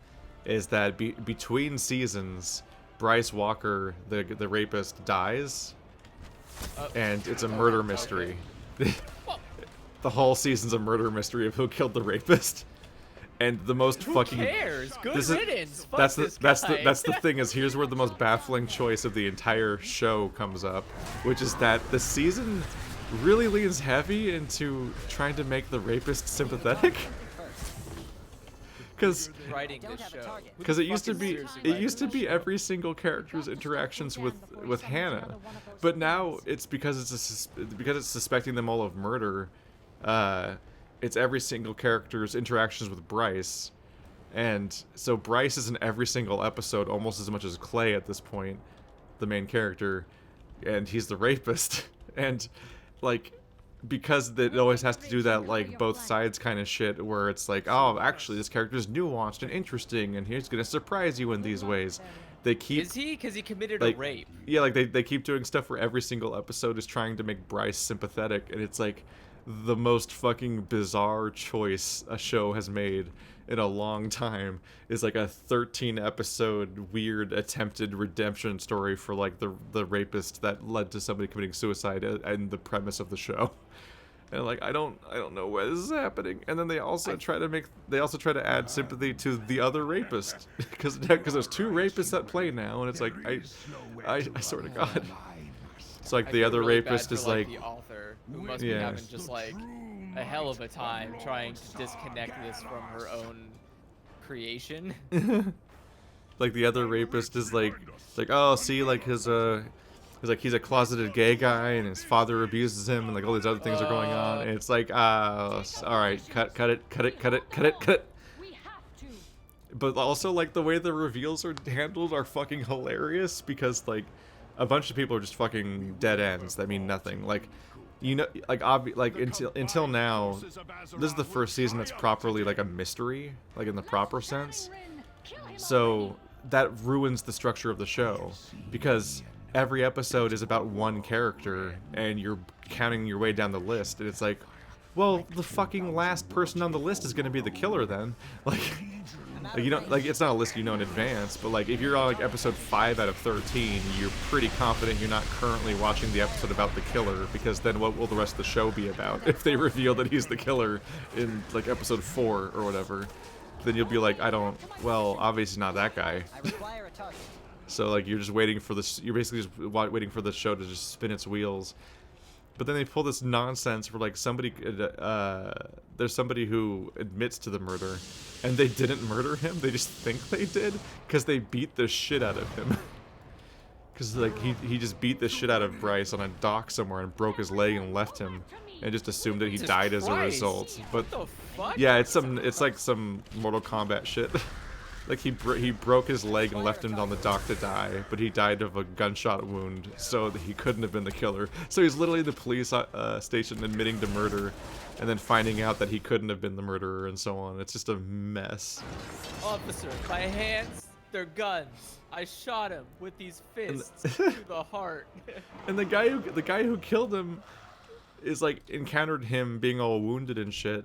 is that between seasons, Bryce Walker, the rapist, dies, and it's a murder mystery. The whole season's a murder mystery of who killed the rapist. And the most Who fucking cares? Good this is- riddance. Fuck that's this the guy. that's the thing is here's where the most baffling choice of the entire show comes up, which is that the season really leans heavy into trying to make the rapist sympathetic. Because writing Don't this have a show. target. Who because the it used to fuck is be seriously writing this show? every single character's interactions with Hannah, but now it's because it's suspecting them all of murder. It's every single character's interactions with Bryce, and so Bryce is in every single episode almost as much as Clay at this point, the main character, and he's the rapist, and like. Because it always has to do that, like, both sides kind of shit, where it's like, oh, actually, this character's nuanced and interesting, and he's gonna surprise you in these ways. They keep... Is he? Because he committed like, a rape. Yeah, like, they keep doing stuff where every single episode is trying to make Bryce sympathetic, and it's, like, the most fucking bizarre choice a show has made in a long time, is, like, a 13-episode weird attempted redemption story for, like, the rapist that led to somebody committing suicide and the premise of the show. And like I don't know why this is happening. And then they also try to add sympathy to the other rapist because there's 2 rapists at play now, and it's like I swear to God. It's like I the feel other really rapist bad is for, like the author who must be Yeah. having just like a hell of a time trying to disconnect this from her own creation. like the other rapist is like oh, see, like he's a closeted gay guy and his father abuses him and like all these other things are going on, and it's like all right, cut it. We have to. But also, like, the way the reveals are handled are fucking hilarious because, like, a bunch of people are just fucking dead ends that mean nothing. Like, you know, like, until now, this is the first season that's properly, like, a mystery, like, in the proper sense. So, that ruins the structure of the show because every episode is about one character and you're counting your way down the list, and it's like, well, the fucking last person on the list is going to be the killer then. Like you know, like, it's not a list you know in advance, but like if you're on like episode 5 out of 13, you're pretty confident you're not currently watching the episode about the killer, because then what will the rest of the show be about if they reveal that he's the killer in like episode 4 or whatever? Then you'll be like, well, obviously not that guy. I require a target. So like you're just waiting for this. You're basically just waiting for the show to just spin its wheels. But then they pull this nonsense where like there's somebody who admits to the murder, and they didn't murder him. They just think they did because they beat the shit out of him. Because like he just beat the shit out of Bryce on a dock somewhere and broke his leg and left him. and just assumed that he Jesus died as a Christ. result. But What the fuck? yeah, it's like some Mortal Kombat shit. Like he broke his leg and left him on the dock to die, but he died of a gunshot wound, so that he couldn't have been the killer. So he's literally in the police station admitting to murder, and then finding out that he couldn't have been the murderer, and so on. It's just a mess. Officer, my hands, they're guns. I shot him with these fists to the heart. And the guy who killed him is like encountered him being all wounded and shit,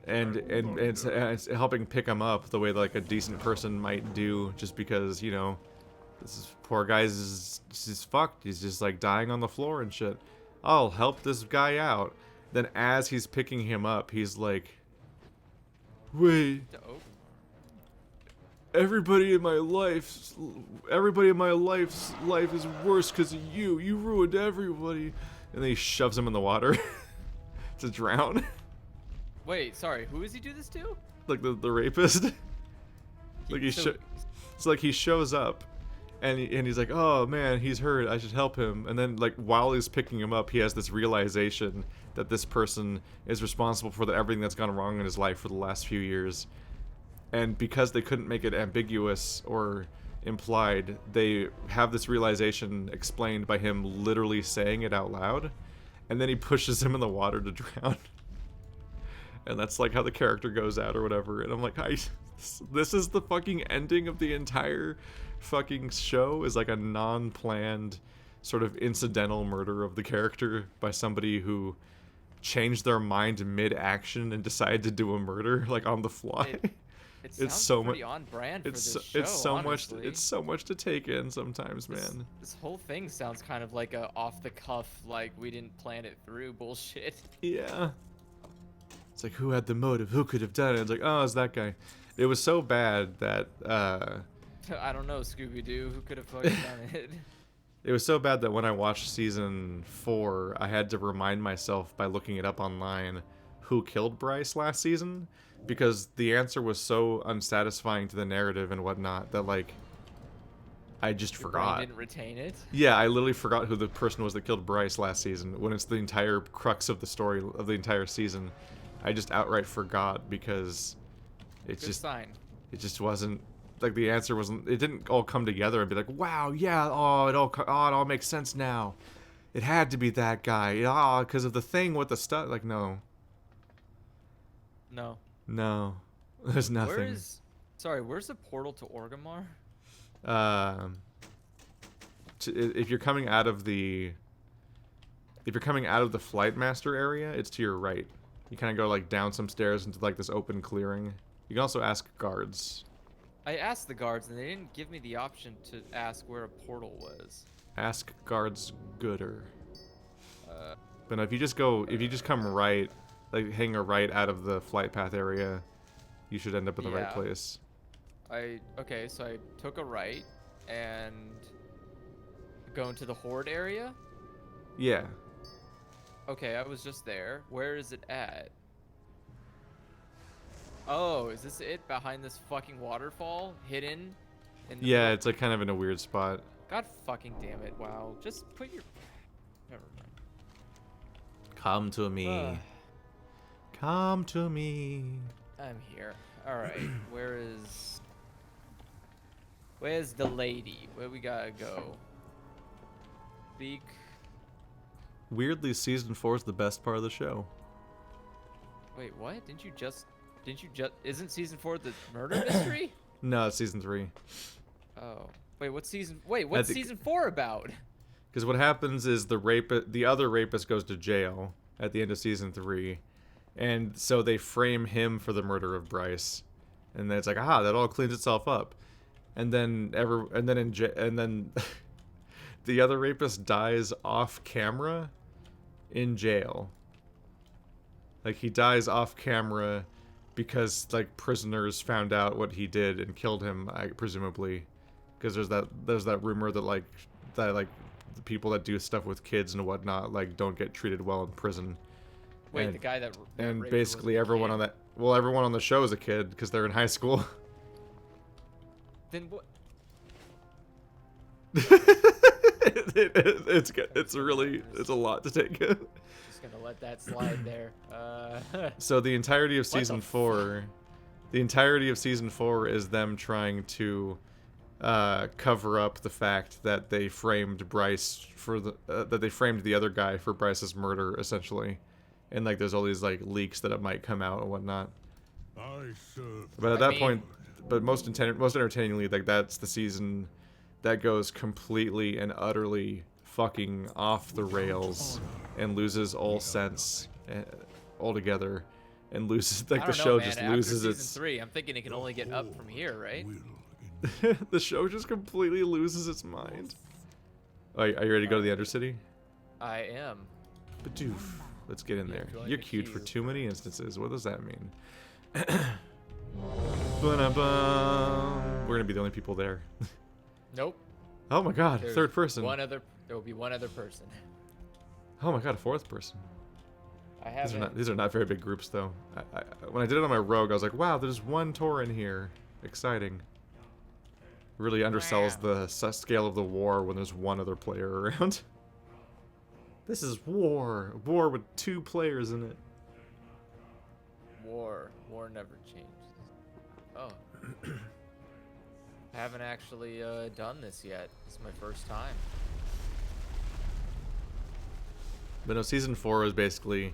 and it's helping pick him up the way like a decent person might do, just because, you know, this is poor guy's just fucked. He's just like dying on the floor and shit. I'll help this guy out. Then as he's picking him up, he's like, wait, everybody in my life's life is worse because of you. You ruined everybody. And then he shoves him in the water to drown. Wait, sorry, who does he do this to? Like the rapist. Like it's like he shows up, and he's like, oh man, he's hurt. I should help him. And then like while he's picking him up, he has this realization that this person is responsible for everything that's gone wrong in his life for the last few years. And because they couldn't make it ambiguous or implied, they have this realization explained by him literally saying it out loud, and then he pushes him in the water to drown. And that's like how the character goes out or whatever. And I'm like, this is the fucking ending of the entire fucking show, is like a non-planned sort of incidental murder of the character by somebody who changed their mind mid-action and decided to do a murder like on the fly. It it's sounds so pretty on brand for this show, honestly. It's so much to take in sometimes, man. This whole thing sounds kind of like a off the cuff, like we didn't plan it through bullshit. Yeah. It's like, who had the motive? Who could have done it? It's like, oh, it's that guy. It was so bad that I don't know, Scooby-Doo, who could have fucking done it? It was so bad that when I watched season 4, I had to remind myself by looking it up online who killed Bryce last season, because the answer was so unsatisfying to the narrative and whatnot that like I just forgot. Didn't retain it. Yeah, I literally forgot who the person was that killed Bryce last season, when it's the entire crux of the story of the entire season. I just outright forgot because it's Good sign. it just wasn't like the answer wasn't. It didn't all come together and be like, wow, yeah, it all makes sense now. It had to be that guy. Because of the thing with the stuff. Like, no. No, there's nothing. Where's the portal to Orgrimmar? If you're coming out of the Flight Master area, it's to your right. You kind of go like down some stairs into like this open clearing. You can also ask guards. I asked the guards and they didn't give me the option to ask where a portal was. Ask guards gooder. But if you just come right, like hang a right out of the flight path area, you should end up in the right place. Okay, so I took a right and go into the horde area? Yeah. Okay, I was just there. Where is it at? Oh, is this it behind this fucking waterfall? Hidden? Yeah, it's like kind of in a weird spot. God fucking damn it, wow. Just put your... Never mind. Come to me. Come to me. I'm here. Alright, where's the lady? Where we gotta go? Speak. Weirdly, season 4 is the best part of the show. Wait, what? Didn't you just... Isn't season 4 the murder mystery? No, it's season 3. Oh. Wait, what's season 4 about? Because what happens is the other rapist goes to jail at the end of season 3. And so they frame him for the murder of Bryce. And then it's like, aha, that all cleans itself up. And then the other rapist dies off camera in jail. Like, he dies off camera because like prisoners found out what he did and killed him, presumably, because there's that rumor that the people that do stuff with kids and whatnot like don't get treated well in prison. Wait, and, the guy that and basically everyone on everyone on the show is a kid because they're in high school. Then what? It's a lot to take in. Just gonna let that slide there. So the entirety of What the season 4, the entirety of season 4 is them trying to cover up the fact that they framed Bryce for that they framed the other guy for Bryce's murder, essentially, and like there's all these like leaks that it might come out and whatnot. But at that point, but most entertainingly, like that's the season that goes completely and utterly fucking off the rails and loses all sense altogether, and loses like the show just loses its. Season 3, I'm thinking it can only get up from here, right? The show just completely loses its mind. Are you ready to go to the Undercity? I am. Badoof. Let's get in there. You're cute for too many instances. What does that mean? We're gonna be the only people there. Nope. Oh my god, There's third person. There will be one other person. Oh my god, a fourth person. I haven't. These are not very big groups though. When I did it on my rogue, I was like, wow, there's one Tor in here. Exciting. Really undersells the scale of the war when there's one other player around. This is war. War with 2 players in it. War never changes. Oh. I haven't actually done this yet. This is my first time. But no, season 4 was basically,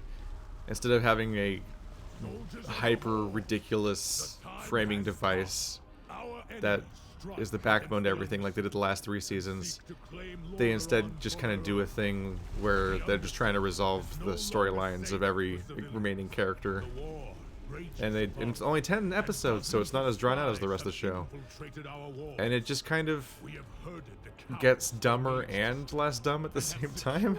instead of having a hyper ridiculous framing device that is the backbone to everything like they did the last 3 seasons, they instead just kind of do a thing where they're just trying to resolve the storylines of every remaining character. And it's only 10 episodes, so it's not as drawn out as the rest of the show. And it just kind of gets dumber and less dumb at the same time.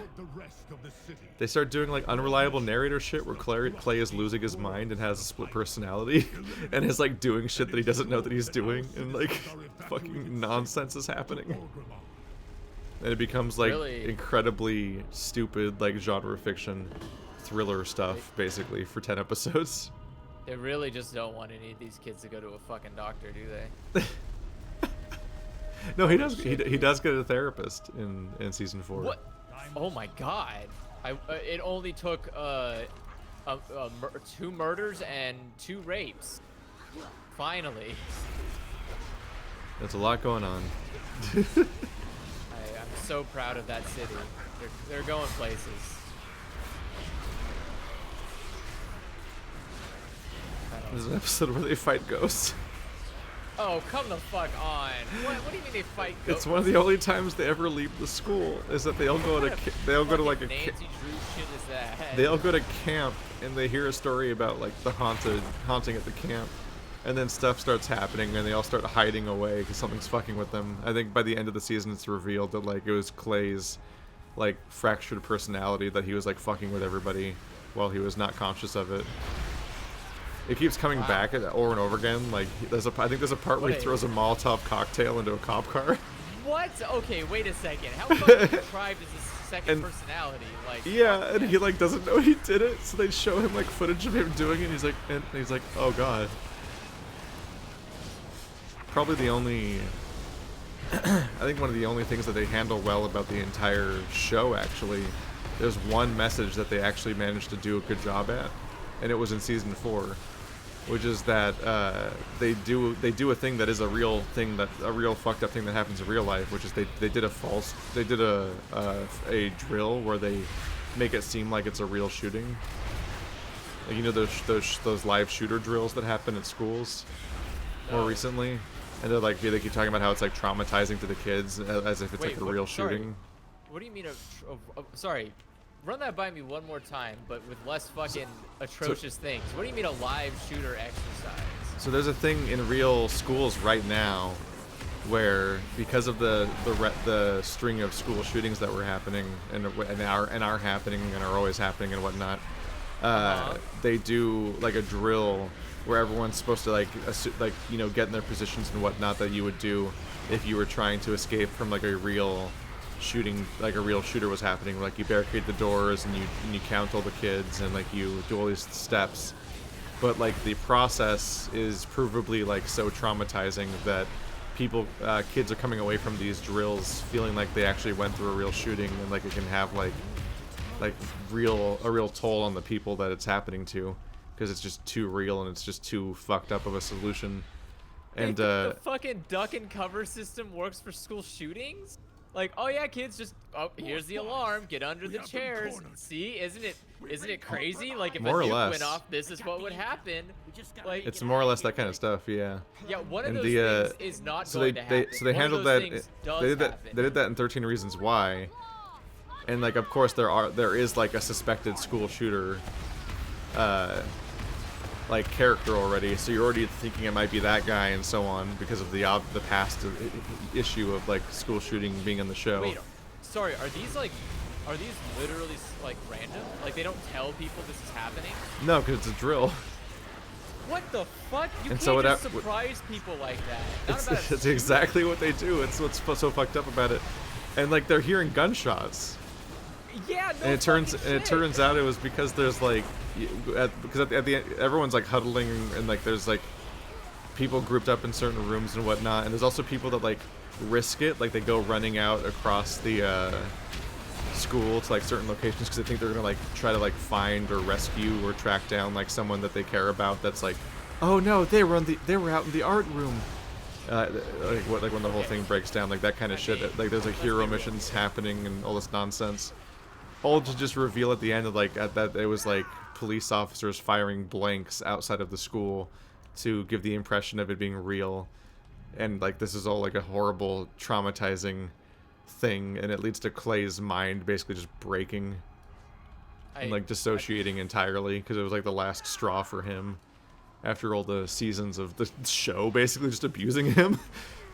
They start doing like unreliable narrator shit where Clay is losing his mind and has a split personality and is like doing shit that he doesn't know that he's doing, and like fucking nonsense is happening. And it becomes like incredibly stupid like genre fiction thriller stuff basically for 10 episodes. They really just don't want any of these kids to go to a fucking doctor, do they? No, he does. He does get a therapist in season 4. What? Oh my god! It only took 2 murders and 2 rapes. Finally. That's a lot going on. I'm so proud of that city. They're going places. There's an episode where they fight ghosts. Oh, come the fuck on! What do you mean they fight ghosts? It's one of the only times they ever leave the school. Is that they all go to like a Nancy Drew shit is that? they all go to camp and they hear a story about like the haunting at the camp, and then stuff starts happening and they all start hiding away because something's fucking with them. I think by the end of the season it's revealed that like it was Clay's like fractured personality that he was like fucking with everybody while he was not conscious of it. It keeps coming back over and over again. Like I think there's a part where he throws a Molotov cocktail into a cop car. What? Okay, wait a second. How fucking deprived is this second personality? Like, yeah, and he like doesn't know he did it, so they show him like footage of him doing it. And he's like, oh god. Probably the only. I think one of the only things that they handle well about the entire show, actually, there's one message that they actually managed to do a good job at, and it was in season 4. Which is that they do a thing that is a real thing, that a real fucked up thing that happens in real life, which is they did a drill where they make it seem like it's a real shooting. Like, you know those live shooter drills that happen at schools more recently, and they're like they keep talking about how it's like traumatizing to the kids as if it's like a real shooting. What do you mean sorry? Run that by me one more time, but with less fucking atrocious things. What do you mean a live shooter exercise? So there's a thing in real schools right now where, because of the string of school shootings that were happening and are happening and are always happening and whatnot, they do like a drill where everyone's supposed to like get in their positions and whatnot that you would do if you were trying to escape from like a real shooting, like a real shooter was happening. Like you barricade the doors and you count all the kids and like you do all these steps, but like the process is provably like so traumatizing that kids are coming away from these drills feeling like they actually went through a real shooting, and like it can have like like a real toll on the people that it's happening to, because it's just too real and it's just too fucked up of a solution. And the fucking duck and cover system works for school shootings? Like, oh yeah, kids, just here's the alarm, get under the chairs. See, isn't it crazy? Like if More a or nuke less. went off, this is what would happen. Like it's more or less that kind of stuff, yeah. yeah, one of And those things is not going to happen. So they One of handled those that. things does They did that. happen. They did that in 13 Reasons Why. And like, of course, there is like a suspected school shooter, like character already. So you're already thinking it might be that guy and so on because of the past issue of like school shooting being in the show. Wait, sorry, are these literally like random? Like they don't tell people this is happening? No, because it's a drill. What the fuck? You And can't so just surprise people like that. Not about a It's exactly what they do. It's what's so fucked up about it. And like they're hearing gunshots. yeah, no And it fucking turns shit. out it was because there's like because at the end everyone's like huddling and like there's like people grouped up in certain rooms and whatnot, and there's also people that like risk it, like they go running out across the school to like certain locations because they think they're gonna like try to like find or rescue or track down like someone that they care about that's like, oh no, they were out in the art room. Like when the whole thing breaks down, like that kind of shit. Like there's like hero missions happening and all this nonsense. All to just reveal at the end of like that it was like police officers firing blanks outside of the school to give the impression of it being real, and like this is all like a horrible, traumatizing thing, and it leads to Clay's mind basically just breaking and like dissociating entirely because it was like the last straw for him after all the seasons of the show basically just abusing him.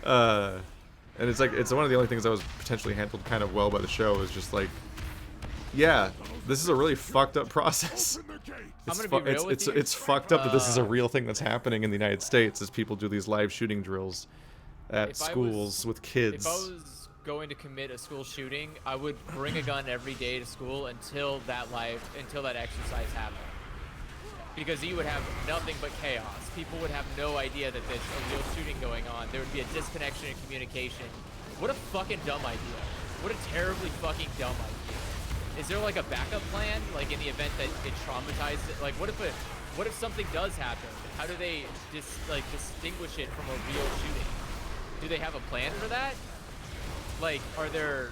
And it's like it's one of the only things that was potentially handled kind of well by the show is just like, yeah, this is a really fucked up process. I'm gonna be real with you. It's fucked up that this is a real thing that's happening in the United States as people do these live shooting drills at schools with kids. If I was going to commit a school shooting, I would bring a gun every day to school until that exercise happened. Because you would have nothing but chaos. People would have no idea that there's a real shooting going on. There would be a disconnection in communication. What a fucking dumb idea. What a terribly fucking dumb idea. Is there like a backup plan, like in the event that it traumatizes it? Like what if something does happen? How do they distinguish it from a real shooting? Do they have a plan for that? Like, are there?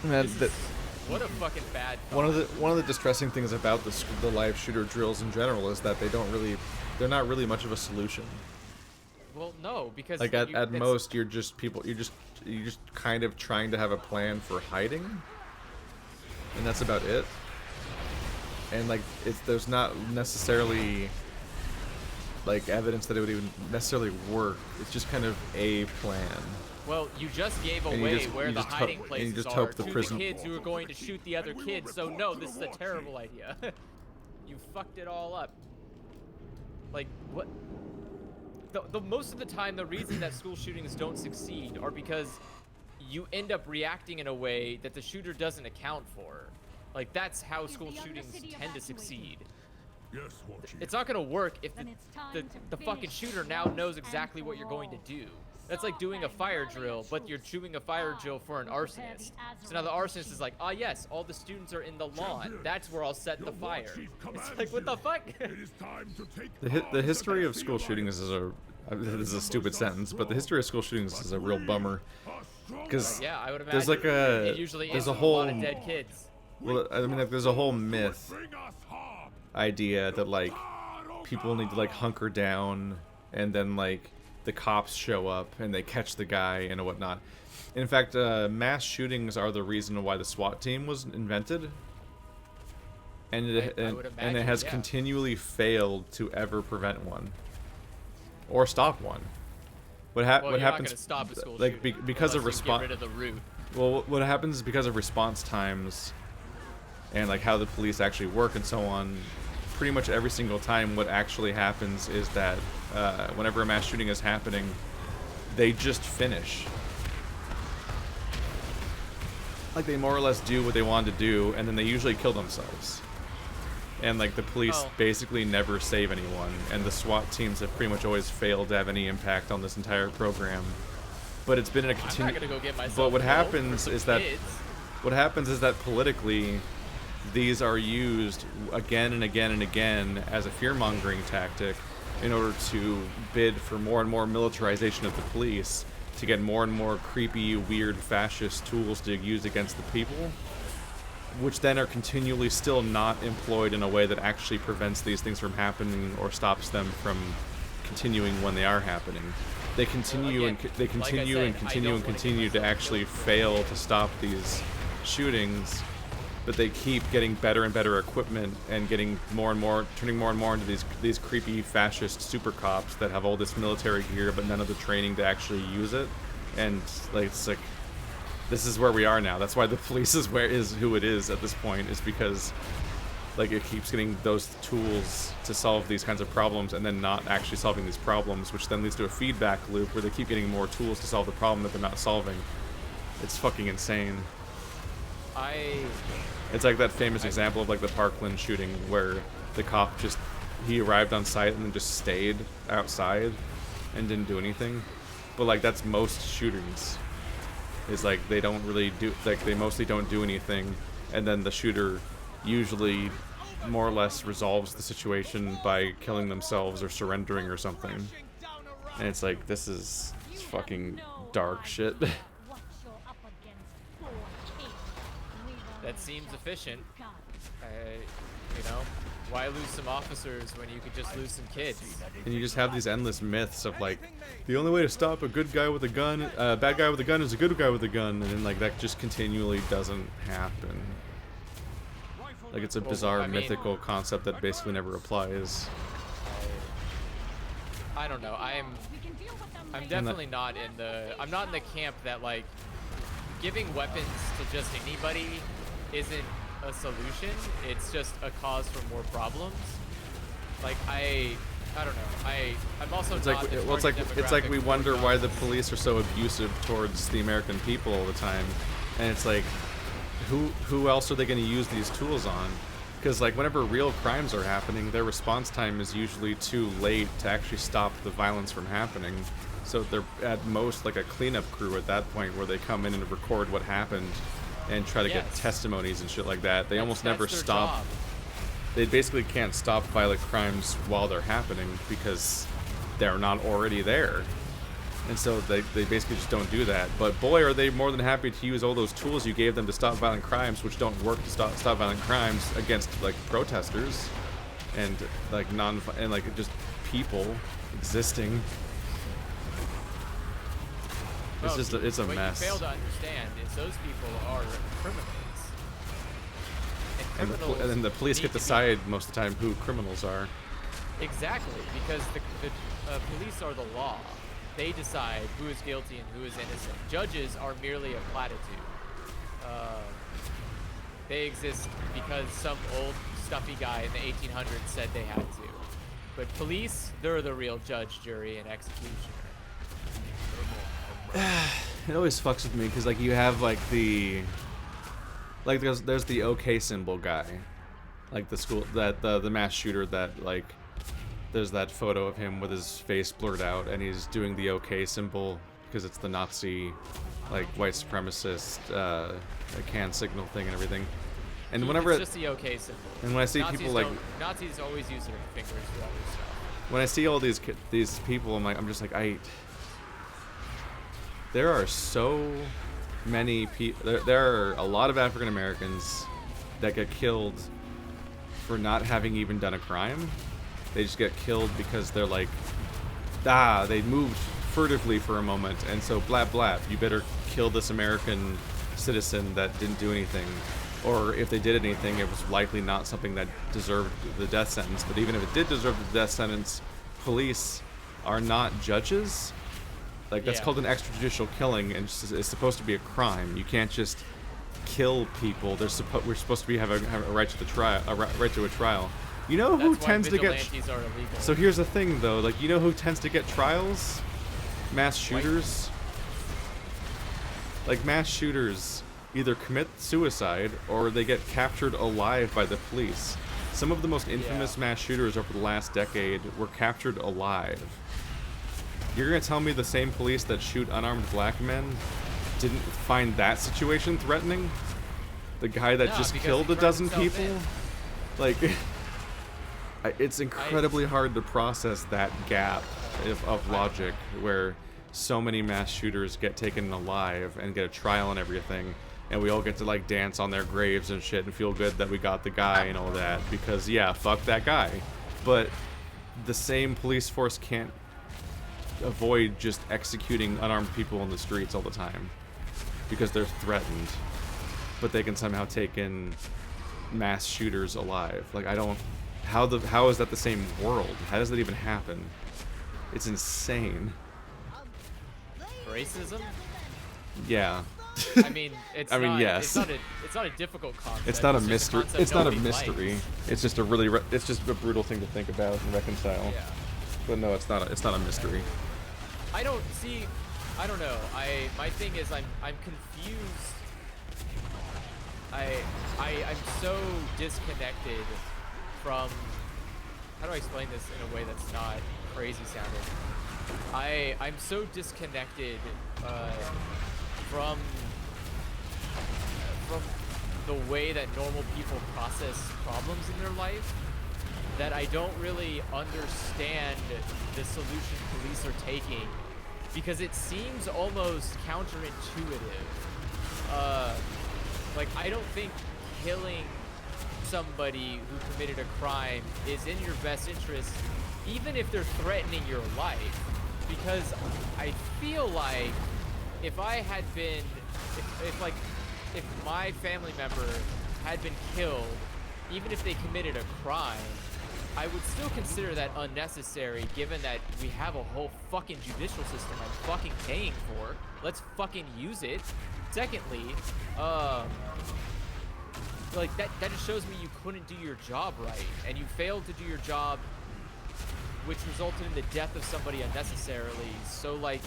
Man, what a fucking bad thought. one of the distressing things about the live shooter drills in general is that they're not really much of a solution. Well, no, because like at most you're just kind of trying to have a plan for hiding, and that's about it. And like there's not necessarily like evidence that it would even necessarily work. It's just kind of a plan. Well, you just gave And you away just- where you the just hope- hiding and you places just are hope the to prison- the kids who are going to shoot the other kids. So no, this is a terrible idea. You fucked it all up. Like what? The most of the time, the reason that school shootings don't succeed are because you end up reacting in a way that the shooter doesn't account for. Like that's how school shootings tend to succeed. It's not gonna work if the fucking shooter now knows exactly what you're going to do. That's like doing a fire drill, but you're doing a fire drill for an arsonist. So now the arsonist is like, ah yes, all the students are in the lawn. That's where I'll set the fire. It's like, what the fuck? The history of school shootings is this is a stupid sentence, but the history of school shootings is a real bummer. Because Yeah, I would imagine. there's like it usually there's is a whole lot of dead kids. well, I mean, like, there's a whole myth idea that like people need to like hunker down, and then like the cops show up and they catch the guy and whatnot. In fact, mass shootings are the reason why the SWAT team was invented, and I would it imagine, has yeah. continually failed to ever prevent one or stop one. What Well, what you're happens? not gonna stop a school like shooting because of unless you response. Get rid of the root. Well, what happens is because of response times and like how the police actually work and so on, pretty much every single time what actually happens is that whenever a mass shooting is happening, they just finish. Like they more or less do what they wanted to do, and then they usually kill themselves. And like the police basically never save anyone, and the SWAT teams have pretty much always failed to have any impact on this entire program. But it's been in a I'm not gonna go get myself. But what killed for happens some is that kids. what happens is that politically, these are used again and again and again as a fear-mongering tactic in order to bid for more and more militarization of the police, to get more and more creepy, weird, fascist tools to use against the people, which then are continually still not employed in a way that actually prevents these things from happening or stops them from continuing when they are happening. They continue and they continue and continue and continue to actually fail to stop these shootings, but they keep getting better and better equipment and getting more and more, turning more and more into these creepy fascist super cops that have all this military gear but none of the training to actually use it. And like, it's like, this is where we are now. That's why the police is who it is at this point, is because like it keeps getting those tools to solve these kinds of problems and then not actually solving these problems, which then leads to a feedback loop where they keep getting more tools to solve the problem that they're not solving. It's fucking insane. It's like that famous example of like the Parkland shooting where the cop he arrived on site and then just stayed outside and didn't do anything. But like that's most shootings. Is like they don't really do, like they mostly don't do anything, and then the shooter usually more or less resolves the situation by killing themselves or surrendering or something. And it's like, this is fucking dark shit. That seems efficient. You know, why lose some officers when you could just lose some kids? And you just have these endless myths of like, the only way to stop a good guy with a gun, bad guy with a gun is a good guy with a gun, and then like that just continually doesn't happen. Like it's a bizarre mythical concept that basically never applies. I don't know. I'm definitely not in the camp that like giving weapons to just anybody isn't a solution. It's just a cause for more problems. Like I don't know. I'm also it's not like the it's like we demographic wonder for why the guns. police are so abusive towards the American people all the time, and it's like, who else are they going to use these tools on? Because like whenever real crimes are happening, their response time is usually too late to actually stop the violence from happening. So they're at most like a cleanup crew at that point, where they come in and record what happened and try to get testimonies and shit like that. They almost never their stop. job. They basically can't stop violent crimes while they're happening because they're not already there. And so they basically just don't do that. But boy, are they more than happy to use all those tools you gave them to stop violent crimes, which don't work to stop violent crimes against like protesters and like just people existing. It's just it's a what mess. you fail to understand is those people are criminals. And then the police get to decide most of the time who criminals are. Exactly, because the police are the law. They decide who is guilty and who is innocent. Judges are merely a platitude. They exist because some old stuffy guy in the 1800s said they had to. But police, they're the real judge, jury, and executioner. It always fucks with me because like you have like there's the OK symbol guy, like the mass shooter that like there's that photo of him with his face blurred out and he's doing the OK symbol because it's the Nazi like white supremacist hand signal thing and everything. And whenever it's just the OK symbol. And when I see people like Nazis always use their fingers for other stuff. When I see all these people, I'm just like there are so many people. There are a lot of African Americans that get killed for not having even done a crime. They just get killed because they're like, they moved furtively for a moment, and so blap blap, you better kill this American citizen that didn't do anything. Or if they did anything, it was likely not something that deserved the death sentence. But even if it did deserve the death sentence, police are not judges. Like that's called an extrajudicial killing, and it's supposed to be a crime. You can't just kill people. We're supposed to have a right to the trial, right to a trial. You know who tends to get? So here's the thing, though. Like you know who tends to get trials? Mass shooters. Like mass shooters either commit suicide or they get captured alive by the police. Some of the most infamous mass shooters over the last decade were captured alive. You're gonna tell me the same police that shoot unarmed black men didn't find that situation threatening? The guy that No, just because killed he a dozen brought himself people? in. Like, it's incredibly hard to process that gap of logic where so many mass shooters get taken alive and get a trial and everything, and we all get to like dance on their graves and shit and feel good that we got the guy and all that because yeah, fuck that guy. But the same police force can't avoid just executing unarmed people in the streets all the time because they're threatened, but they can somehow take in mass shooters alive. Like, I don't, how is that the same world? How does that even happen? It's insane. Racism? Yeah. I mean, it's I mean, not, yes. it's not a difficult concept. It's not a just mystery. concept It's not a nobody mystery. likes. It's just a really, it's just a brutal thing to think about and reconcile. Yeah. But no, it's not. It's not a mystery. I don't see. I don't know. My thing is I'm confused. I'm so disconnected from. How do I explain this in a way that's not crazy sounding? I'm so disconnected from the way that normal people process problems in their life that I don't really understand the solution police are taking because it seems almost counterintuitive. Like, I don't think killing somebody who committed a crime is in your best interest, even if they're threatening your life, because I feel like if I had been, if my family member had been killed, even if they committed a crime, I would still consider that unnecessary, given that we have a whole fucking judicial system I'm fucking paying for. Let's fucking use it. Secondly, like, that just shows me you couldn't do your job right, and you failed to do your job, which resulted in the death of somebody unnecessarily. So, like,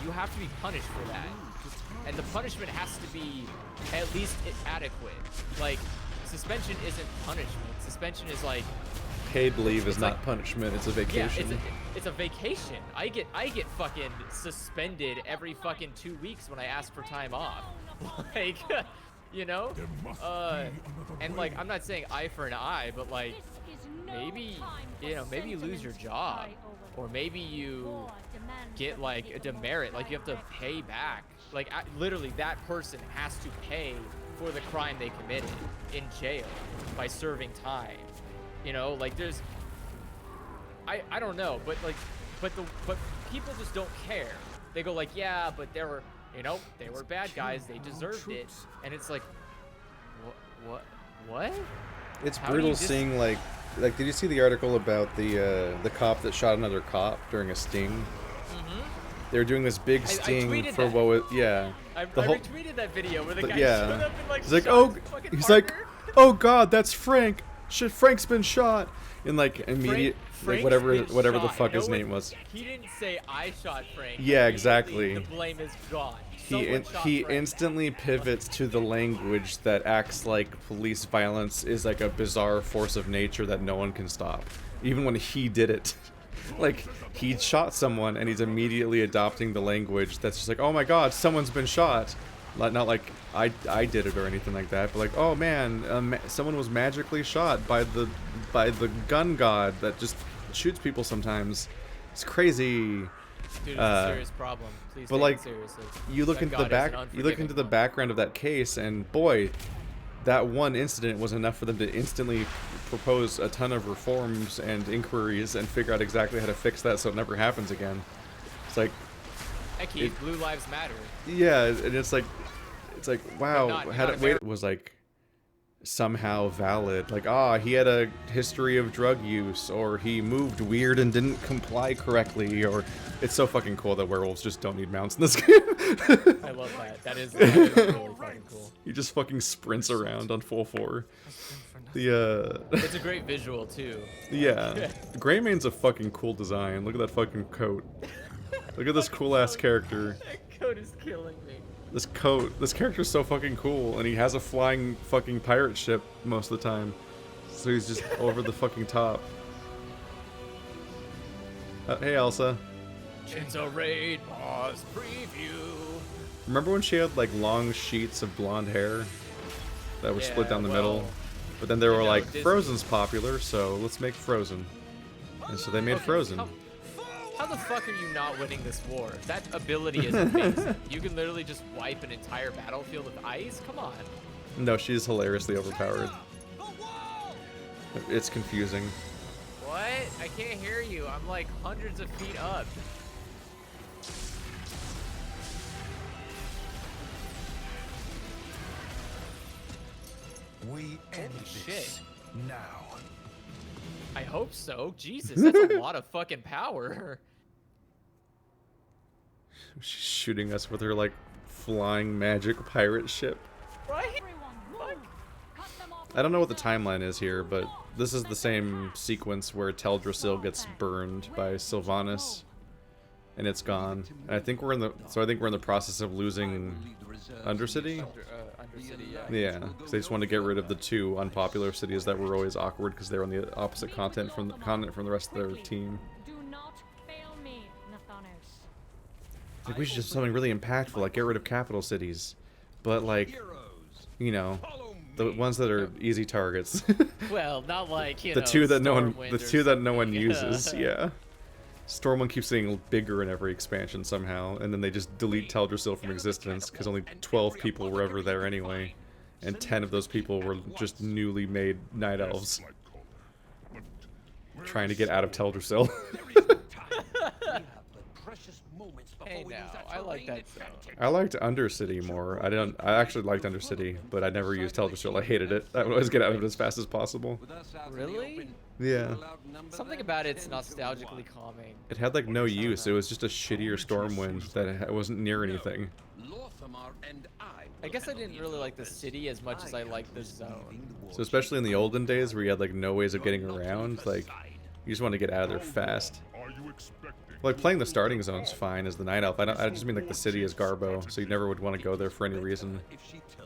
you have to be punished for that. And the punishment has to be at least adequate. Like, suspension isn't punishment. Suspension is like... Paid leave is it's not like, punishment. It's a vacation. Yeah, it's a vacation. I get fucking suspended every fucking 2 weeks when I ask for time off. Like, you know? And like, I'm not saying eye for an eye, but like, maybe, you know, maybe you lose your job, or maybe you get like a demerit, like you have to pay back. Like, literally, that person has to pay for the crime they committed in jail by serving time. You know, like, there's, I don't know, but like, but people just don't care. They go like, yeah, but they were, you know, they were bad guys, they deserved it, and it's like, what? It's How do brutal you just- seeing like did you see the article about the cop that shot another cop during a sting? Mm-hmm. They were doing this big I sting tweeted for that. what was I the whole retweeted that video where the guy yeah. showed up and like, He's like, shot oh, his fucking he's like, partner. oh God, that's Frank. Shit, Frank's been shot. And like immediate, like Frank's whatever been the shot. fuck No his one- name was. He didn't say I shot Frank. Yeah, Immediately, exactly. The blame is gone. He Someone shot he Frank. instantly pivots to the language that acts like police violence is like a bizarre force of nature that no one can stop, even when he did it. Like, he shot someone and he's immediately adopting the language that's just like, oh my God, someone's been shot. Not like I did it or anything like that, but like, oh man, someone was magically shot by the gun god that just shoots people sometimes. It's crazy. Dude, it's a serious problem. Please But take like, it seriously. you look That into the God is an you look into the unforgiving background of that case, and boy, that one incident was enough for them to instantly propose a ton of reforms and inquiries and figure out exactly how to fix that so it never happens again. It's like, one. Heck, Blue Lives Matter. yeah, and it's like wow, not it was like somehow valid. Like, he had a history of drug use, or he moved weird and didn't comply correctly, or it's so fucking cool that werewolves just don't need mounts in this game. I love that. That is really fucking cool. He just fucking sprints around on full 4. The It's a great visual too. yeah, Greymane's a fucking cool design. Look at that fucking coat. Look at this cool ass character. That code is killing me. This character's so fucking cool, and he has a flying fucking pirate ship most of the time. So he's just over the fucking top. Hey Elsa. It's a raid boss preview. Remember when she had like long sheets of blonde hair? that were split Yeah, down the well, middle. But then they were know, like, Disney- Frozen's popular, so let's make Frozen. And so they made Okay, Frozen. How the fuck are you not winning this war? That ability is amazing. You can literally just wipe an entire battlefield with ice? Come on. No, she's hilariously overpowered. It's confusing. What? I can't hear you. I'm like hundreds of feet up. We end shit. this now. I hope so. Jesus, that's a lot of fucking power. She's shooting us with her, like, flying magic pirate ship. Right? Everyone, move! Cut them off. I don't know what the timeline is here, but this is the same sequence where Teldrassil gets burned by Sylvanas, and it's gone. And I think we're in the process of losing Undercity. Undercity, yeah. Yeah, because they just want to get rid of the two unpopular cities that were always awkward because they're on the opposite continent from the rest of their team. Do not fail me, Nathanos. Like, we should do something really impactful, like get rid of capital cities, but like, you know, the ones that are easy targets. Well, not like, the two that no one uses. Yeah. Stormwind keeps getting bigger in every expansion somehow, and then they just delete Teldrassil from existence because only 12 people were ever there anyway, and 10 of those people were just newly made night elves trying to get out of Teldrassil. Hey now, I like that zone. I liked Undercity more. I actually liked Undercity, but I never used Teldrassil. I hated it. I would always get out of it as fast as possible. Really? Yeah. Something about it's nostalgically calming. It had like no use. It was just a shittier Stormwind that wasn't near anything. I guess I didn't really like the city as much as I liked the zone. So especially in the olden days where you had like no ways of getting around, like you just want to get out of there fast. Like playing the starting zone's fine as the Night Elf. I just mean like the city is Garbo, so you never would want to go there for any reason.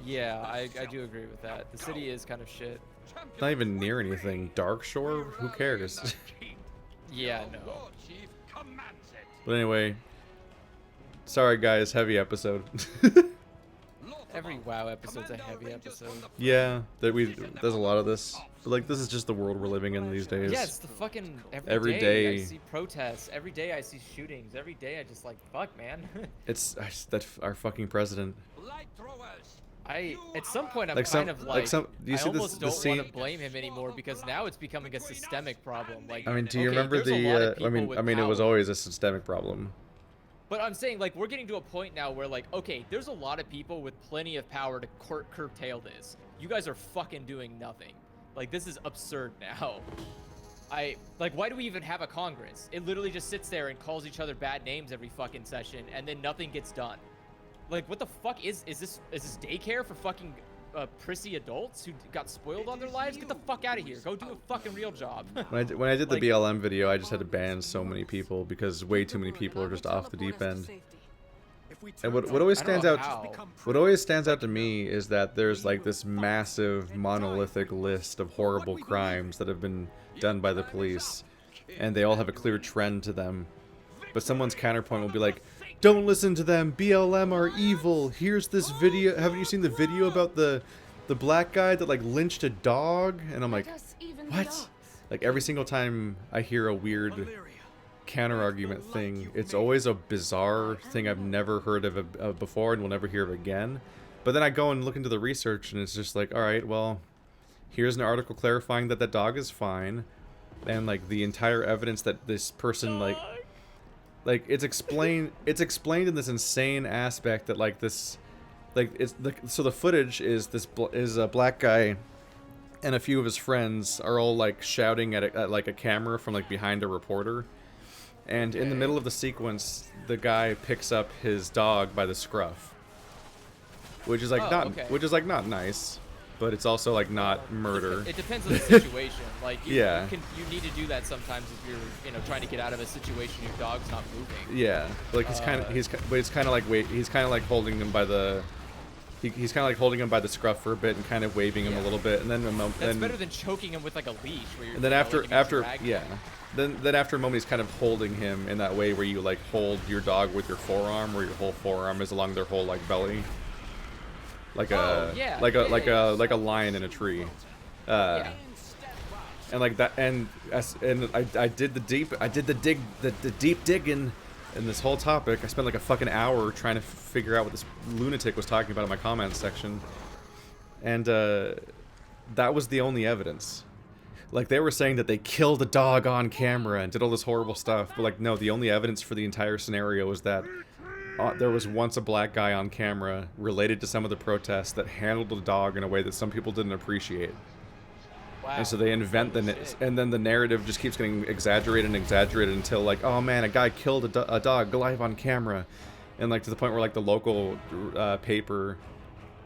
Yeah, I do agree with that. The city is kind of shit. Not even near anything. Darkshore? Who cares? Yeah, no. But anyway, sorry guys, heavy episode. Every WoW episode's a heavy episode. Yeah, there's a lot of this. But like this is just the world we're living in these days. Yeah, it's the fucking Every day I day. see protests. Every day I see shootings. Every day I just like, fuck, man. It's that our fucking president. At some point I'm Like some- kind of like like, some- do you I see this- almost the don't want to scene- blame him anymore because now it's becoming a systemic problem. Like, I mean, do you okay, remember there's a lot of the? people with I mean, it was power. always a systemic problem. But I'm saying, like, we're getting to a point now where, like, okay, there's a lot of people with plenty of power to curtail this. You guys are fucking doing nothing. Like, this is absurd now. Like, why do we even have a Congress? It literally just sits there and calls each other bad names every fucking session, and then nothing gets done. Like, what the fuck is this daycare for fucking prissy adults who got spoiled on their lives? Get the fuck out of here. Go do a fucking real job. When I did the Like- BLM video, I just had to ban so many people because way too many people are just off the deep end. And what always I don't stands know out, how. what always stands out to me is that there's like this massive monolithic list of horrible crimes that have been done by the police, and they all have a clear trend to them. But someone's counterpoint will be like, "Don't listen to them. BLM are evil. Here's this video. Haven't you seen the video about the black guy that like lynched a dog?" And I'm like, "What?" Like every single time I hear a weird counter-argument thing, it's always a bizarre thing I've never heard of before and will never hear of again. But then I go and look into the research and it's just like, all right, well, here's an article clarifying that dog is fine, and like the entire evidence that this person like it's explained in this insane aspect that like this like so the footage is a black guy and a few of his friends are all like shouting at like a camera from like behind a reporter. And in the middle of the sequence, the guy picks up his dog by the scruff, which is like not nice, but it's also like not murder. It depends on the situation. Like, you need to do that sometimes if you're, trying to get out of a situation your dog's not moving. Yeah, like he's kind of like holding him by the. He's kind of like holding him by the scruff for a bit and kind of waving him a little bit, and then That's better than choking him with like a leash. Where you're, and then after after a moment he's kind of holding him in that way where you like hold your dog with your forearm, where your whole forearm is along their whole like belly. like Oh, a yeah, like a yeah, like yeah, a like a lion in a tree. Yeah. And like that, and I did the deep digging in this whole topic. I spent like a fucking hour trying to figure out what this lunatic was talking about in my comments section, and that was the only evidence. Like, they were saying that they killed a dog on camera and did all this horrible stuff, but like, no, the only evidence for the entire scenario was that there was once a black guy on camera related to some of the protests that handled a dog in a way that some people didn't appreciate. Wow. And so they invent and then the narrative just keeps getting exaggerated and exaggerated until like, oh man, a guy killed a dog live on camera, and like to the point where like the local paper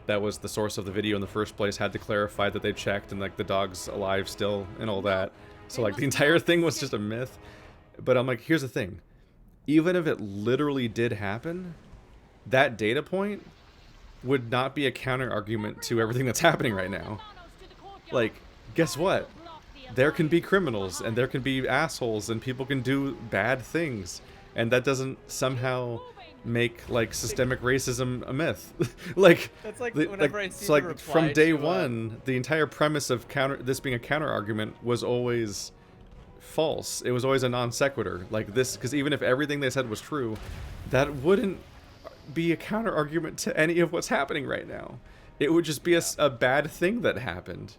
that was the source of the video in the first place had to clarify that they checked and like the dog's alive still and all that. So like the entire thing was just a myth. But I'm like, here's the thing. Even if it literally did happen, that data point would not be a counter argument to everything that's happening right now. Like, guess what? There can be criminals and there can be assholes and people can do bad things. And that doesn't somehow make like systemic racism a myth. Like, That's like whenever I see so like the from reply day to, one, the entire premise of this being a counter argument was always false. It was always a non sequitur. Like this, because even if everything they said was true, that wouldn't be a counter argument to any of what's happening right now. It would just be a bad thing that happened.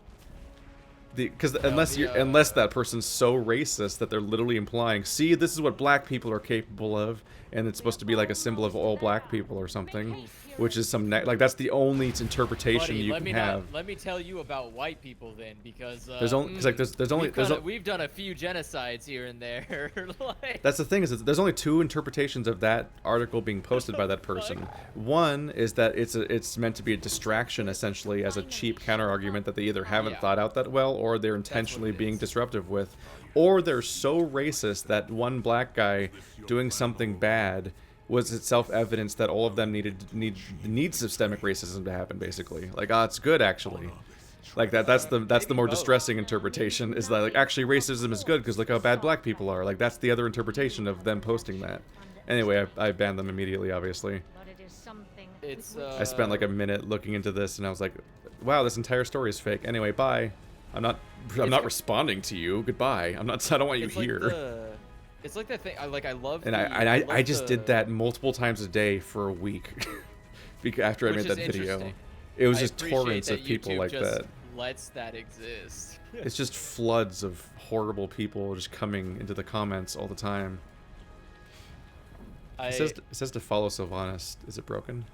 Because unless that person's so racist that they're literally implying, see, this is what black people are capable of, and it's supposed to be like a symbol of all black people or something, which is some like that's the only interpretation you can have. Let me tell you about white people then, because There's only we've done a few genocides here and there. Like, that's the thing, is that there's only two interpretations of that article being posted by that person. One is that it's meant to be a distraction, essentially, as a cheap counter argument that they either haven't thought out that well, or they're intentionally being disruptive with, or they're so racist that one black guy doing something bad was itself evidence that all of them need systemic racism to happen, basically. Like, it's good actually. Like that's the more distressing interpretation, is that like actually racism is good because look how bad black people are. Like that's the other interpretation of them posting that. Anyway, I banned them immediately, obviously. it's I spent like a minute looking into this and I was like, wow, this entire story is fake. Anyway, bye. I'm not responding to you. Goodbye. I don't want you here. It's like the thing. I love. And I just did that multiple times a day for a week after I made that video. It was just torrents of people like that. Lets that exist. It's just floods of horrible people just coming into the comments all the time. It says to follow Sylvanas. Is it broken?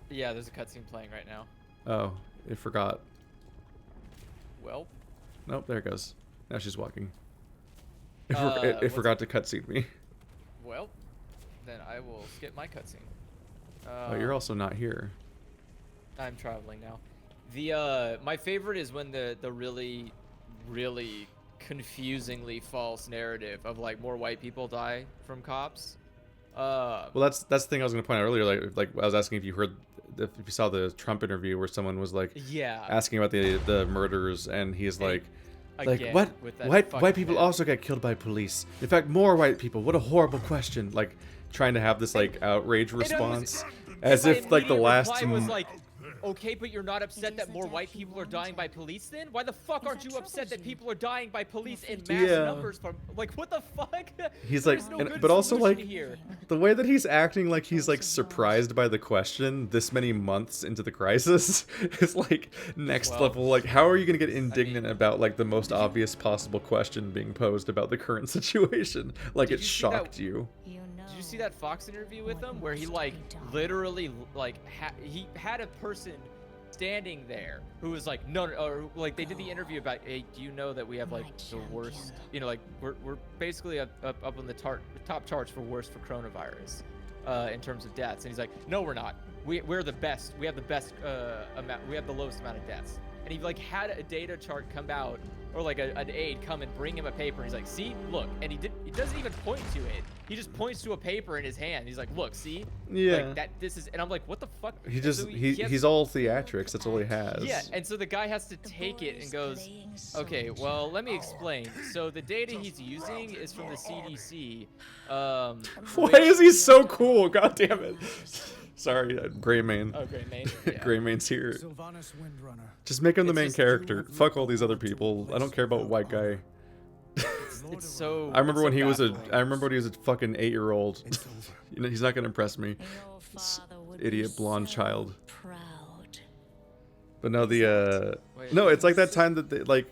Yeah, there's a cutscene playing right now. Oh, it forgot. Well. Nope, there it goes. Now she's walking. It forgot to cutscene me. Well, then I will skip my cutscene. Oh, you're also not here. I'm traveling now. My favorite is when the really, really confusingly false narrative of like more white people die from cops. Well, that's the thing I was gonna point out earlier. Like I was asking if you saw the Trump interview where someone was like, asking about the murders, and he's like, what? White people also get killed by police. In fact, more white people. What a horrible question. Like trying to have this like outrage response, as if like the last. Was like, okay, but you're not upset that more white people are dying by police then? Why the fuck aren't you upset that people are dying by police in mass numbers from, like, what the fuck? He's like, but also like, the way that he's acting like he's like surprised by the question this many months into the crisis is like next level. Like, how are you gonna get indignant about like the most obvious possible question being posed about the current situation? Like, it shocked you. Did you see that Fox interview with him where he like literally like he had a person standing there who was like no, or like they did the interview about, hey, do you know that we have like the worst, like we're basically up on the top charts for worst for coronavirus in terms of deaths, and he's like, no, we're not. We're the best. We have the best amount. We have the lowest amount of deaths. And he like had a data chart come out, or like an aide come and bring him a paper. And he's like, see, look, and he doesn't even point to it. He just points to a paper in his hand. He's like, look, see, like that. This is, and I'm like, what the fuck? He's all theatrics. That's all he has. Yeah, and so the guy has to take it and goes, okay, well, let me explain. So the data he's using is from the CDC. Why is he so cool? God damn it. Sorry, Greymane. Oh, Greymane. Yeah. Greymane's here. Sylvanas Windrunner. Just make him the It's main just- character. Fuck all these other people. I don't care about white guy. It's so. I remember it's when so he was baffling. I remember when he was a fucking 8-year-old. It's over. You know, he's not gonna impress me. Your father would Idiot be blonde so child. Proud. But no, Wait. no, it's like that time that like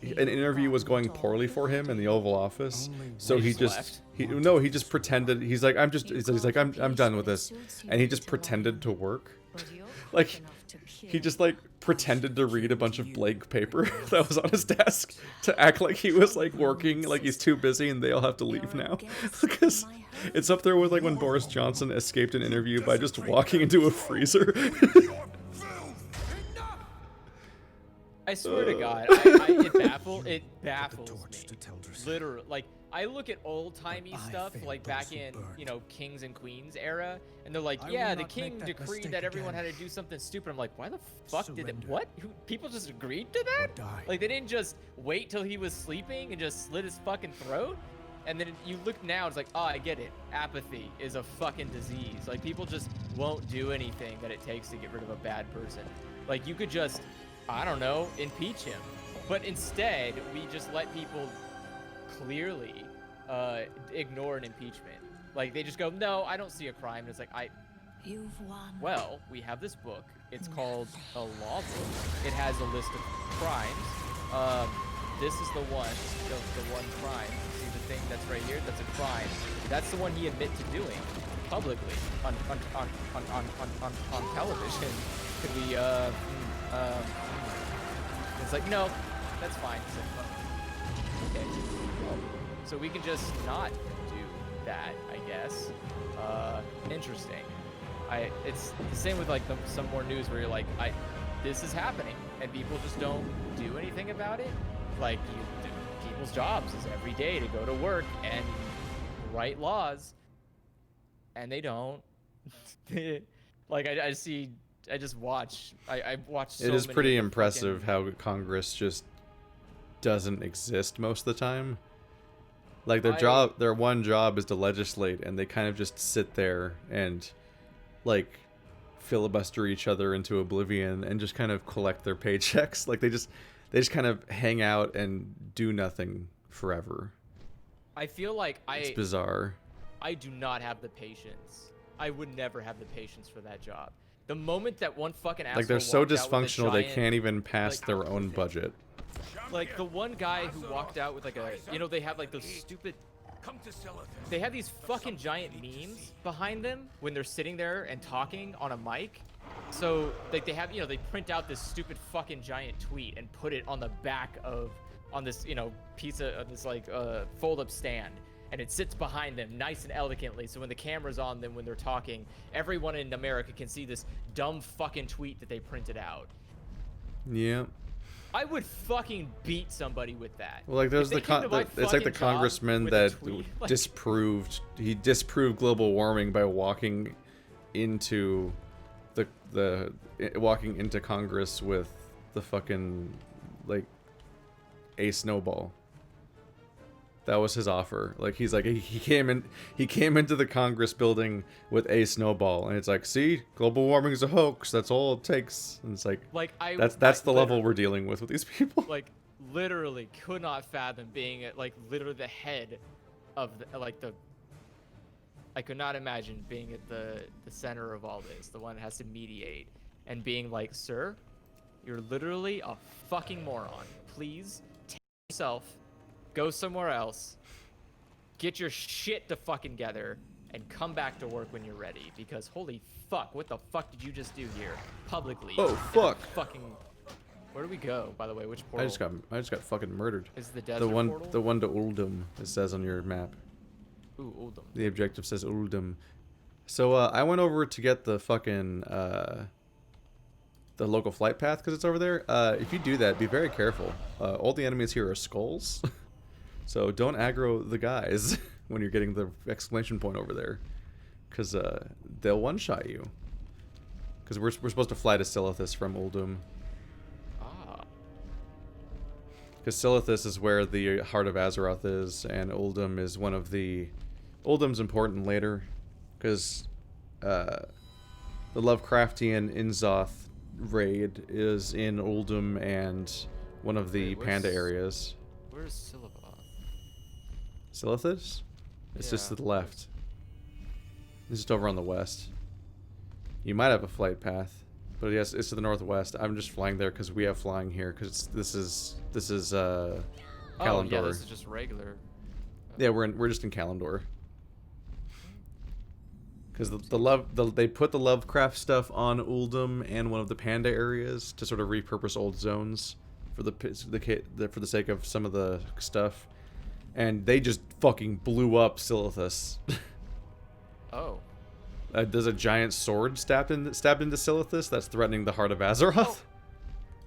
an interview was going poorly for him in the Oval Office. So he just he just pretended. He's like I'm done with this, and he just pretended to work. Like he just like pretended to read a bunch of blank paper that was on his desk to act like he was like working, like he's too busy and they all have to leave now. Because it's up there with like when Boris Johnson escaped an interview by just walking into a freezer. I swear to God, it baffles me. Literally, like I look at old-timey stuff, like back in Kings and Queens era, and they're like, yeah, the king decreed that everyone had to do something stupid. I'm like, why the fuck did it? What? People just agreed to that? Like they didn't just wait till he was sleeping and just slit his fucking throat. And then you look now, it's like, oh, I get it. Apathy is a fucking disease. Like people just won't do anything that it takes to get rid of a bad person. Like you could just, I don't know, impeach him. But instead, we just let people clearly ignore an impeachment. Like they just go, no, I don't see a crime. And it's like, You've won. well, we have this book. It's called a law book. It has a list of crimes. This is the one crime. See the thing that's right here? That's a crime. That's the one he admit to doing publicly on television. Could we it's like, no, that's fine. It's like, oh, okay. Well, so we can just not do that, I guess. Interesting. It's the same with like some more news where you're like, this is happening, and people just don't do anything about it. Like people's jobs is every day to go to work and write laws, and they don't. Like I just watch. I watch. So It is many pretty of the impressive fucking- how Congress just doesn't exist most of the time. Like their one job is to legislate, and they kind of just sit there and like filibuster each other into oblivion and just kind of collect their paychecks. Like they just kind of hang out and do nothing forever. I feel like It's bizarre. I do not have the patience. I would never have the patience for that job. The moment that one fucking asshole Like they're so walked out with a dysfunctional they giant- can't even pass like- their own budget. Like the one guy who walked out with like a, they have like those stupid, they have these fucking giant memes behind them when they're sitting there and talking on a mic. So like they have, they print out this stupid fucking giant tweet and put it on the back of, on this, piece of this like fold up stand. And it sits behind them nice and elegantly, so when the camera's on them when they're talking, everyone in America can see this dumb fucking tweet that they printed out. Yeah. I would fucking beat somebody with that. Well, like there's If they came to my it's like the fucking job congressman with a that tweet, like- disproved global warming by walking into walking into Congress with the fucking like a snowball. That was his offer. Like he came into the Congress building with a snowball, and it's like, see, global warming is a hoax. That's all it takes. And it's like that's the level we're dealing with these people. Like literally could not fathom being at like literally the head of the I could not imagine being at the center of all this, the one that has to mediate, and being like, sir, you're literally a fucking moron. Please take yourself. Go somewhere else, get your shit to fucking together, and come back to work when you're ready. Because holy fuck, what the fuck did you just do here, publicly? Oh, in a fuck. Fucking. Where do we go? By the way, which portal? I just got fucking murdered. Is the desert The one portal? to Uldum, it says on your map. Ooh, Uldum. The objective says Uldum. So I went over to get the fucking the local flight path because it's over there. If you do that, be very careful. All the enemies here are skulls. So don't aggro the guys when you're getting the exclamation point over there, because they'll one-shot you. Because we're supposed to fly to Silithus from Uldum. Ah. Because Silithus is where the Heart of Azeroth is, and Uldum is one of the... Uldum's important later, because the Lovecraftian Inzoth raid is in Uldum and one of the Wait, panda areas. Where's Syllaboth? Silithus? It's just to the left. It's just over on the west. You might have a flight path, but yes, it's to the northwest. I'm just flying there because we have flying here. Because this is Kalimdor. Oh yeah, this is just regular. Yeah, we're just in Kalimdor. Because they put the Lovecraft stuff on Uldum and one of the panda areas to sort of repurpose old zones for for the sake of some of the stuff, and they just fucking blew up Silithus. Oh. There's a giant sword stabbed into Silithus that's threatening the heart of Azeroth. Oh.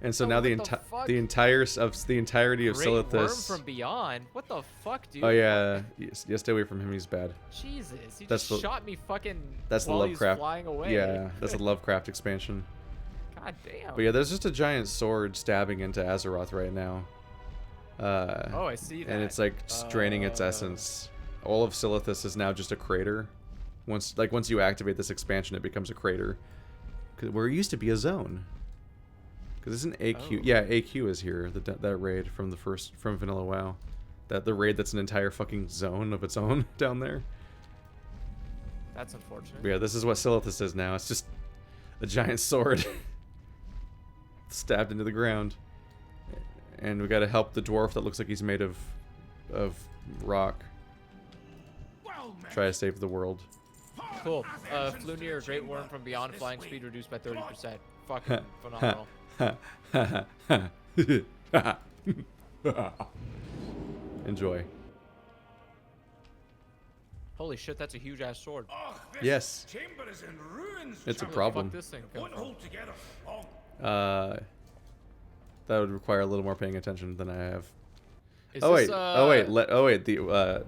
And so Oh, now what the entirety of Great Silithus. Worm from Beyond. What the fuck, dude? Oh yeah, yeah, stay away from him. He's bad. Jesus, he That's just the- shot me fucking That's the while Lovecraft. he's flying away. Yeah, that's the Lovecraft expansion. God damn. But yeah, there's just a giant sword stabbing into Azeroth right now. Oh, I see that. And it's like draining its essence. All of Silithus is now just a crater. Once you activate this expansion, it becomes a crater. Where it used to be a zone. Because isn't AQ? Oh. Yeah, AQ is here. That raid from Vanilla WoW. The raid that's an entire fucking zone of its own down there. That's unfortunate. But yeah, this is what Silithus is now. It's just a giant sword stabbed into the ground. And we gotta help the dwarf that looks like he's made of rock. Try to save the world. Cool. Flunir, Great Worm from Beyond, flying speed reduced by 30%. Fucking phenomenal. Enjoy. Holy shit, that's a huge ass sword. Yes. Chamber is in ruins. It's a Where the problem. fuck this thing come Won't from? hold together for long. That would require a little more paying attention than I have. Is Oh this, wait,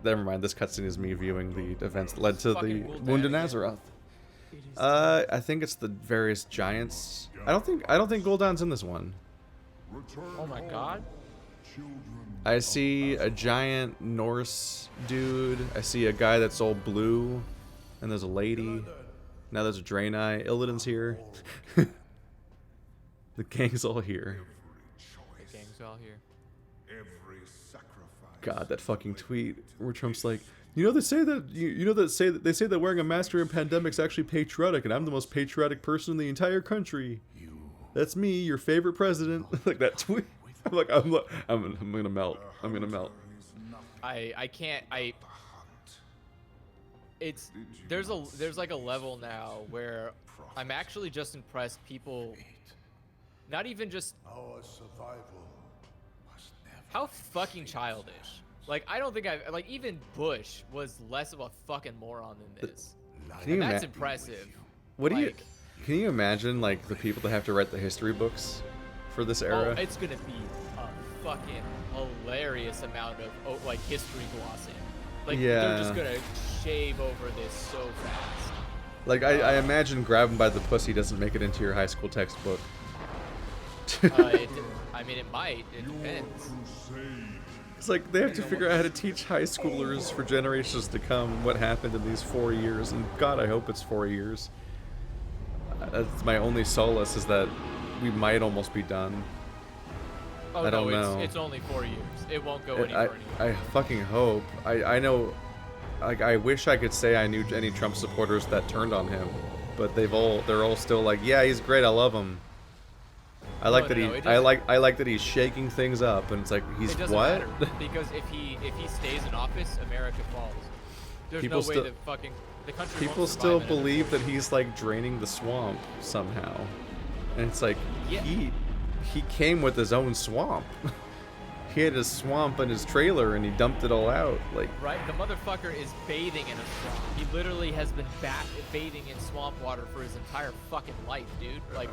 never mind. This cutscene is me viewing the events that led to the Fucking Wounded Gul'dan Azeroth. I think it's the various giants. I don't think Gul'dan's in this one. Oh my god. I see a giant Norse dude. I see a guy that's all blue, and there's a lady. Now there's a Draenei. Illidan's here. The gang's all here. The gang's all here. God, that fucking tweet where Trump's like, they say that wearing a mask during pandemic's actually patriotic, and I'm the most patriotic person in the entire country. That's me, your favorite president. Like that tweet. I'm like, I'm gonna melt. I'm gonna melt. I can't. There's like a level now where I'm actually just impressed people. Not even just how fucking childish. Like, I don't think even Bush was less of a fucking moron than this. And that's impressive. Can you imagine, like, the people that have to write the history books for this era? Oh, it's gonna be a fucking hilarious amount of like history glossing. Like, they're just gonna shave over this so fast. Like, I imagine grabbing by the pussy doesn't make it into your high school textbook. I mean, it might. It depends. It's like they have to figure out how to teach high schoolers for generations to come what happened in these 4 years, and God, I hope it's 4 years. That's my only solace, is that we might almost be done. Oh, I don't no, know. It's only 4 years. It won't go anywhere. I fucking hope. I know. Like, I wish I could say I knew any Trump supporters that turned on him, but they're all still like, yeah, he's great. I love him. I like I like that he's shaking things up, and it's like, he's it doesn't what? matter, because if he stays in office, America falls. There's People no way still- that fucking the country. People won't still survive in another believe 4 that he's like draining the swamp somehow, and it's like, Yeah. he came with his own swamp. He had his swamp in his trailer, and he dumped it all out. Like, Right? The motherfucker is bathing in a swamp. He literally has been bathing in swamp water for his entire fucking life, dude. Like,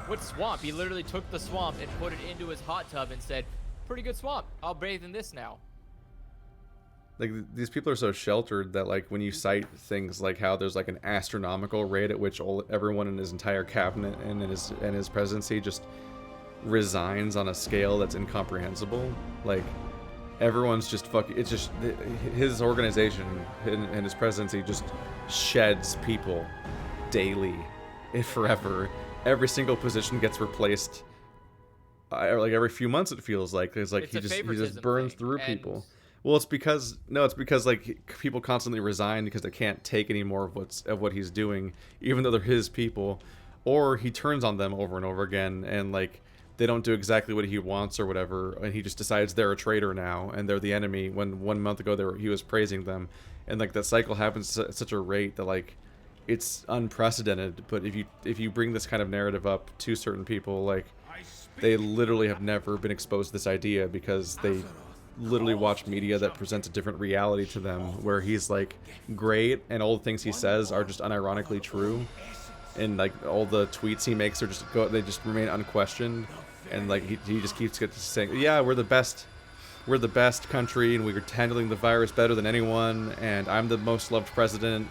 what swamp? He literally took the swamp and put it into his hot tub and said, pretty good swamp. I'll bathe in this now. like these people are so sheltered that, like, when you cite things like how there's like an astronomical rate at which everyone in his entire cabinet and in his presidency just resigns on a scale that's incomprehensible. Like, everyone's just it's just his organization and his presidency just sheds people daily, forever. Every single position gets replaced. Like every few months, it feels like it's like It's he a just favoritism burns thing, through and- people. Well, it's because like people constantly resign because they can't take any more of what he's doing, even though they're his people, or he turns on them over and over again, and like they don't do exactly what he wants or whatever, and he just decides they're a traitor now and they're the enemy. When 1 month ago he was praising them, and like that cycle happens at such a rate that like it's unprecedented. But if you bring this kind of narrative up to certain people, like they literally have never been exposed to this idea because they literally watch media that presents a different reality to them, where he's like great and all the things he says are just unironically true, and like all the tweets he makes are they just remain unquestioned, and like he just keeps saying, yeah, we're the best country and we're handling the virus better than anyone, and I'm the most loved president.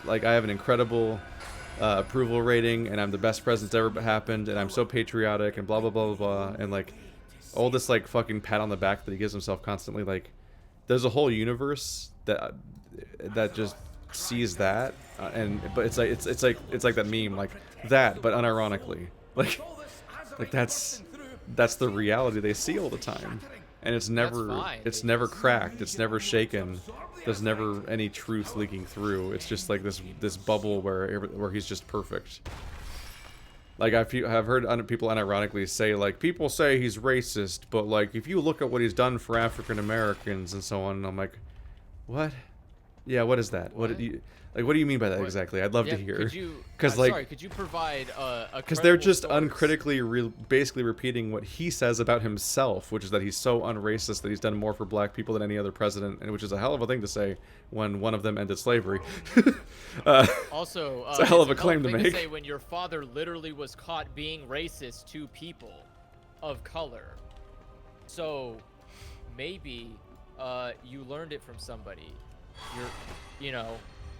Like I have an incredible approval rating, and I'm the best president that's ever happened, and I'm so patriotic, and blah blah blah blah blah, and like all this like fucking pat on the back that he gives himself constantly. Like there's a whole universe that just sees that, but it's like that meme, like that, but unironically, like that's the reality they see all the time, and it's never cracked, it's never shaken. There's never any truth leaking through. It's just like this bubble where he's just perfect. Like I've heard people unironically say, like, people say he's racist, but like if you look at what he's done for African Americans and so on, and I'm like, what? Yeah, what is that? What do you mean by that exactly? I'd love to hear. Because could you provide a because they're credible just source? uncritically basically repeating what he says about himself, which is that he's so unracist that he's done more for black people than any other president, and which is a hell of a thing to say when one of them ended slavery. Also, it's a hell of a claim to make. Say when your father literally was caught being racist to people of color, so maybe you learned it from somebody.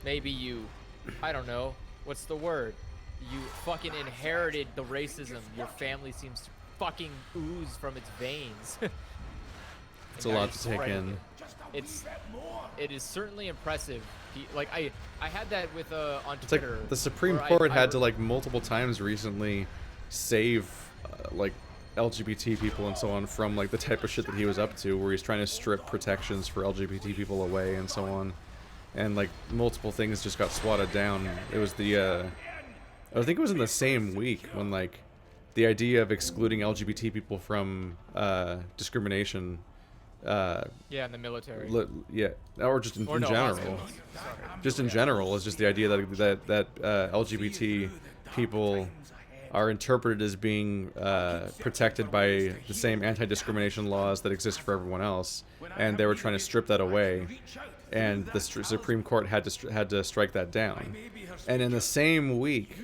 Maybe you, I don't know, what's the word? You fucking inherited the racism. Your family seems to fucking ooze from its veins. It's a lot to take in. It is certainly impressive. Like I had that with on It's Twitter. like the Supreme Court had to like multiple times recently save like LGBT people and so on from like the type of shit that he was up to, where he's trying to strip protections for LGBT people away and so on, and like multiple things just got swatted down. It was I think it was in the same week when like the idea of excluding LGBT people from discrimination. Yeah, in the military. Or just in general. Just in general, is just the idea that LGBT people are interpreted as being protected by the same anti-discrimination laws that exist for everyone else, and they were trying to strip that away, and the Supreme Court had to strike that down. And in the same week,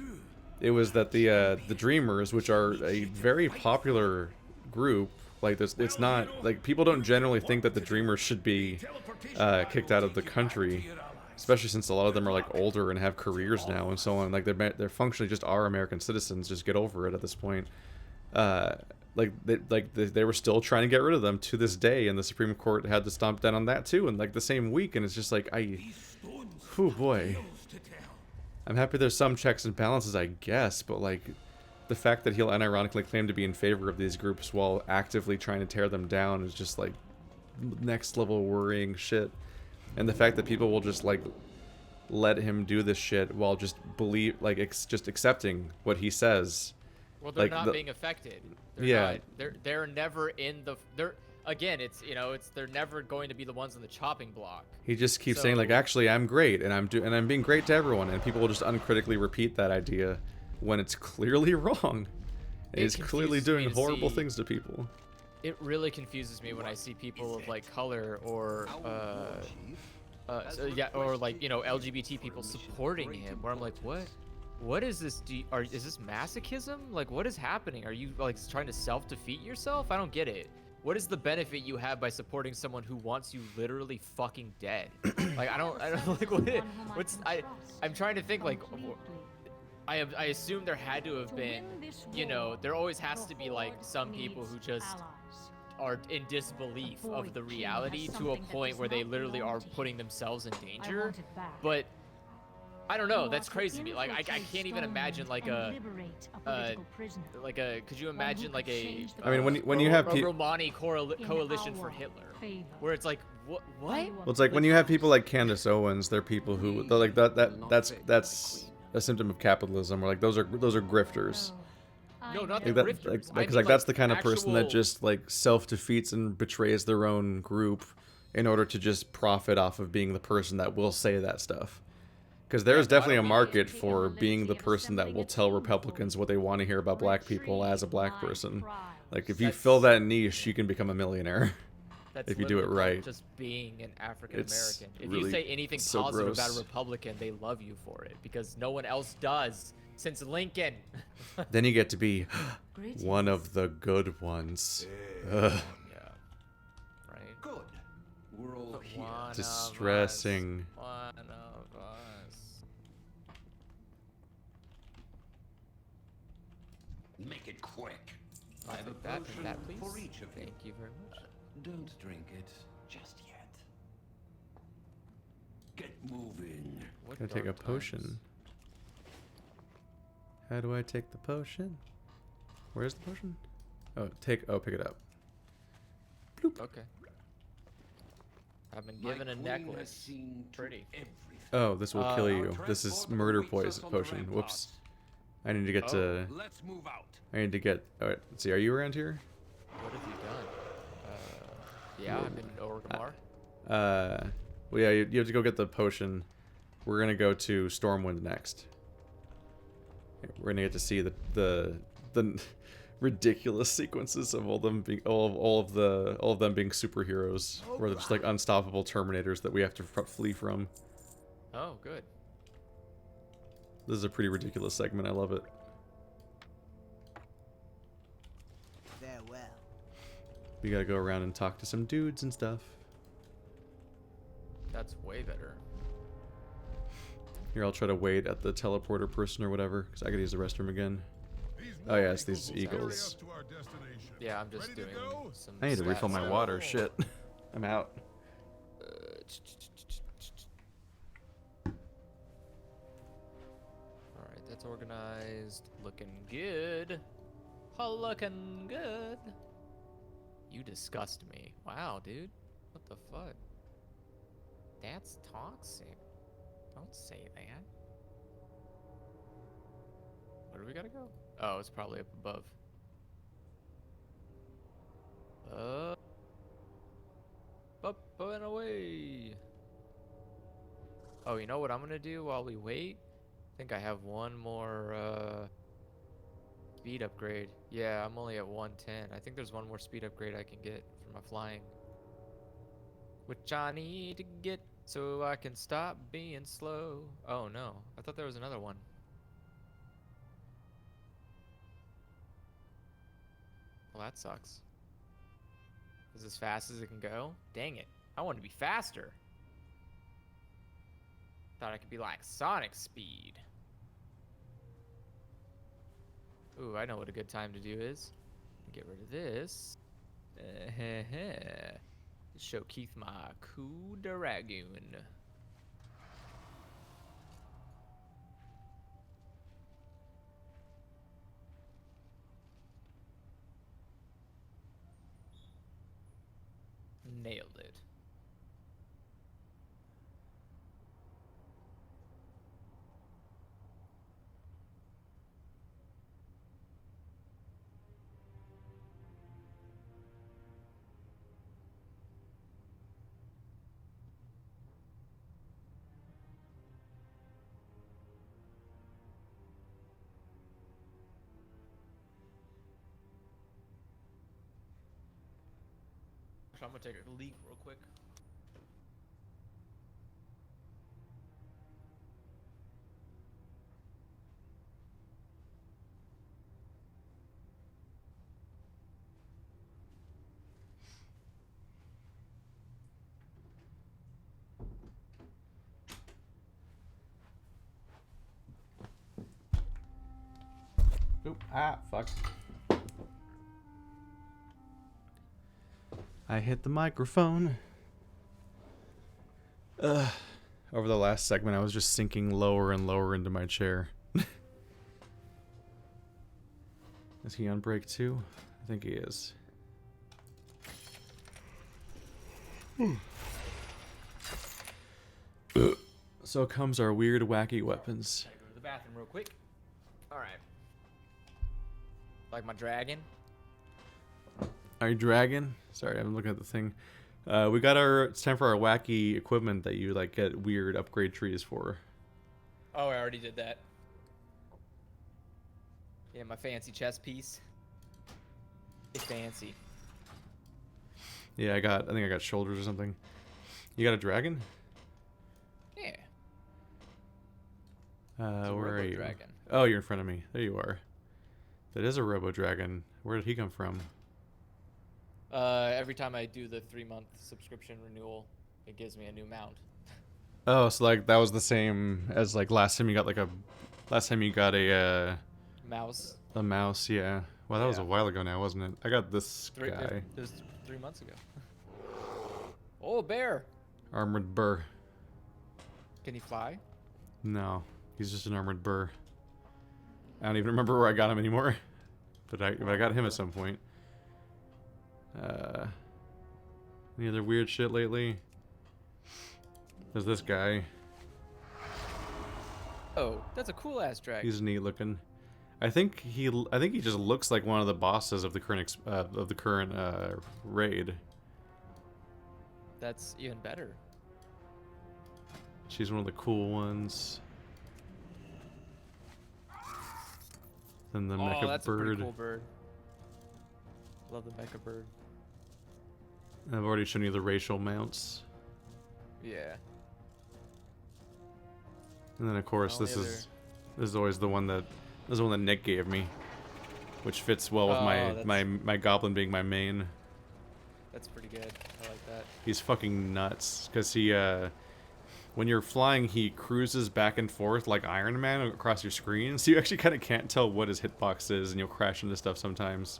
it was that the Dreamers, which are a very popular group, like this, it's not like people don't generally think that the Dreamers should be kicked out of the country, especially since a lot of them are like older and have careers now and so on. Like they're functionally just are American citizens. Just get over it at this point. They were still trying to get rid of them to this day, and the Supreme Court had to stomp down on that too in like the same week. And it's just like oh boy, I'm happy there's some checks and balances, I guess, but like the fact that he'll unironically claim to be in favor of these groups while actively trying to tear them down is just like next level worrying shit. And the fact that people will just like let him do this shit while just just accepting what he says. Well, they're like not being affected. They're never in the. They're never going to be the ones on the chopping block. He just keeps saying like, actually, I'm great, and I'm being great to everyone, and people will just uncritically repeat that idea when it's clearly wrong. It's clearly doing horrible things to people. It really confuses me when I see people of like color or LGBT people supporting him, where I'm like, what is this? Is this masochism? Like, what is happening? Are you like trying to self-defeat yourself? I don't get it. What is the benefit you have by supporting someone who wants you literally fucking dead? Like, I don't like I'm trying to think like. I assume there had to have been, there always has to be like some people who just are in disbelief of the reality to a point where they literally are putting themselves in danger. But I don't know. You That's are to crazy to me. Like, I infiltrate can't even imagine Stormwind like and a, liberate a political prisoner. could you One who imagine like could a, change the I mean, when you have a Romani coalition for our Hitler, favor. where it's like, what? Are you Well, it's like when you have people like Candace Owens, they're people who they're like that's a symptom of capitalism. Or like those are grifters. Oh, No, I not know. the Like that, grifters. I because mean, like that's the kind of person that actual- just like self defeats and betrays their own group in order to just profit off of being the person that will say that stuff. Because there is no, I definitely a don't mean- market for being the person that will tell Republicans what they want to hear about black people as a black person. Like if you That's- fill that niche, you can become a millionaire. That's if you do it literally called right. just being an African It's American. If really you say anything so positive about a gross. Republican, they love you for it because no one else does since Lincoln. Then you get to be Greetings. one of the good ones. Ugh, Yeah. Right. Good. We're all here. One of distressing. us. One of us. Make it quick. I'll I have a take that potion and that, please. for each of you. Thank you very much. Don't drink it just yet. Get moving. What Gotta take a dark times. potion. How do I take the potion? Where's the potion? Oh, pick it up. Okay. I've been My given a queen has necklace. seen to Pretty. everything. Oh, this will kill Our you. This is transport murder awaits us on the potion. Whoops. ramparts. I need to get to. Let's move out. I need to get. Alright, let's see. Are you around here? What have you done? Yeah, I've been to Orgrimmar. Well, yeah, you have to go get the potion. We're gonna go to Stormwind next. We're gonna get to see the ridiculous sequences of all them being all of them being superheroes, where they're just like unstoppable Terminators that we have to flee from. Oh, good. This is a pretty ridiculous segment. I love it. Farewell. We gotta go around and talk to some dudes and stuff. That's way better. Here, I'll try to wait at the teleporter person or whatever, because I gotta use the restroom again. Oh yeah, it's these eagles. Yeah, I'm just doing some. I need to refill stats. my water. Shit. I'm out. Alright, that's organized. Looking good. Looking good. You disgust me. Wow, dude. What the fuck? That's toxic. Don't say that. Where do we gotta go? Oh, it's probably up above. Up and away. Oh, you know what I'm gonna do while we wait? I think I have one more speed upgrade. Yeah, I'm only at 110. I think there's one more speed upgrade I can get for my flying. Which I need to get so I can stop being slow. Oh no, I thought there was another one. Well, that sucks. Is as fast as it can go? Dang it. I want to be faster. Thought I could be like Sonic speed. Ooh, I know what a good time to do is. Get rid of this. Show Keith my cool dragoon. Nailed it. So I'm gonna take a leak real quick. Oop, fuck. I hit the microphone. Over the last segment, I was just sinking lower and lower into my chair. Is he on break too? I think he is. So comes our weird, wacky weapons. Gotta go to the bathroom real quick. All right. Like my dragon. Are you dragon? Sorry, I'm looking at the thing. We got our. It's time for our wacky equipment that you like get weird upgrade trees for. Oh, I already did that. Yeah, my fancy chest piece. It's fancy. Yeah, I think I got shoulders or something. You got a dragon? Yeah. Where are you? Dragon. Oh, you're in front of me. There you are. That is a robo dragon. Where did he come from? Every time I do the 3-month subscription renewal, it gives me a new mount. Oh, so like that was the same as like last time you got a Mouse. a mouse. Yeah. Well, that was a Yeah. while ago now, wasn't it? I got this guy. It was 3 months ago. Oh, a bear. Armored burr. Can he fly? No, he's just an armored burr. I don't even remember where I got him anymore. But I got him at some point. Any other weird shit lately? There's this guy. Oh, that's a cool ass dragon. He's neat looking. I think he just looks like one of the bosses of the current raid. That's even better. She's one of the cool ones. Then the mecha that's bird. a pretty cool bird. Love the mecha bird. I've already shown you the racial mounts. Yeah. And then of course this is always the one that Nick gave me, which fits well with my goblin being my main. That's pretty good. I like that. He's fucking nuts because he when you're flying he cruises back and forth like Iron Man across your screen, so you actually kind of can't tell what his hitbox is, and you'll crash into stuff sometimes.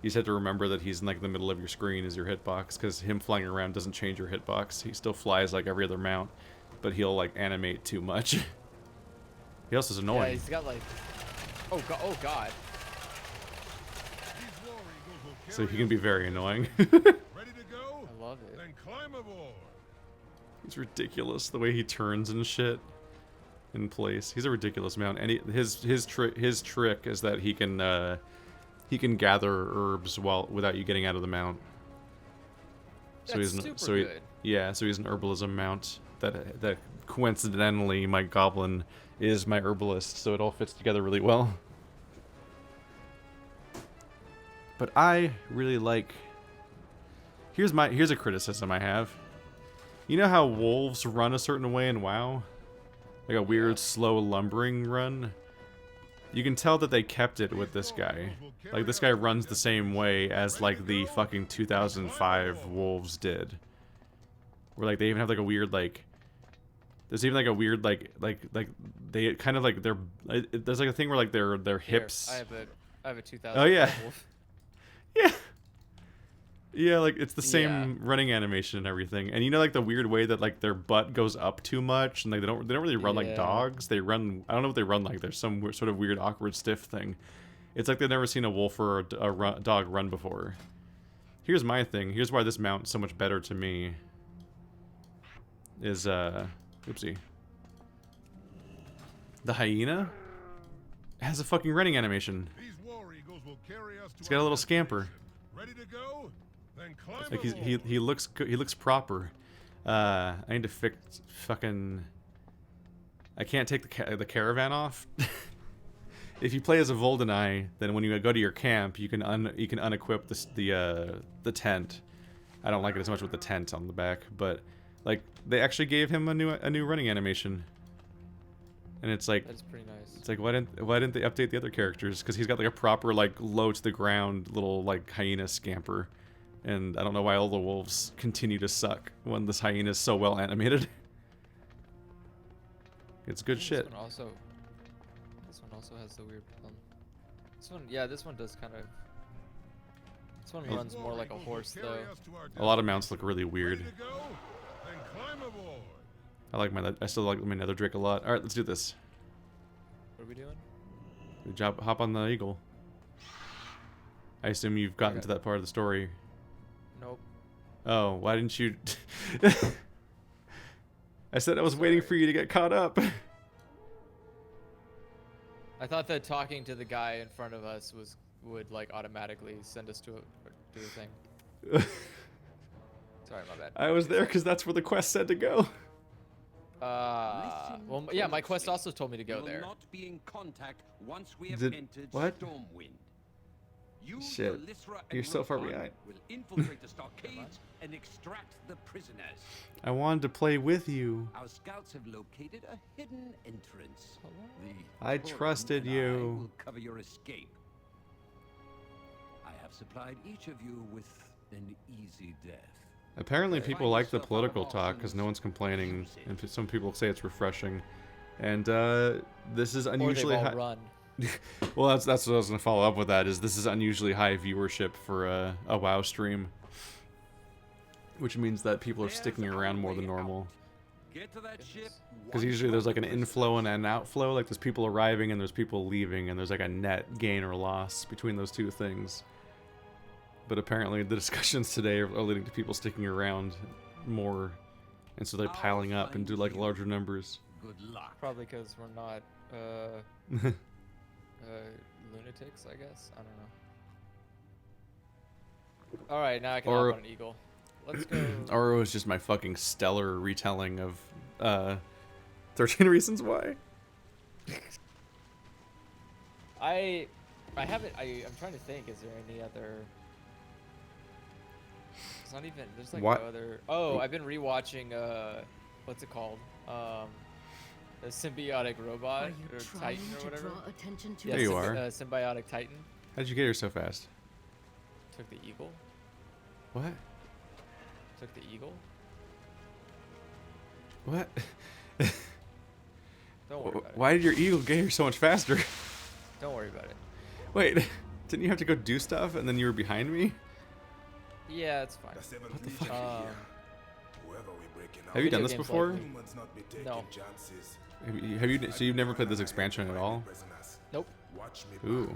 You just have to remember that he's in like the middle of your screen is your hitbox, because him flying around doesn't change your hitbox. He still flies like every other mount, but he'll like animate too much. He also is annoying. Yeah, he's got like... Oh god. So he can be very annoying. Ready to go? I love it. Then climb aboard. He's ridiculous the way he turns and shit in place. He's a ridiculous mount, and his trick is that he can gather herbs without you getting out of the mount. So That's super good. So he's an herbalism mount that coincidentally my goblin is my herbalist, so it all fits together really well. But I really like... Here's a criticism I have. You know how wolves run a certain way in WoW? Like a weird, slow, lumbering run? You can tell that they kept it with this guy. Like, this guy runs the same way as, like, the fucking 2005 wolves did. Where, like, they even have, like, a weird, like... There's even, like, a weird, like they kind of, like, there's, like, a thing where, like, their hips... Here, I have a 2000. Oh, yeah. Wolf. Yeah. Yeah, like, it's the same running animation and everything. And you know, like, the weird way that, like, their butt goes up too much, and, like, they don't really run like dogs. They run... I don't know what they run like. There's some sort of weird, awkward, stiff thing. It's like they've never seen a wolf or a dog run before. Here's my thing. Here's why this mount's so much better to me. Is, oopsie. The hyena has a fucking running animation. These war eagles will carry us to He's got a little scamper. Ready to go? Then climb Like aboard. he looks good. He looks proper. I need to fix fucking... I can't take the caravan off. If you play as a Voldenai, then when you go to your camp, you can unequip the tent. I don't like it as much with the tent on the back, but like they actually gave him a new running animation, and it's like That's pretty nice. it's like why didn't they update the other characters? Because he's got like a proper like low to the ground little like hyena scamper, and I don't know why all the wolves continue to suck when this hyena is so well animated. It's good shit. This one also has the weird this one does kind of... This one runs more like a horse, though. A lot of mounts look really weird. Ready to go? Then climb aboard. I still like my nether drake a lot. All right, let's do this. What are we doing? Good job. Hop on the eagle. I assume you've gotten to that part of the story. Nope. Oh, why didn't you? I said I was waiting for you to get caught up. I thought that talking to the guy in front of us would like automatically send us to the thing. Sorry, my bad. I was there because that's where the quest said to go. Well, yeah, my quest also told me to go We there. will not be in contact once we have Did- entered what? Stormwind. You, Shit. Lysra, and You're so far Rohan behind. will infiltrate the stockades and extract the prisoners. I wanted to play with you. Our scouts have located a hidden entrance. The I Tauren trusted and I you. will cover your escape. I have supplied each of you with an easy death. Apparently, Find people like the yourself political on talk because no one's complaining, use it. and some people say it's refreshing. And this is Or unusually they've all high. run. Well, that's what I was gonna follow up with. That is, this is unusually high viewership for a WoW stream, which means that people are sticking There's around our more than way out. normal. Get to that ship. Because once usually there's from like an the prisoners. inflow and an outflow. Like there's people arriving and there's people leaving, and there's like a net gain or loss between those two things. But apparently the discussions today are leading to people sticking around more, and so they're I'll piling up and do find like you. larger numbers. Good luck. Probably because we're not lunatics, I guess. I don't know. All right, now I can Or- hop on an eagle. Let's go. Or it was just my fucking stellar retelling of 13 Reasons Why. I haven't. I'm trying to think. Is there any other? It's not even. There's like What? no other. Oh, I've been rewatching. What's it called? The symbiotic robot Are you or trying Titan or to whatever. draw attention to There you us? are. Symbiotic Titan. How'd you get here so fast? Took the eagle. What? Took the eagle. What? Don't worry about it. Why did your eagle get here so much faster? Don't worry about it. Wait, didn't you have to go do stuff and then you were behind me? Yeah, it's fine. What the fuck? Have Have you done Video this games before? like No. Have you? So you've never played this expansion at all? Nope. Ooh.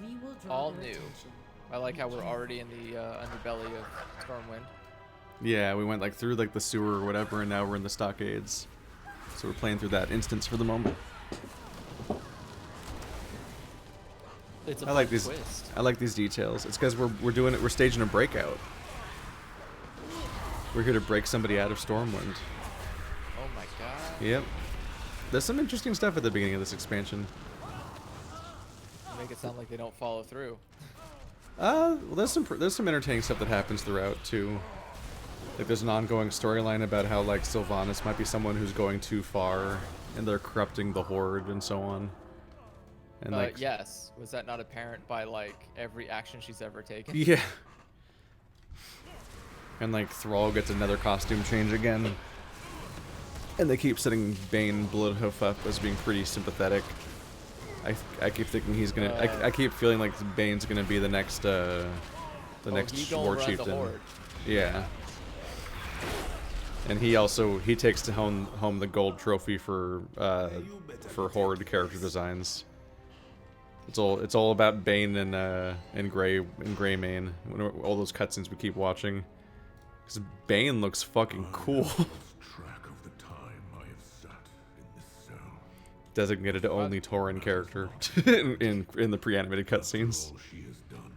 We will draw All their new. attention. I like how we're already in the underbelly of Stormwind. Yeah, we went like through like the sewer or whatever, and now we're in the stockades. So we're playing through that instance for the moment. It's a I like fun these. twist. I like these details. It's because we're doing it. We're staging a breakout. We're here to break somebody out of Stormwind. Oh my god. Yep. There's some interesting stuff at the beginning of this expansion. Make it sound like they don't follow through. Well, there's some entertaining stuff that happens throughout too. Like there's an ongoing storyline about how like Sylvanas might be someone who's going too far, and they're corrupting the Horde and so on. And like Yes. Was that not apparent by like every action she's ever taken? yeah. And like Thrall gets another costume change again. And they keep setting Bane Bloodhoof up as being pretty sympathetic. I keep thinking he's gonna. I keep feeling like Bane's gonna be the next He gonna war run the chieftain. Horde. Yeah. And he takes to home the gold trophy for Horde character designs. It's all about Bane and Greymane. All those cutscenes we keep watching. Because Bane looks fucking cool. track of the time I have sat in this cell. Designated only Tauren character in the pre-animated cutscenes. All she has done,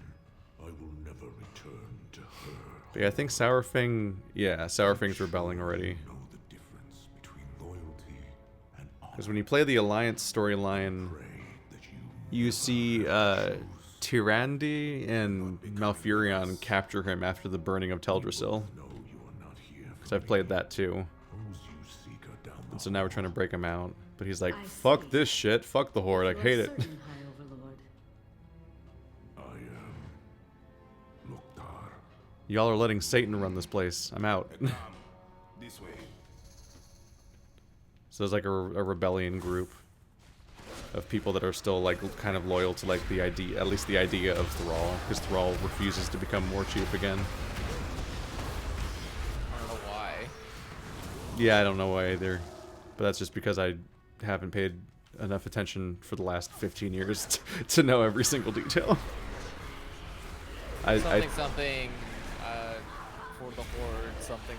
I will never return to her. But yeah, I think Sourfang's rebelling already. Know the difference between loyalty and honor. Because when you play the Alliance storyline, Pray that you you see Tyrande and Malfurion capture him after the burning of Teldrassil. know you are not here Because I've played that too. those you seek are down the And so now we're trying to break him out. But he's like, I fuck see. this shit, fuck the Horde, I You are hate it. certain, High Overlord. I am Loktar. Y'all are letting Satan run this place. I'm out. This way. So there's like a rebellion group of people that are still like kind of loyal to like the idea, at least the idea of Thrall, because Thrall refuses to become war chief again. I don't know why. Yeah, I don't know why either. But that's just because I haven't paid enough attention for the last 15 years to know every single detail. Something, for the Horde, something.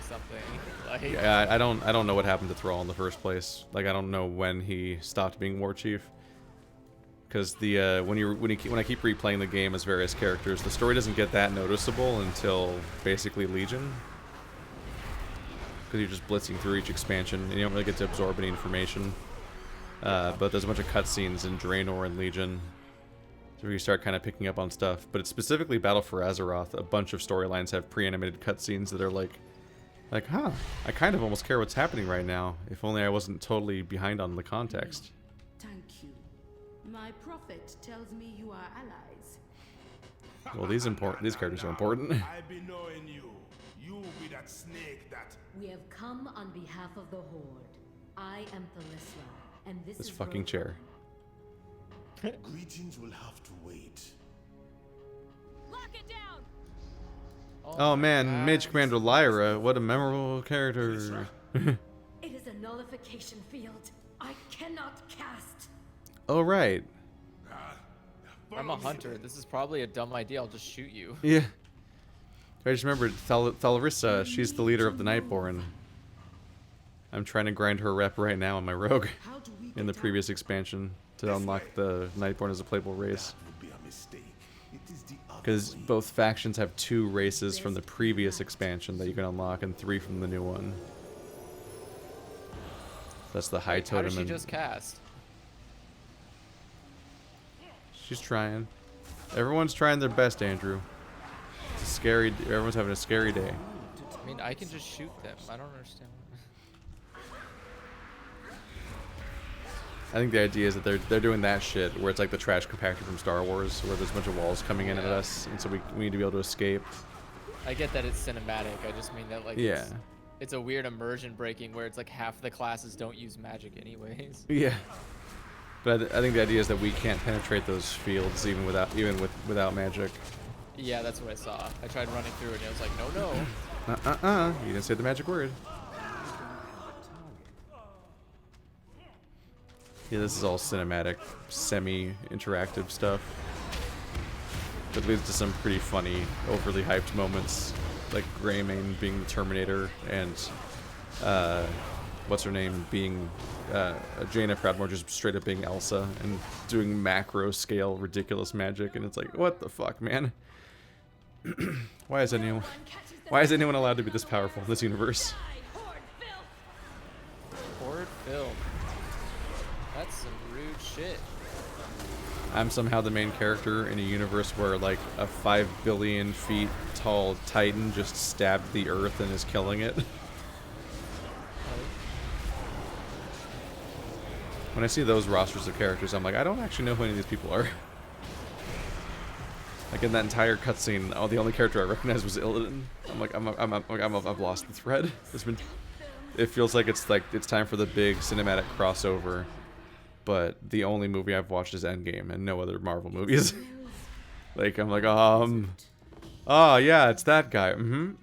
Like, Yeah, I don't know what happened to Thrall in the first place. Like, I don't know when he stopped being War Chief. Because the when I keep replaying the game as various characters, the story doesn't get that noticeable until basically Legion. Because you're just blitzing through each expansion, and you don't really get to absorb any information. But there's a bunch of cutscenes in Draenor and Legion, so you start kind of picking up on stuff. But it's specifically Battle for Azeroth. A bunch of storylines have pre-animated cutscenes that are like, huh, I kind of almost care what's happening right now. If only I wasn't totally behind on the context. Thank you. My prophet tells me you are allies. Well, these characters are important. I be knowing you. You be that snake that. We have come on behalf of the Horde. I am Thalissa, and this This is fucking chair. Greetings will have to wait. Lock it down. Oh man, Mage Commander Lyra, what a memorable character. It is a nullification field. I cannot cast. Oh right. I'm a hunter. This is probably a dumb idea. I'll just shoot you. Yeah. I just remembered Thalissa, she's the leader of the Nightborn. I'm trying to grind her rep right now on my rogue in the previous expansion to unlock the Nightborn as a playable race. Would be a mistake. It is the other Because way. both factions have 2 races from the previous expansion that you can unlock and 3 from the new one. That's the High How Totem. did she And just cast? she's trying. Everyone's trying their best, Andrew. It's scary. Everyone's having a scary day. I mean, I can just shoot them. I don't understand. I think the idea is that they're doing that shit where it's like the trash compactor from Star Wars, where there's a bunch of walls coming in at us, and so we need to be able to escape. I get that it's cinematic. I just mean that, like, Yeah. it's a weird immersion breaking where it's like half the classes don't use magic anyways. Yeah. But I think the idea is that we can't penetrate those fields even without magic. Yeah, that's what I saw. I tried running through it and it was like, no. You didn't say the magic word. Yeah, this is all cinematic, semi-interactive stuff. That leads to some pretty funny, overly hyped moments, like Greymane being the Terminator and what's her name being Jaina Proudmoore just straight up being Elsa and doing macro scale ridiculous magic, and it's like, what the fuck, man? Why is anyone allowed to be this powerful in this universe? Horde filled. That's some rude shit. I'm somehow the main character in a universe where like a 5 billion feet tall titan just stabbed the earth and is killing it. When I see those rosters of characters, I'm like, I don't actually know who any of these people are. Like in that entire cutscene, the only character I recognized was Illidan. I'm like, I've lost the thread. It feels like it's time for the big cinematic crossover. But the only movie I've watched is Endgame and no other Marvel movies. Like, I'm like, oh yeah, it's that guy. I'm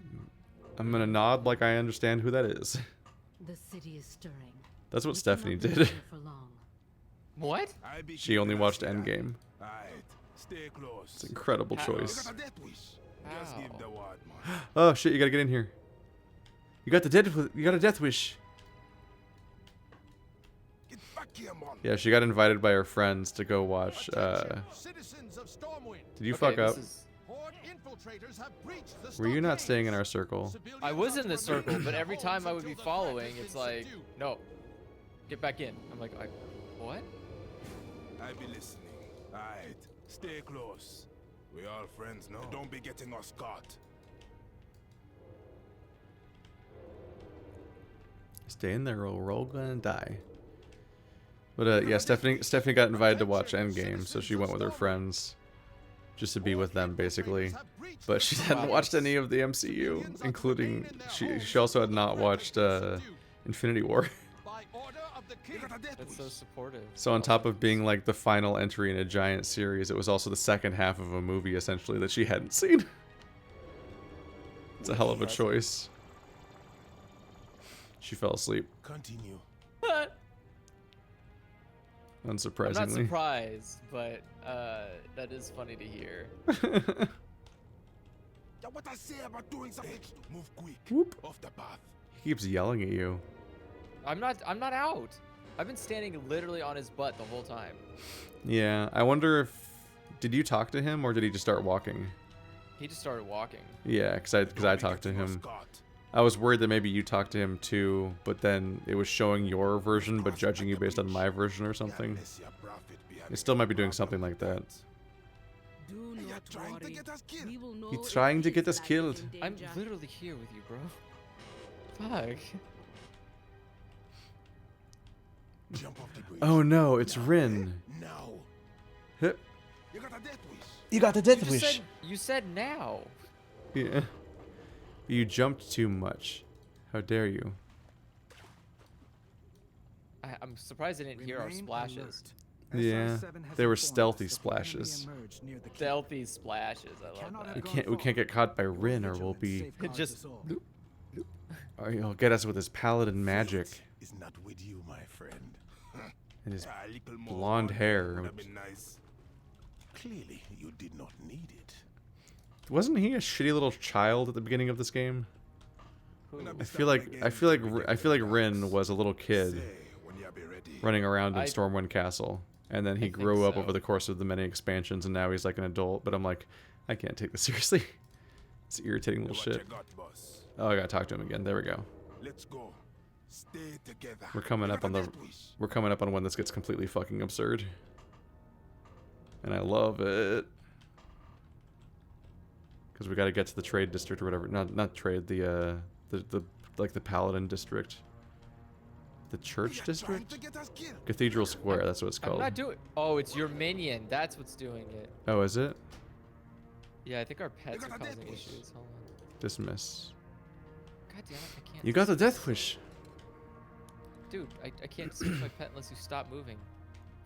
gonna nod like I understand who that is. The city is stirring. That's what We Stephanie cannot be did. here for long. What? She only watched Endgame. Stay close. It's an incredible How- choice. Got a death wish. Just give the word, man. Oh shit, you gotta get in here. You got a death wish. Get back here, man. Yeah, she got invited by her friends to go watch. Citizens of Stormwind, Did you Okay, fuck up? this is- Horde infiltrators have breached the Were you not stockades. staying in our circle? I was in the circle, but every time I would be following, it's like, no, get back in. I'm like, what? I be listening. Alright, stay close. We all friends, no? Don't be getting us caught. Stay in there or we're all gonna die. But yeah, Stephanie got invited to watch Endgame, so she went with her friends. Just to be with them, basically. But she hadn't watched any of the MCU, including she also had not watched Infinity War. By order of the king. That's so supportive. So on top of being like the final entry in a giant series, it was also the second half of a movie essentially that she hadn't seen. It's a hell of a choice. She fell asleep. Continue. I'm not Unsurprisingly. surprised, but that is funny to hear. Yeah, what I say about doing something? Move quick. Whoop. Off the path. He keeps yelling at you. I'm not out. I've been standing literally on his butt the whole time. Yeah, I wonder if... Did you talk to him, or did he just start walking? He just started walking. Yeah, because I talked to him. I was worried that maybe you talked to him too, but then it was showing your version, but judging you based on my version or something. It still might be doing something like that. Do not trying to worry. get us killed. We will know He's if trying to his get us life is killed. in I'm danger. literally here with you, bro. Fuck. Jump off the bridge. Oh no, it's Rin. Now. Hup. You got a death wish. You got the death You just said, you said now. Yeah. You jumped too much. How dare you? I'm surprised I didn't hear our splashes. Yeah, they were stealthy splashes. Stealthy splashes. I love that. We can't get caught by Rin, or we'll be. Just Or he'll get us with his paladin magic Is not with you, my friend. and his A little more blonde honor hair. would have been nice. Clearly, you did not need it. Wasn't he a shitty little child at the beginning of this game? I feel like Rin was a little kid Say when you be ready. running around in I- Stormwind Castle, and then he I think grew up so. over the course of the many expansions, and now he's like an adult. But I'm like, I can't take this seriously. It's irritating little What you shit. got, boss? Oh, I gotta talk to him again. There we go. Let's go. Stay together. We're coming You up got on a the. death wish. We're coming up on when this gets completely fucking absurd, and I love it. Because we got to get to the trade district or whatever. Not trade, the like the paladin district. The church You're district? trying to get us killed. Cathedral Square, that's what it's I'm called. not doing. Oh, it's your minion. That's what's doing it. Oh, is it? Yeah, I think our pets are got a death causing wish. issues. Hold on. Dismiss. God damn it, I can't. You got the death wish. Dude, I can't dismiss my pet unless you stop moving.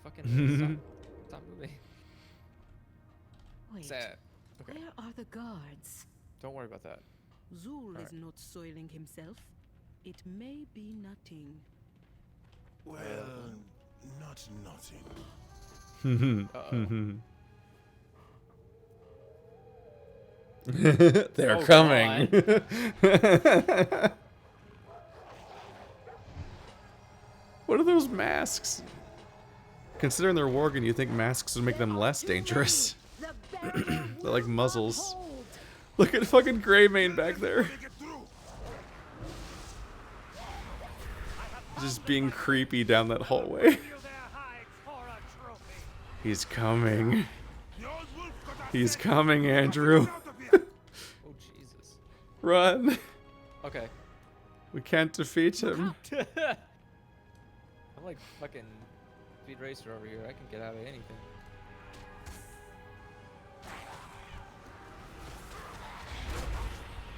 Fucking stop moving. Wait, Sad. Okay, where are the guards? don't worry about that. Zul Alright. is not soiling himself. It may be nothing. Well, not nothing. They're Oh, coming. What are those masks? Considering they're Worgen, you think masks would make them less dangerous. They're like muzzles. Look at fucking Greymane back there. Get through. Just being creepy down that hallway. He's coming. The old wolf got us He's dead. coming, Andrew. Out of here. Oh Jesus. Run. Okay. We can't defeat him. I'm like fucking Speed Racer over here. I can get out of anything.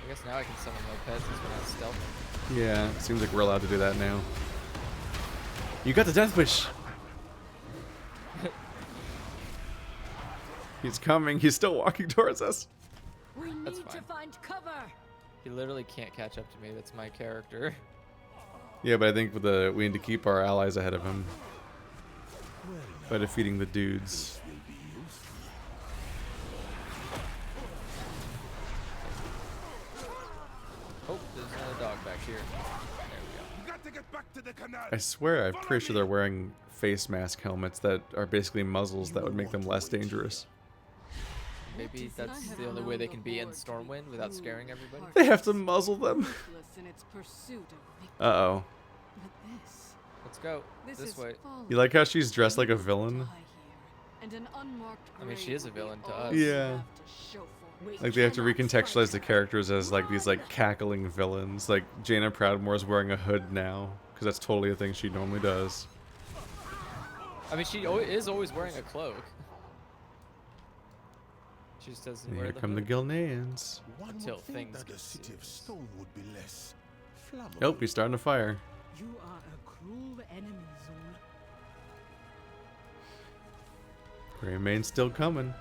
I guess now I can summon my pets since we're not stealthing. Yeah, seems like we're allowed to do that now. You got the death wish. He's coming. He's still walking towards us. We need That's to fine. find cover. He literally can't catch up to me. That's my character. Yeah, but I think with the we need to keep our allies ahead of him by defeating the dudes. Oh, there's another dog back here. There we go. You got to get back to the canal. I swear, I'm pretty sure they're wearing face mask helmets that are basically muzzles that would make them less dangerous. Maybe that's the only way they can be in Stormwind without scaring everybody. They have to muzzle them. In its pursuit of victory. Uh-oh. But this, Let's go. this This is way. folly. You like how she's dressed like a villain? Die here, and an unmarked I mean, she grave is a will be villain to all us. we Yeah. have to show for it. Like they have to recontextualize the characters as like these like cackling villains. Like Jaina Proudmoore's wearing a hood now because that's totally a thing she normally does. I mean, she is always wearing a cloak. She just doesn't And wear here the come the hood. Gilneans. One Until would think things that get the city of serious. stone would be less flammable. Nope, he's starting a fire. You are a cruel enemy, Zul. Greymane's still coming.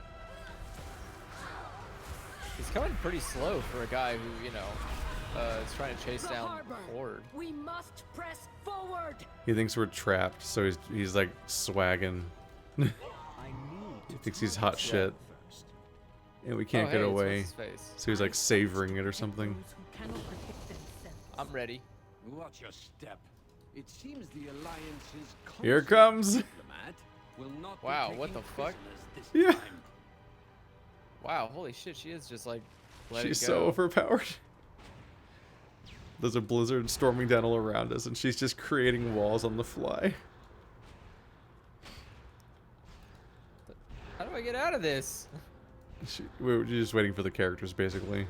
He's coming pretty slow for a guy who, you know, It's trying to chase The down harbor. Horde. We must press forward. He thinks we're trapped, so he's like swagging. I need He to thinks he's target hot shit, first. and we can't Oh, get hey, it's away. what's-his-face. So he's like savoring it or something. Those who cannot protect themselves. I'm ready. Watch your step. It seems the Alliance's Here it consummate comes. diplomat will not be Wow, what taking the fuck? prisoners this Yeah. time. Wow, holy shit, she is just like, let She's it so go. overpowered. There's a blizzard storming down all around us, and she's just creating walls on the fly. How do I get out of this? We're just waiting for the characters, basically.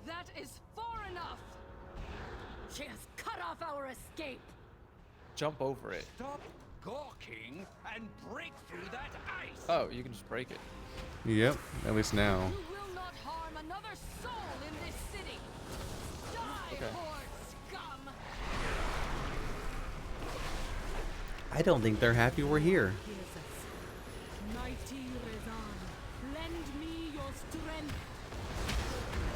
That is far enough. She has cut off our escape. Jump over it. Stop gawking and break through that ice. Oh, you can just break it. Yep, at least now. You will not harm another soul in this city. Die, Okay. Horde scum. I don't think they're happy we're here. Hears us. Mighty Rezan, lend me your strength.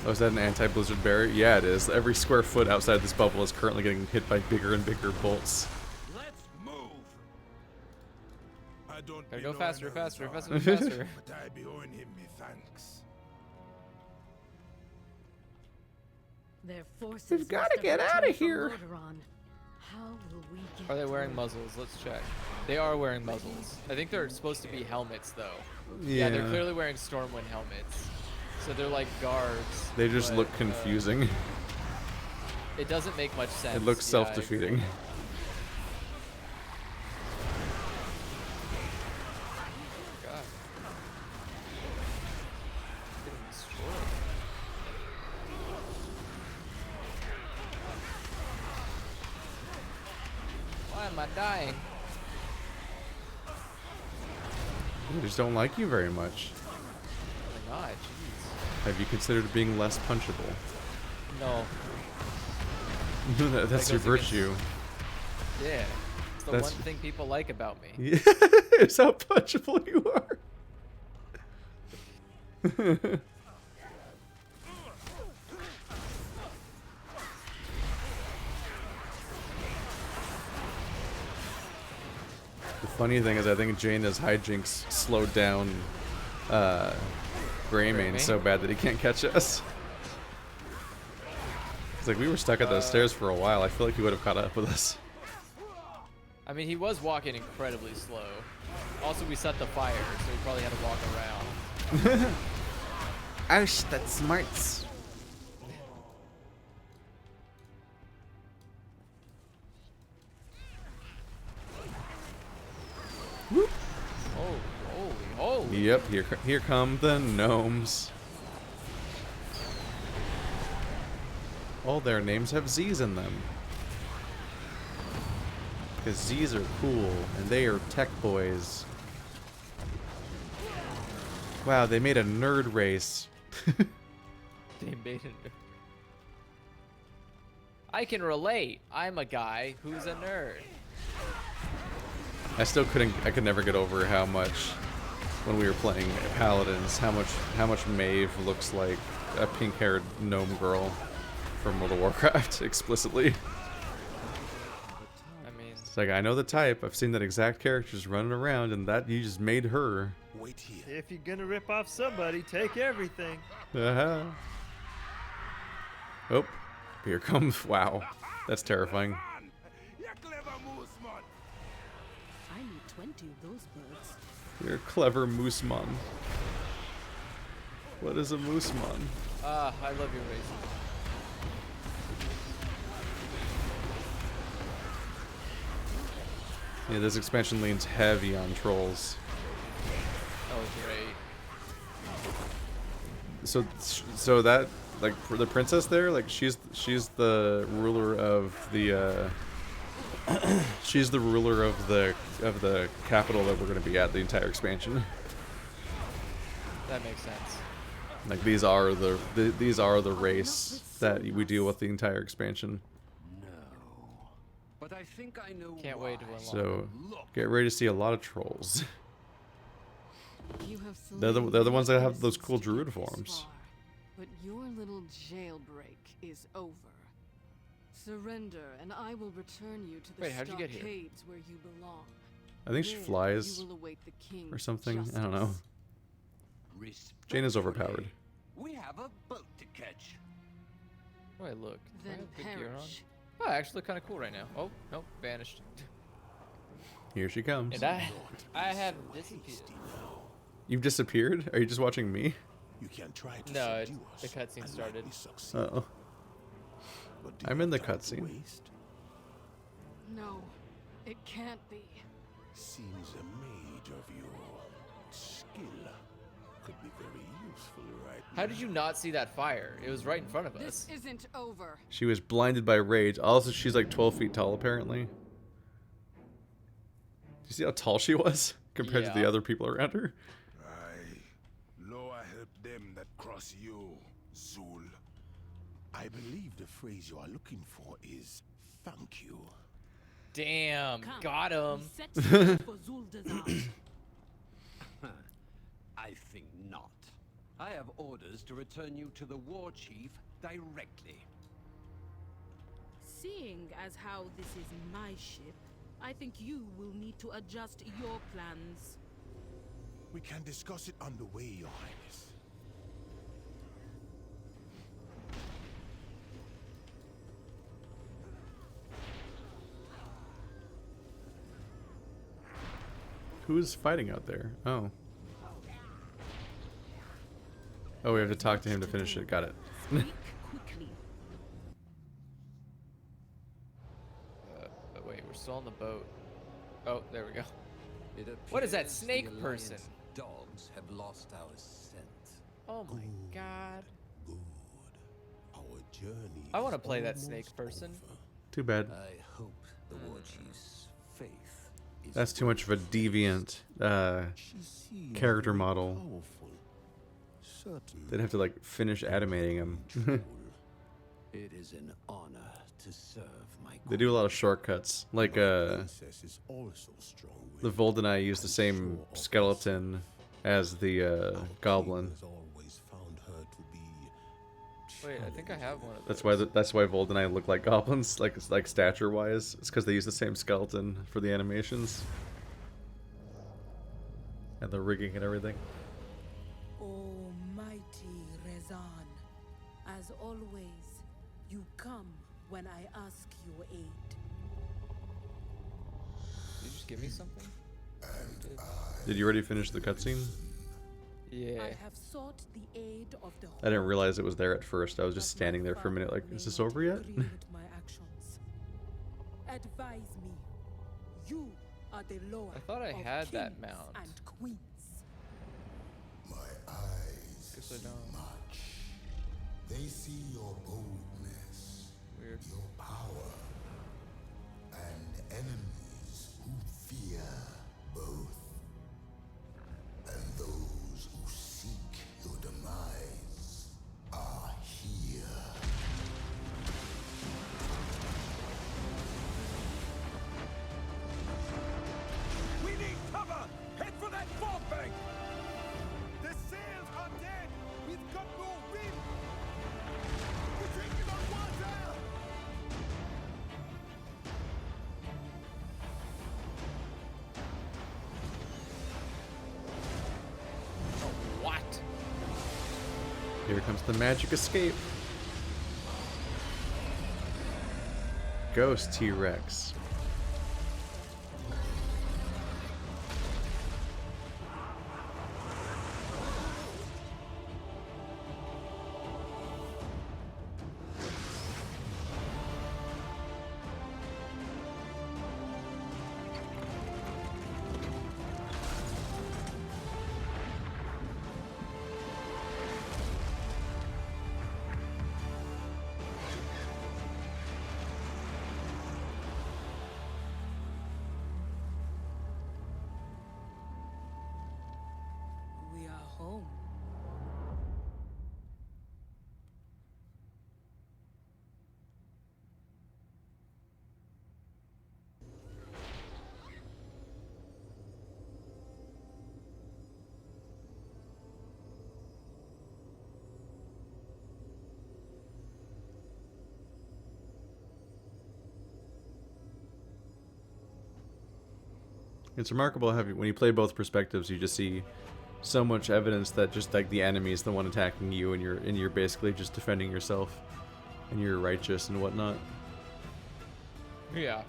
Oh, is that an anti-blizzard barrier? Yeah, it is. Every square foot outside this bubble is currently getting hit by bigger and bigger bolts. Let's move. I don't Gotta be go no faster, Rezan, faster, faster, faster. But I be owing him me thanks. Their forces We've gotta must have get outta returned from here. Lordaeron. How will we get Are they wearing through? muzzles? Let's check. They are wearing muzzles. I think they're supposed to be helmets, though. Yeah, they're clearly wearing Stormwind helmets. So they're like guards. They just but, look confusing. It doesn't make much sense. It looks Yeah, I agree. self-defeating. God. Getting destroyed. Why am I dying? They just don't like you very much. Oh my god, jeez. Have you considered being less punchable? No. That's That your goes against- virtue. Yeah. It's the That's- one thing people like about me. Yeah, it's how punchable you are. The funny thing is, I think Jaina's hijinks slowed down Greymane Greymane? so bad that he can't catch us. It's like we were stuck at those stairs for a while. I feel like he would have caught up with us. I mean, he was walking incredibly slow. Also, we set the fire, so he probably had to walk around. Ouch, that's smarts. Oh, holy. Yep, here come the gnomes. All their names have Z's in them. Because Z's are cool, and they are tech boys. Wow, they made a nerd race. They made it. I can relate. I'm a guy who's a nerd. I could never get over how much, when we were playing Paladins, how much Maeve looks like a pink-haired gnome girl from World of Warcraft, explicitly. I mean, It's like, I know the type, I've seen that exact character just running around, and that you just made her. Wait here. If you're gonna rip off somebody, take everything. Uh-huh. Oh, here comes, wow, that's terrifying. Man, you clever moose, man. I need 20 of those birds. You're a clever moosemon. What is a moosemon? I love your race. Yeah, this expansion leans heavy on trolls. Oh, great. So that, like, for the princess there, like, she's the ruler of the she's the ruler of the capital that we're going to be at the entire expansion. That makes sense. Like, these are the race that we deal with the entire expansion. No. But I think I know Can't why. wait to unlock. So Look. get ready to see a lot of trolls. You have They're the slain ones that have those innocents cool to get druid this forms. far. But your little jailbreak is over. Surrender, and I will return you to the Wait, how'd you get here? stockades where you belong. I think she There, flies you will await the king's or something. I don't know. justice. Jane is overpowered. We have a boat to catch. Oh, I look. Do I Then have good gear on? perish. Oh, I actually look kind of cool right now. Oh, nope, vanished. Here she comes. And I have disappeared. You've disappeared? Are you just watching me? You can try to No, subdue us the cutscene and started. likely succeed. Uh-oh. But do I'm you in the have time to cutscene. waste? No, it can't be. Seems a mage of your skill could be very useful right How now. did you not see that fire? It was right in front of us. This isn't over. She was blinded by rage. Also, she's like 12 feet tall, apparently. Do you see how tall she was compared to the Yeah. other people around her? Aye. Loa help them that cross you, Zul. I believe the phrase you are looking for is thank you. Damn, Come, got him. we set sail for Zuldazar. I think not. I have orders to return you to the war chief directly. Seeing as how this is my ship, I think you will need to adjust your plans. We can discuss it on the way, Your Highness. Who's fighting out there? Oh. Oh, we have to talk to him to finish it. Got it. Speak quickly. But wait, we're still on the boat. Oh, there we go. It What is that appears snake the person? Alliance dogs have lost our scent. Oh my god. Good. Our journey I want to is play that almost snake person. over. Too bad. I hope the war chief's faith is That's too much of a deviant She seems character very model. powerful. Certain They'd have to like finish animating him. It is an honor to serve my They do a lot of shortcuts. Like princess is also strong the Voldenai use the same skeleton as the goblin. has always found her to be Wait, I think I have one of those. That's why Voldenai look like goblins, like stature wise. It's because they use the same skeleton for the animations and the rigging and everything. Almighty Rezan, as always, you come when I ask your aid. Did you just give me something? Did you already finish the cutscene? Yeah. I have sought the aid of the I didn't realize it was there at first. I was just standing there for a minute like, is this over yet? Agree with my actions. Advise me. You are the Lord I thought I of had that kings mount. and queens. My eyes Guess I see don't. much. They see your boldness, Weird. your power, and enemies who fear both. And those who seek your demise are here. We need cover! Head for that fog bank! The sails are dead! We've got no wind! We're taking on water! What? Here comes the magic escape. Ghost T-Rex. It's remarkable how when you play both perspectives, you just see so much evidence that just like the enemy is the one attacking you, and you're basically just defending yourself, and you're righteous and whatnot. Yeah.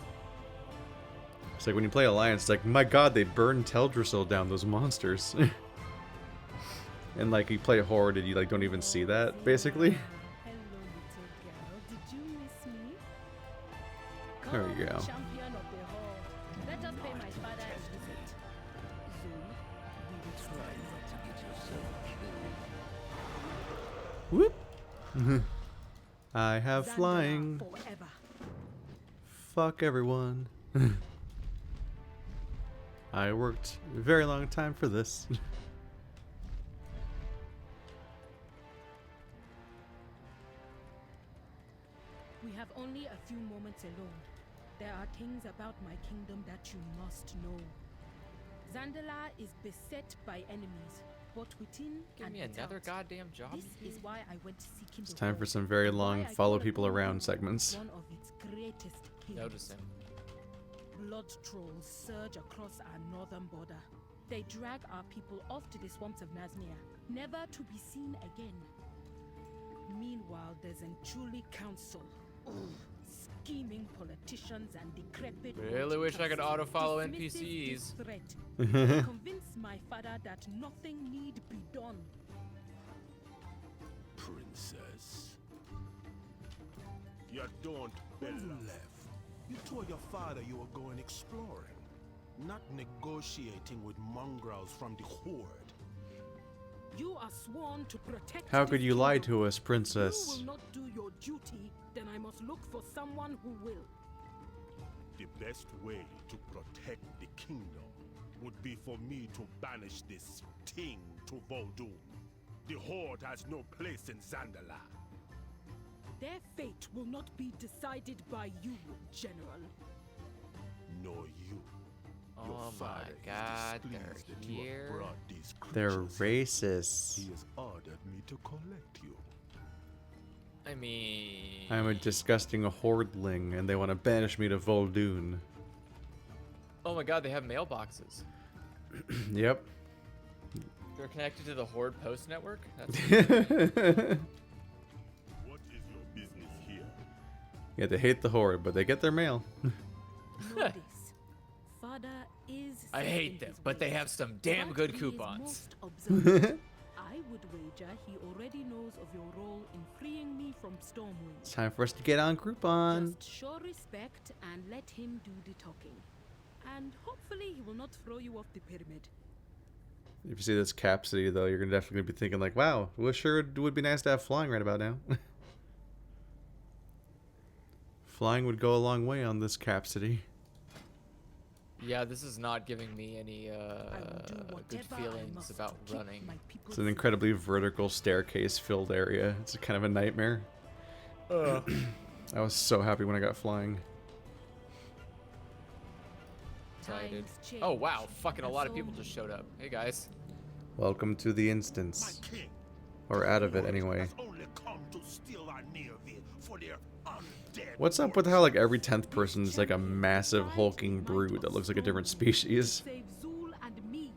It's like when you play Alliance, it's like, my god, they burned Teldrassil down, those monsters. And like you play Horde and you like don't even see that, basically. Hello, little girl. Did you miss me? There you go. Champion of the Horde. Let us pay my father a visit. Zoe, we will Try not to get yourself killed. Whoop. I have Zandara flying. forever. Fuck everyone. I worked a very long time for this. We have only a few moments alone. There are things about my kingdom that you must know. Zandala is beset by enemies, both within Give and me another without. goddamn job. This is why I went seeking It's the time for Horde, some very and why long I follow call people upon around you, segments. one of its greatest heroes. Notice him. Blood trolls surge across our northern border. They drag our people off to the swamps of Nazmir, never to be seen again. Meanwhile, there's Enchuli Council. Ugh, scheming politicians and decrepit. Really wish I could council auto-follow dismisses NPCs. this threat. They convince my father that nothing need be done. Princess. You don't left. You told your father you were going exploring, not negotiating with mongrels from the Horde. You are sworn to protect. How could this you lie kingdom. to us, If princess? you will not do your duty, then I must look for someone who will. The best way to protect the kingdom would be for me to banish this thing to Vol'dun. The Horde has no place in Zandala. Their fate will not be decided by you, General. Nor you. Your Oh my father is god, they're displeased that you have here. brought these They're creatures here. racist. He has ordered me to collect you. I mean... I'm a disgusting hordeling, and they want to banish me to Vol'dun. Oh my god, they have mailboxes. Yep. They're connected to the Horde Post Network? That's What is your business here? Yeah, they hate the Horde, but they get their mail. Know this. Father is. I set in hate them, his but they ways, have some damn but good he is coupons. most observant. I would wager he already knows of your role in freeing me from Stormwind. It's time for us to get on Groupon. Just show respect and let him do the talking. And hopefully he will not throw you off the pyramid. If you see this Cap City, though, you're definitely going to be thinking like, wow, well, sure it would be nice to have flying right about now. Flying would go a long way on this Cap City. Yeah, this is not giving me any I will do good whatever I feelings must about to keep running. my people It's an safe. incredibly vertical staircase-filled area. It's kind of a nightmare. I was so happy when I got flying. Excited. Times change, Oh wow, fucking a and lot of so people just showed up. Hey guys. Welcome to the My instance. king. Or out of it, Horde anyway. has only come to steal our Neoville for their undead. What's up with how, like, every 10th person is like a massive hulking brood that looks like a different species? Save Zul and me.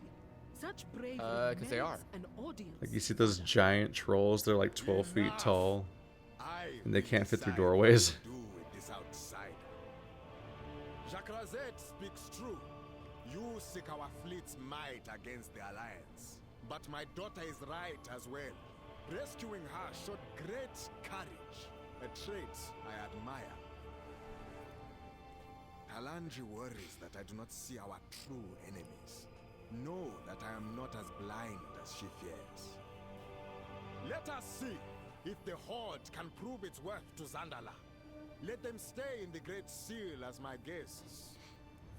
Such bravery 'Cause they merits are. an audience. Like, you see those giant trolls, they're like 12 feet Enough. tall. I And they can't fit through decide doorways. what to do with this outsider. Jacques Razet speaks true. You seek our fleet's might against the Alliance. But my daughter is right as well. Rescuing her showed great courage, a trait I admire. Halandri worries that I do not see our true enemies. Know that I am not as blind as she fears. Let us see if the Horde can prove its worth to Zandala. Let them stay in the Great Seal as my guests.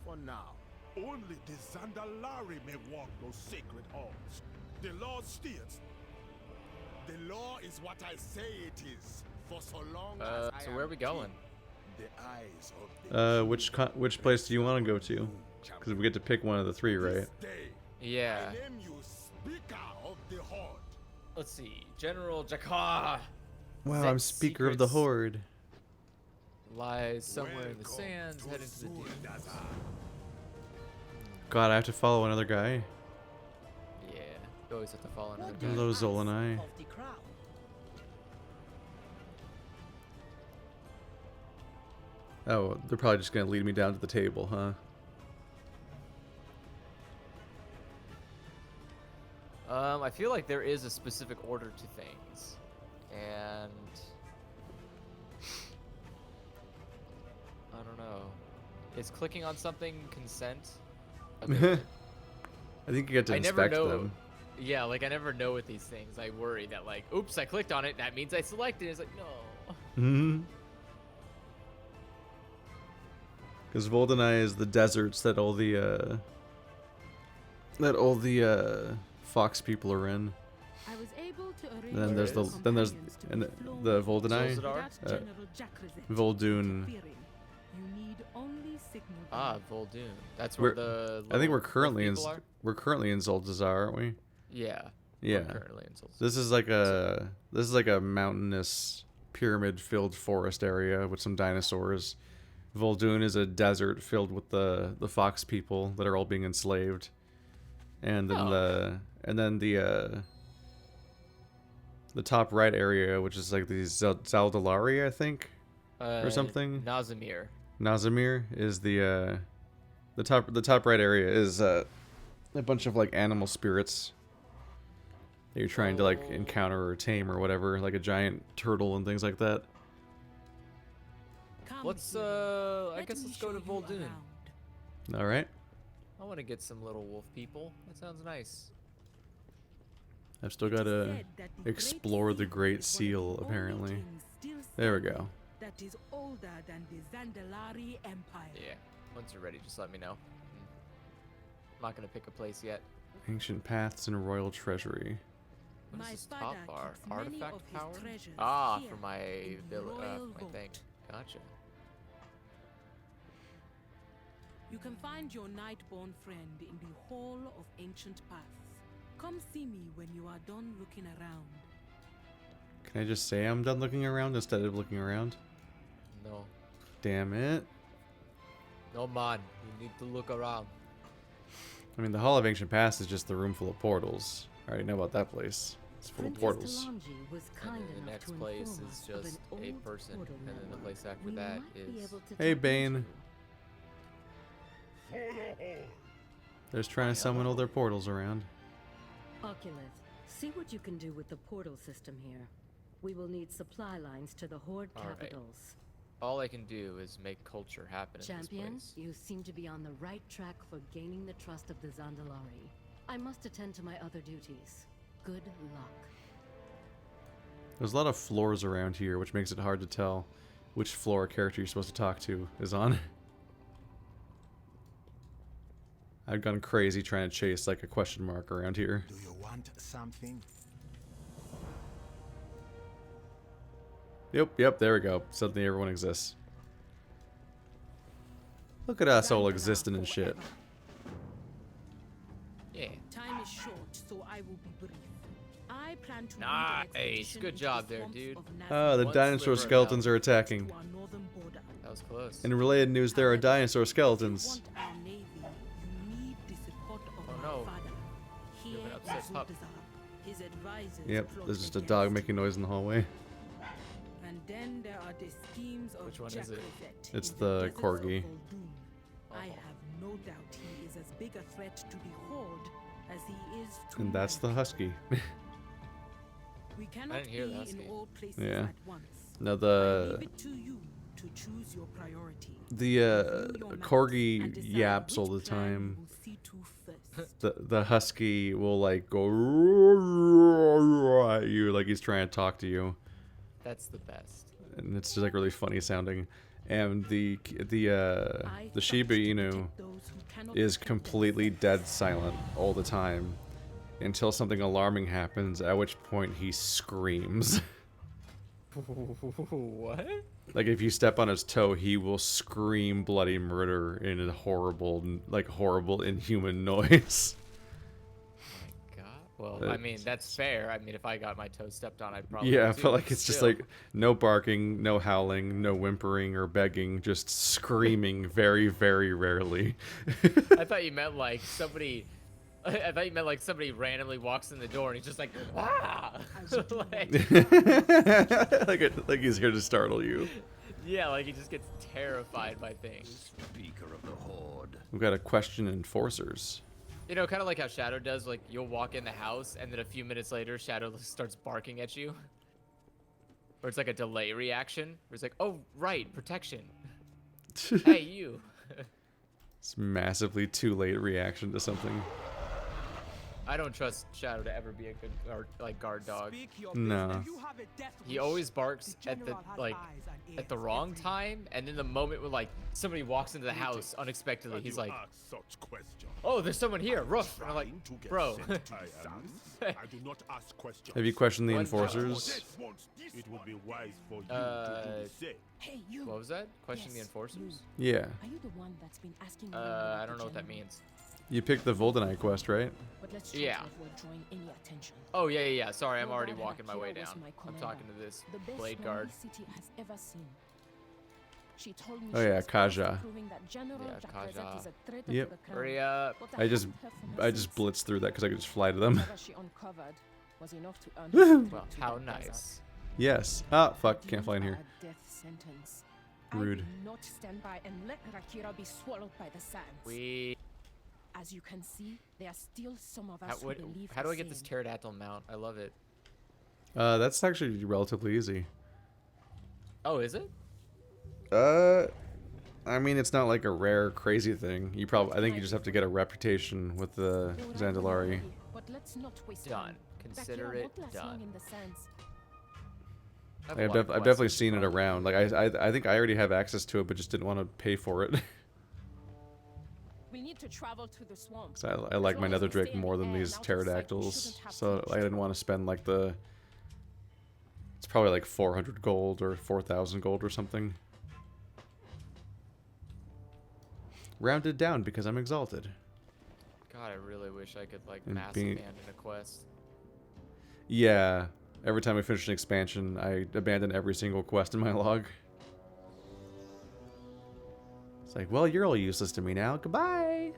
For now. Only the Zandalari may walk those sacred halls. The law states. The law is what I say it is. For so long as I So am where are we going? king, the eyes of the Which place do you want to go to? Because we get to pick one of the three, right? This day, Yeah. I name you Speaker of the Horde. Let's see. General Jakar Wow, I'm Zet's Speaker of the secrets Horde. lies somewhere in the Welcome sands, to heading to the dunes. Zuldazar. God, I have to follow another guy. Yeah, you always have to follow another guy. Hello, Zolanai. Of the crowd. Oh, they're probably just gonna lead me down to the table, huh? I feel like there is a specific order to things, and I don't know. Is clicking on something consent? I think you get to I never inspect know. them. Yeah, like I never know with these things. I worry that like, oops, I clicked on it. That means I selected it. It's like, no. Mm-hmm. Because Voldenai is the deserts that all the fox people are in. I was able to arrange And then there's the There is. then there's companions to and be the flown Voldenai, Zolzadar? without General Jakrazet Vol'dun. interfering. You need only signal Ah, them. Vol'dun. That's We're- where the. I think we're little currently in people are? we're currently in Zoldazar, aren't we? Yeah. Yeah. We're currently in Zolzadar. This is like a mountainous pyramid-filled forest area with some dinosaurs. Vol'dun is a desert filled with the fox people that are all being enslaved, and then the top right area, which is like the Zaldalari, I think, or something. Nazimir. Nazimir is the top right area is a bunch of like animal spirits that you're trying to like encounter or tame or whatever, like a giant turtle and things like that. Come Let's here. I Let guess me let's go show to you Vol'dun. around. All right, I want to get some little wolf people. That sounds nice. I've still It is got to said that the explore the Great is one of Seal, the only apparently. kings still There we standing go. That is older than the Zandalari Empire. Yeah. Once you're ready, just let me know. I'm not gonna pick a place yet. Ancient paths and royal treasury. What My is this father top bar? keeps many Artifact of his power? treasures Ah, here for my in the royal my vault. thing. Gotcha. You can find your Nightborn friend in the Hall of Ancient Paths. Come see me when you are done looking around. Can I just say I'm done looking around instead of looking around? No. Damn it. No, man. You need to look around. I mean, the Hall of Ancient Past is just the room full of portals. I already know about that place. It's full of portals. Talanji was kind And then the enough next to place inform is us of just an a old person, portal and then the network place after we that might be is. able to Hey, tap Bane. into. They're just trying to summon all their portals around. Oculus, see what you can do with the portal system here. We will need supply lines to the Horde All right. capitals. All I can do is make culture happen in Champion, this place. you seem to be on the right track for gaining the trust of the Zandalari. I must attend to my other duties. Good luck. There's a lot of floors around here, which makes it hard to tell which floor a character you're supposed to talk to is on. I've gone crazy trying to chase like a question mark around here. Do you want something? Yep, there we go. Suddenly everyone exists. Look at us all existing and shit. Yeah. Time is short, so I will be brief. I plan to lead an Nice. expedition Good into job the there, swamps dude. of Ah, the One dinosaur sliver of skeletons health. are attacking. to our northern border. That was close. In related news, there are dinosaur If skeletons. you want our navy, you need the support of Oh, my no. father. You Here have an in upset pup. Zuldazar, his advisors Yep, plot there's just a against dog you. making noise in the hallway. And then there are the schemes of Which one is it? Jakrazet It's in the deserts of corgi. Vol'dun. I Oh. have no doubt he is as big a threat to the Horde as he is to And that's the my husky. We cannot didn't hear be the in husky. all places Yeah. at once. Now I the leave it to you to choose your priority. the Review your maps corgi and decide yaps all the which plan you time. will see to first. The husky will like go at you like he's trying to talk to you, That's the best. and it's just like really funny sounding. And the Shiba Inu is completely dead silent all the time until something alarming happens, at which point he screams. What? Like if you step on his toe, he will scream bloody murder in a horrible, inhuman noise. My God. Well, I mean, that's fair. I mean, if I got my toes stepped on, I'd probably. Yeah, I too, feel like but it's just still. like no barking, no howling, no whimpering or begging, just screaming very, very rarely. I thought you meant like somebody. I thought you meant like somebody randomly walks in the door and he's just like, ah! like he's here to startle you. Yeah, like he just gets terrified by things. Speaker of the Horde. We've got a question enforcers. You know, kind of like how Shadow does. Like you'll walk in the house and then a few minutes later, Shadow starts barking at you. Or it's like a delay reaction. Where it's like, oh right, protection. Hey you. It's massively too late reaction to something. I don't trust Shadow to ever be a good guard dog. No. He always barks at the wrong time, and then the moment when like somebody walks into the house unexpectedly, he's like, "Oh, there's someone here, roof!" And I'm like, "Bro." I do not ask questions. Have you questioned the enforcers? It would be wise for you to say. Hey, you. What was that? Question the enforcers? Yeah. Are you the one that's been asking I don't know what that means. You picked the Voldenite quest, right? But let's try Yeah. to avoid drawing any attention. Oh yeah. Sorry, I'm already Your walking my way Akira was down. my I'm commander, talking to this the best blade one guard. this city has ever seen. She told me Oh, she yeah, was close to Kaja. proving that General Yeah, Jacqueline Kaja. is a traitor Yep. to the crown. Hurry up. But I just haven't heard from her since. blitzed through that because I could just fly to them. Whatever she uncovered was enough to earn Woohoo! her trip Well, to how the nice. desert. Yes. Oh, fuck. I Can't fly in deliver here. a death sentence. Rude. I will not stand by and let Rakira be swallowed by the sands. We. As you can see, there are still some of us How, who believe how do the I get this same. pterodactyl mount? I love it. That's actually relatively easy. Oh, is it? I mean, it's not like a rare, crazy thing. I think you just have to get a reputation with the They will have Zandalari. one ready, but let's not waste Done. time. Consider Rakira it won't last long done. in the sands. I have a lot of I've definitely questions, seen it probably. around. Like I think I already have access to it, but just didn't want to pay for it. We need to travel to the swamp. 'Cause I like my As long as we nether drake stay in more the than air these and out of sight, we pterodactyls, shouldn't have so too much I didn't trouble. want to spend like the. It's probably like 400 gold or 4,000 gold or something. Rounded down because I'm exalted. God, I really wish I could like And mass being- abandon a quest. Yeah, every time I finish an expansion, I abandon every single quest in my log. It's like, well, you're all useless to me now. Goodbye.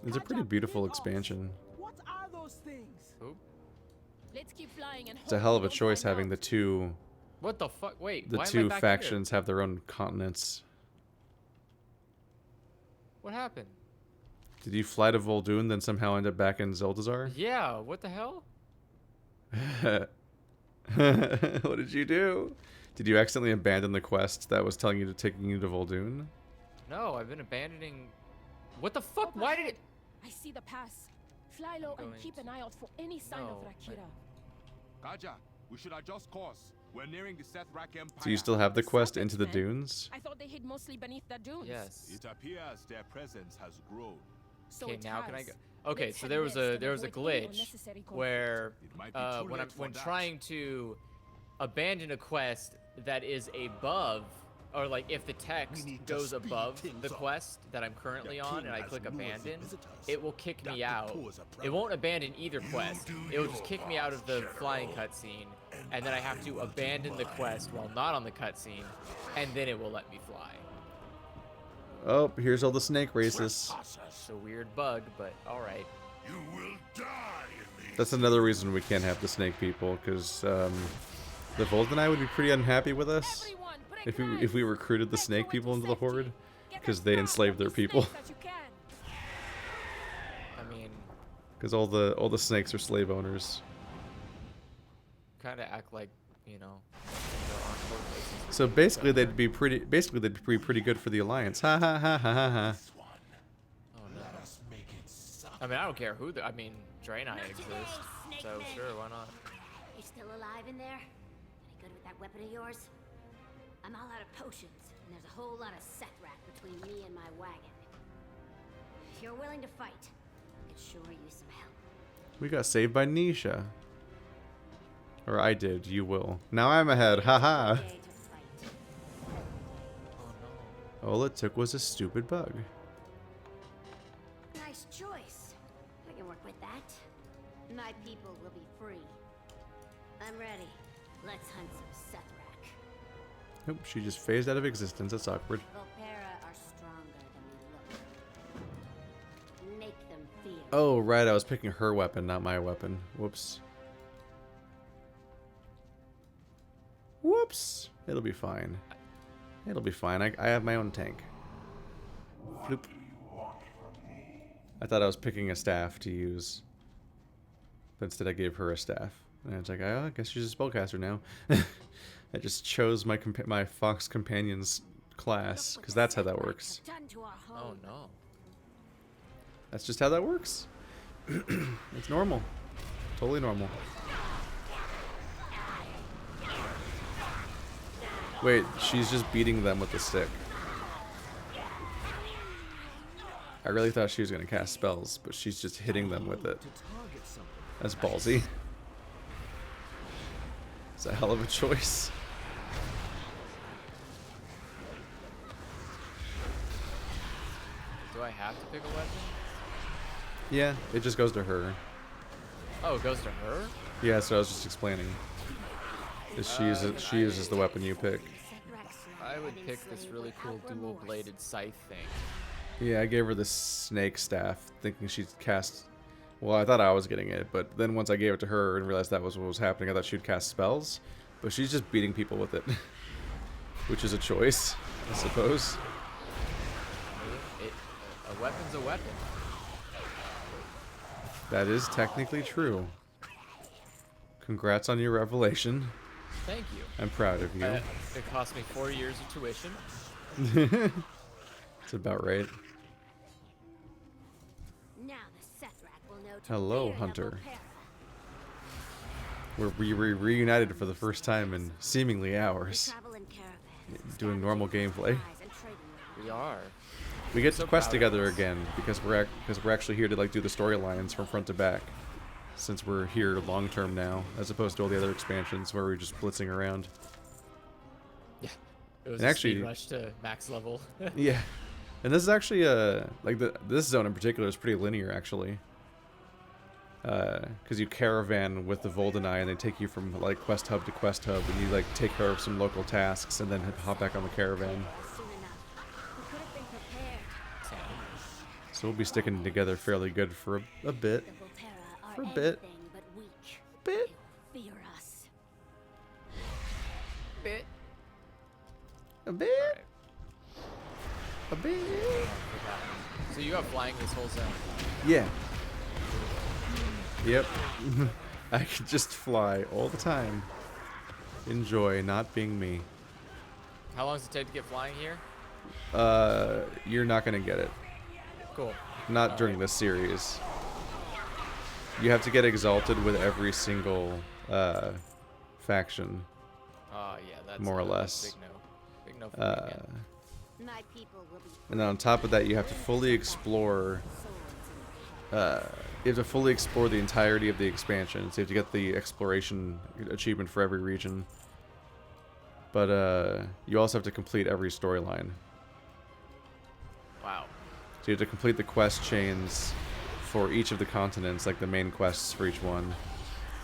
It's a pretty beautiful expansion. What are those things? Oop. Let's keep flying and It's a hell of a choice having the two What the fuck? Wait, the why am I two back factions have their own continents. Here? What happened? Did you fly to Vol'dun, then somehow end up back in Zeldazar? Yeah, what the hell? What did you do? Did you accidentally abandon the quest that was taking you to Vol'dun? No, I've been abandoning. What the fuck? Why did it? I see the pass. Fly low and going keep an eye out for any sign of No, Rakira. Kaja, we should adjust course. We're nearing the Sethrak Empire. So you still have the quest Serpents, into the then? dunes? I thought they hid mostly beneath the dunes. Yes. It appears their presence has grown. So Okay, it now can I has. go? Okay, Let's so head there was west a and there was a avoid any glitch unnecessary conflict. where It might be too when late for when that. trying to abandon a quest that is above, or like if the text need to goes speed above things the up. quest that I'm currently The on king and I has click noisy abandon, visitors. it will kick That me could out. pose a It problem. won't abandon either quest. It will just kick me out of the flying cutscene, and then I have to abandon the quest while not on the cutscene, and then it will let me fly. Oh, here's all the snake races. It's a weird bug, but all right. You will die in these. That's another reason we can't have the snake people, because the Vol'dunai would be pretty unhappy with us Everyone, break if we lines. recruited the Make snake your way people to into the safety. horde, Get because as they far enslaved from their the people. snakes as you can. I mean, Because all the snakes are slave owners. kind of act like, you know, there aren't horde bases for So people, basically, but- they'd be pretty good for the alliance. Ha ha ha ha ha ha. Oh no. I mean, I don't care who. I mean, Draenei exists, so sure, why not? You still alive in there? Any good with that weapon of yours? I'm all out of potions, and there's a whole lot of Sethrak between me and my wagon. If you're willing to fight, I could sure use some help. We got saved by Nisha. Or I did. You will. Now I'm ahead. Ha ha. Day to fight. Oh no. All it took was a stupid bug. my people will be free. I'm ready. Let's hunt some Sethrak. Nope, she just phased out of existence. That's awkward. Volpera are stronger than we look. Make them feel. Oh, right, I was picking her weapon, not my weapon. Whoops. Whoops. It'll be fine. It'll be fine. I have my own tank. Floop. I thought I was picking a staff to use. But instead I gave her a staff. And it's like, oh, I guess she's a spellcaster now. I just chose my my Fox Companion's class, because that's how that works. Oh no. That's just how that works. It's normal. Totally normal. Wait, she's just beating them with the stick. I really thought she was going to cast spells, but she's just hitting them with it. That's ballsy. It's a hell of a choice. Do I have to pick a weapon? Yeah, it just goes to her. Oh, it goes to her? Yeah, so I was just explaining. She uses the weapon you pick. I would pick this really cool dual-bladed scythe thing. Yeah, I gave her the snake staff, thinking she'd cast... Well, I thought I was getting it, but then once I gave it to her and realized that was what was happening, I thought she'd cast spells. But she's just beating people with it. Which is a choice, I suppose. A weapon's a weapon. That is technically true. Congrats on your revelation. Thank you. I'm proud of you. It cost me 4 years of tuition. That's about right. Now the Sethrak will know to Hello, fear the Hunter. Volpera. We're reunited for the first time in seemingly hours. Travel in caravans, Doing normal gameplay. supplies, and trading with We are. We get So to quest proud of together us. again because we're actually here to like do the storylines from front to back. Since we're here long term now, as opposed to all the other expansions where we're just blitzing around. Yeah. It was And a actually- speed rush to max level. Yeah, and this is actually like this zone in particular is pretty linear actually. Because you caravan with the Voldenai and they take you from like quest hub to quest hub, and you like take care of some local tasks and then hop back on the caravan. soon enough. We could have been prepared. So we'll be sticking together fairly good for a bit. The Volpera are For a bit. anything but weak. Bit. They will fear us. Bit. A bit. A bit. So you have flying this whole zone. Yeah. Yep. I can just fly all the time. Enjoy not being me. How long does it take to get flying here? You're not gonna get it. Cool. Not during this series. You have to get exalted with every single faction, Oh yeah, that's more or that's less. Big no. Big no for me again. My people will be And then on top of that, you have to fully explore. You have to fully explore the entirety of the expansion. So you have to get the exploration achievement for every region. But you also have to complete every storyline. Wow. So you have to complete the quest chains for each of the continents, like the main quests for each one,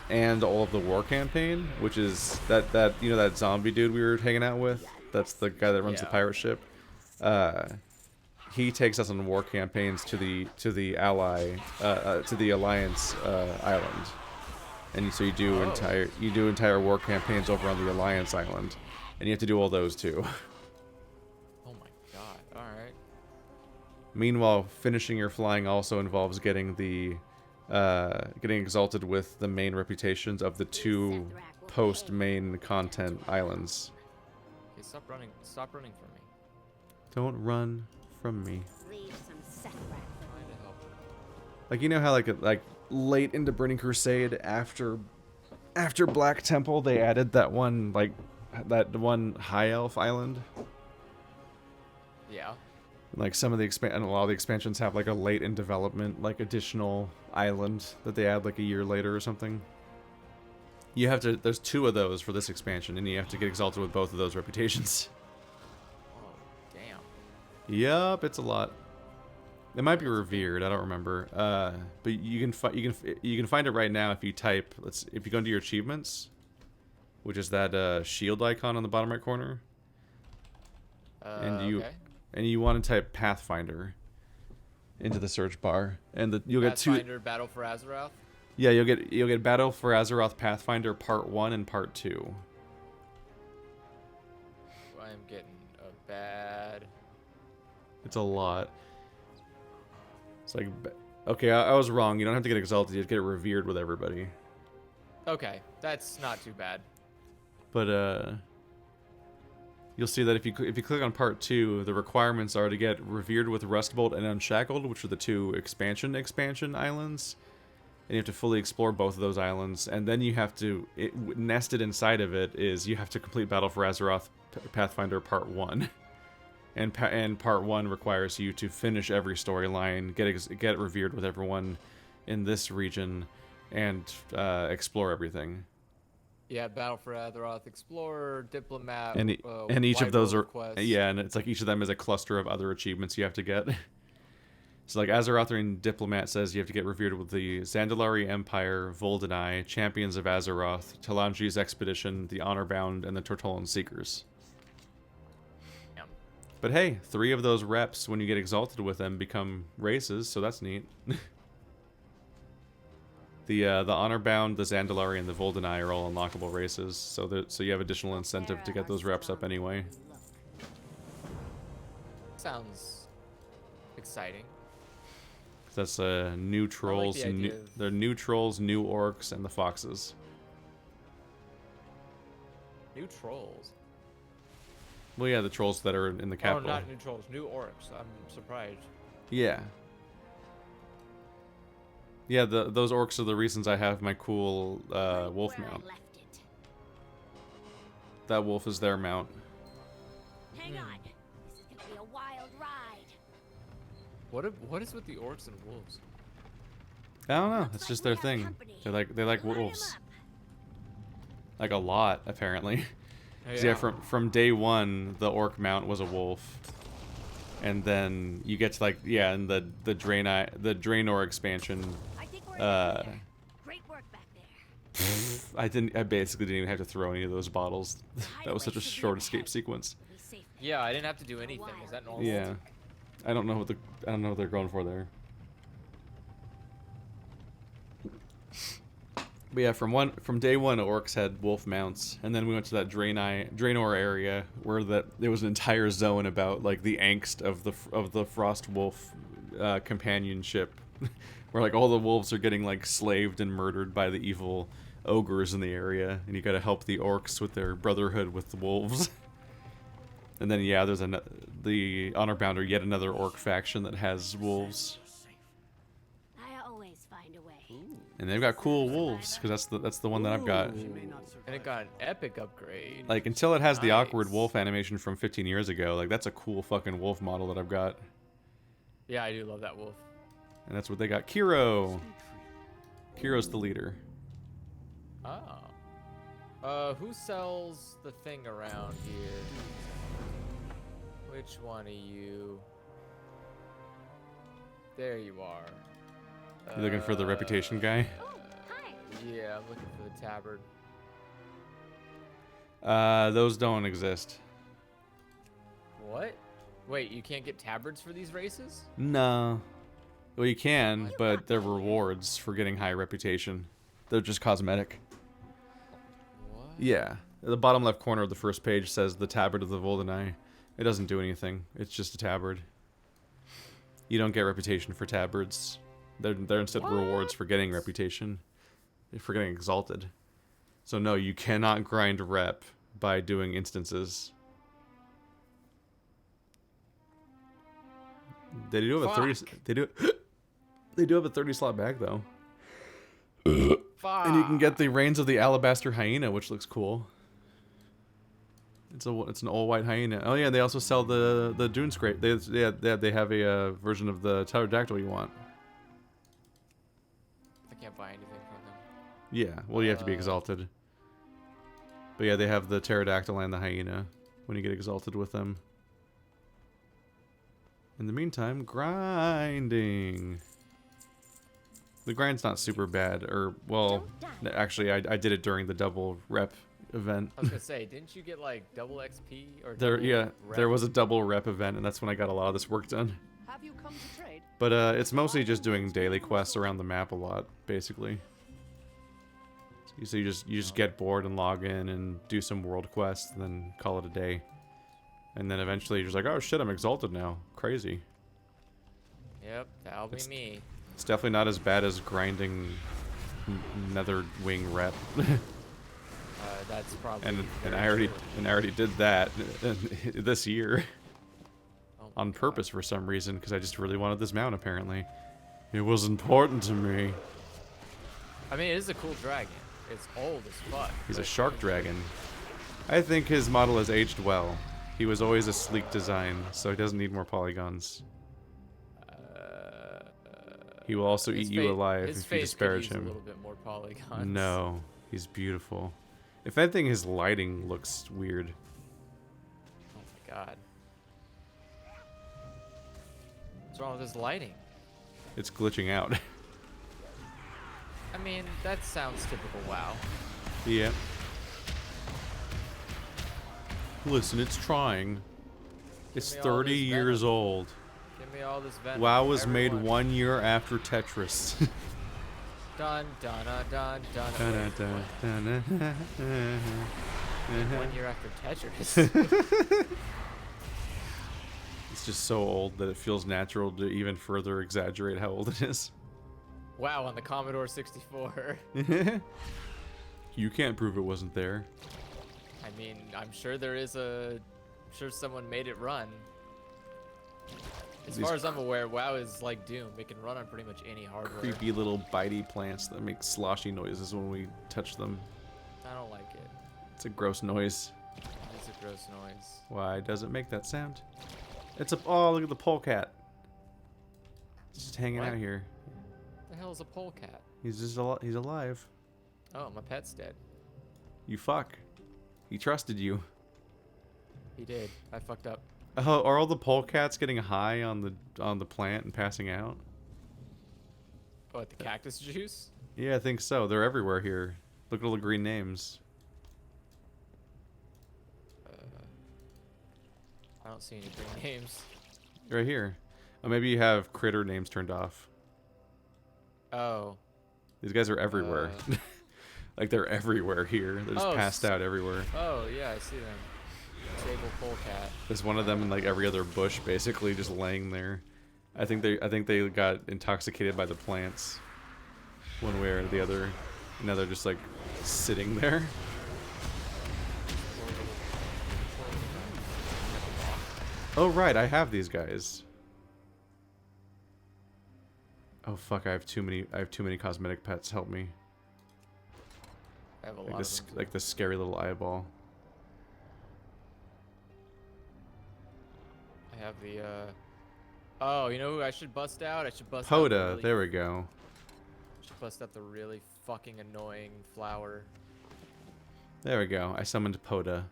and all of the war campaign, which is that that zombie dude we were hanging out with. That's the guy that runs the Yeah. pirate ship. He takes us on war campaigns to the alliance island, and so you do entire war campaigns over on the alliance island, and you have to do all those too. Oh my god. All right. Meanwhile, finishing your flying also involves getting getting exalted with the main reputations of the two post-main content islands. Okay, stop running. Stop running from me. Don't run from me. leave some Sethrak. Trying to help. Like, you know how like late into Burning Crusade after Black Temple they added that one high elf island. Yeah. Like some of the and a lot of the expansions have like a late in development like additional island that they add like a year later or something. You have to. There's 2 of those for this expansion, and you have to get exalted with both of those reputations. Oh damn. Yup, it's a lot. It might be revered. I don't remember. But you can find it right now if you type. If you go into your achievements, which is that shield icon on the bottom right corner, and you want to type Pathfinder into the search bar, and you'll get two. Pathfinder Battle for Azeroth. Yeah, you'll get Battle for Azeroth Pathfinder Part 1 and Part 2. I'm getting a bad. It's a lot. It's like, okay, I was wrong. You don't have to get exalted. You have to get revered with everybody. Okay, that's not too bad. But you'll see that if you click on Part 2, the requirements are to get revered with Rustbolt and Unshackled, which are the two expansion islands, and you have to fully explore both of those islands. And then you have to nested inside of it is you have to complete Battle for Azeroth Pathfinder Part 1. And Part 1 requires you to finish every storyline, get revered with everyone in this region, and explore everything. Yeah, Battle for Azeroth, Explorer, Diplomat, and each of those are quest. Yeah, and it's like each of them is a cluster of other achievements you have to get. So like Azeroth Diplomat says you have to get revered with the Zandalari Empire, Voldenai, Champions of Azeroth, Talanji's Expedition, the Honorbound, and the Tortollan Seekers. But hey, 3 of those reps, when you get exalted with them, become races, so that's neat. The Honorbound, the Zandalari, and the Voldenai are all unlockable races, so you have additional incentive to get those reps up anyway. Sounds exciting. That's new trolls, they're new trolls, new orcs, and the foxes. New trolls? Well, yeah, the trolls that are in the capital. Oh, not new trolls, new orcs. I'm surprised. Yeah. Yeah, those orcs are the reasons I have my cool wolf mount. That wolf is their mount. Hang on. This is gonna be a wild ride. What is with the orcs and wolves? I don't know. It's just their thing. They like wolves. Like a lot, apparently. Yeah, from day 1, the orc mount was a wolf, and then you get to and the Draenor expansion. Great work back there. I basically didn't even have to throw any of those bottles. That was such a short escape sequence. Yeah, I didn't have to do anything. Is that normal? Yeah, I don't know what they're going for there. But yeah, from day 1, orcs had wolf mounts, and then we went to that Draenor area where there was an entire zone about like the angst of the Frost Wolf companionship, where like all the wolves are getting like slaved and murdered by the evil ogres in the area, and you got to help the orcs with their brotherhood with the wolves. And then yeah, there's the Honorbound, or yet another orc faction that has wolves. And they've got cool wolves, because that's the one that I've got. And it got an epic upgrade. Like, until it has the awkward wolf animation from 15 years ago, like, that's a cool fucking wolf model that I've got. Yeah, I do love that wolf. And that's what they got. Kiro! Kiro's the leader. Oh. Who sells the thing around here? Which one are you? There you are. You looking for the reputation guy? Yeah, I'm looking for the tabard. Those don't exist. What? Wait, you can't get tabards for these races? No. Well, you can, but they're rewards for getting high reputation. They're just cosmetic. What? Yeah. The bottom left corner of the first page says the tabard of the Voldenai. It doesn't do anything. It's just a tabard. You don't get reputation for tabards. They're instead rewards for getting reputation, for getting exalted. So no, you cannot grind rep by doing instances. They do have a 30. They do have a 30 slot bag though. And you can get the Reigns of the Alabaster Hyena, which looks cool. It's an all white hyena. Oh yeah, they also sell the Dune Scrape. They have a version of the pterodactyl you want. I can't buy anything from them. Yeah, well you have to be exalted. But yeah, they have the pterodactyl and the hyena when you get exalted with them. In the meantime, grinding. The grind's not super bad, or, well, actually, I did it during the double rep event. I was gonna say, didn't you get like double XP or There, double yeah, rep? there was a double rep event, and that's when I got a lot of this work done. Have you come to trade? But it's mostly just doing daily quests around the map a lot, basically. So you just get bored and log in and do some world quests, and then call it a day. And then eventually you're just like, oh shit, I'm exalted now. Crazy. Yep, that'll be me. It's definitely not as bad as grinding Nether Wing rep. That's probably. and I already did that this year. On purpose for some reason, because I just really wanted this mount, apparently. It was important to me. I mean, it is a cool dragon. It's old as fuck. He's a shark dragon. I think his model has aged well. He was always a sleek design, so he doesn't need more polygons. He will also eat you alive if you disparage him. A little bit more polygons. No, he's beautiful. If anything, his lighting looks weird. Oh my god. What's wrong with his lighting? It's glitching out. I mean, that sounds typical WoW. Yeah. Listen, it's trying. It's 30 years old. Give me all this venom. WoW was made 1 year after Tetris. Dun dun dun dun dun dun dun. 1 year after Tetris. It's just so old that it feels natural to even further exaggerate how old it is. Wow, on the Commodore 64. You can't prove it wasn't there. I mean, I'm sure there is a... I'm sure someone made it run. As far as I'm aware, WoW is like Doom. It can run on pretty much any hardware. Creepy little bitey plants that make sloshy noises when we touch them. I don't like it. It's a gross noise. It is a gross noise. Why does it make that sound? It's a... Oh, look at the polecat. It's just hanging out here. What the hell is a polecat? He's just he's alive. Oh, my pet's dead. You fuck. He trusted you. He did. I fucked up. Oh, are all the polecats getting high on the plant and passing out? What, the cactus juice? Yeah, I think so. They're everywhere here. Look at all the green names. I don't see any green names. Right here. Oh, maybe you have critter names turned off. Oh. These guys are everywhere. Like, they're everywhere here. They're just passed out everywhere. Oh, yeah, I see them. Sable polecat. There's one of them in like every other bush, basically, just laying there. I think they got intoxicated by the plants, one way or the other. Now they're just like sitting there. Oh right, I have these guys. Oh fuck, I have too many cosmetic pets. Help me. I have a like lot this, of them. like this scary little eyeball. I have the, Oh, you know who I should bust out? I should bust out Poda, the really, there we go. I should bust out the really fucking annoying flower. There we go. I summoned Poda.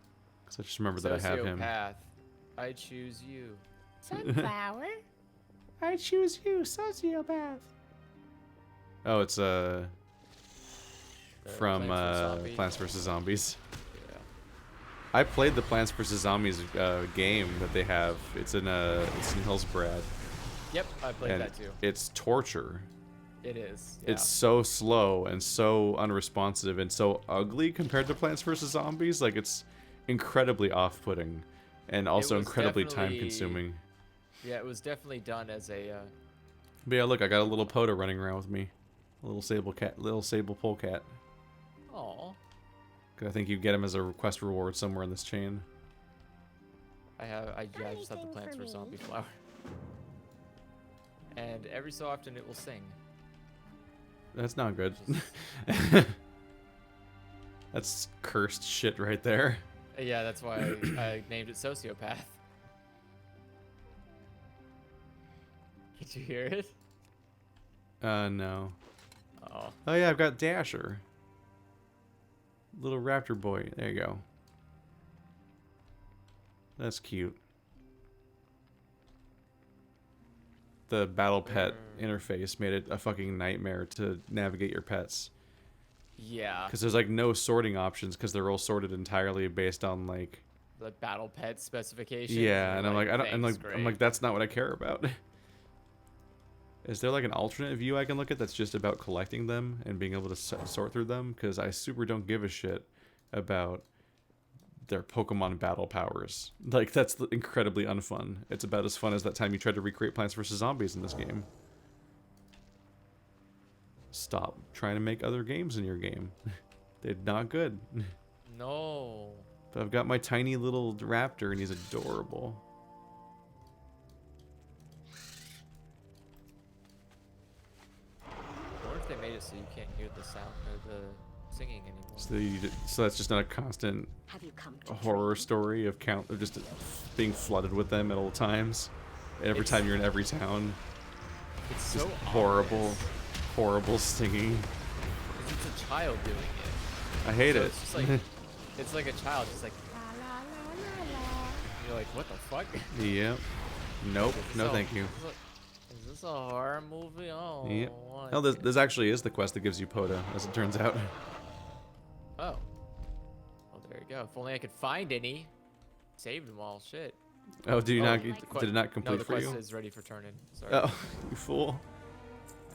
Because I just remembered that I have him. Sociopath. I choose you. Sunflower? I choose you, sociopath. Oh, it's from Plants vs. Zombies. Yeah. I played the Plants vs. Zombies game that they have. It's in Hillsbrad. Yep, I played and that too. It's torture. It is. Yeah. It's so slow and so unresponsive and so ugly compared to Plants vs. Zombies. Like, it's incredibly off-putting and also incredibly time-consuming. Yeah, it was definitely done as a. But yeah, look, I got a little Poda running around with me, a little sable polecat. Aw. Cause I think you get him as a request reward somewhere in this chain. I just have the Plants vs. Zombie flower. And every so often it will sing. That's not good. That's cursed shit right there. Yeah, that's why I named it Sociopath. Did you hear it? No. Oh. Oh yeah, I've got Dasher. Little raptor boy. There you go. That's cute. the battle pet interface made it a fucking nightmare to navigate your pets. Yeah. Because there's like no sorting options because they're all sorted entirely based on like the battle pet specifications. Yeah, and I'm like, thanks, I'm like, that's not what I care about. Is there like an alternate view I can look at that's just about collecting them and being able to sort through them? Because I super don't give a shit about their Pokemon battle powers. Like, that's incredibly unfun. It's about as fun as that time you tried to recreate Plants vs. Zombies in this game. Stop trying to make other games in your game. They're not good. No. But I've got my tiny little raptor and he's adorable. I wonder if they made it so you can't hear the sound or the singing anymore. So that's just not a constant horror story of just being flooded with them at all times. Every time you're in every town. It's just so horrible, obvious. horrible singing. It's a child doing it. I hate so it. It's just like it's like a child just like la la la la la. You're like, what the fuck? Yep. Nope. No, thank you. Is this a horror movie? Oh. Yep. No, this actually is the quest that gives you POTA, as it turns out. Oh. Well, there you go. If only I could find any. Saved them all. Shit. Oh, did it not complete for you? No, the quest is ready for turn-in. Sorry. Oh, you fool.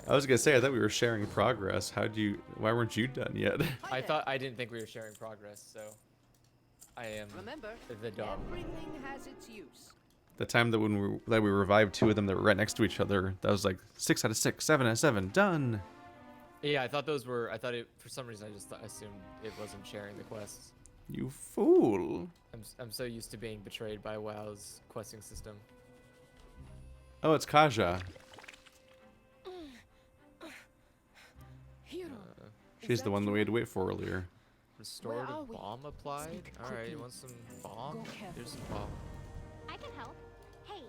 I was gonna say, I thought we were sharing progress. Why weren't you done yet? I didn't think we were sharing progress, so I am the dumb. Everything has its use. The time that we revived 2 of them that were right next to each other, that was like 6 out of 6, 7 out of 7, done. Yeah, I thought for some reason I just assumed it wasn't sharing the quests. You fool. I'm so used to being betrayed by WoW's questing system. Oh, it's Kaja. She's the one that we had to wait for earlier. Restored bomb applied? Alright, you want some bomb? Here's some bomb. I can help. Hey,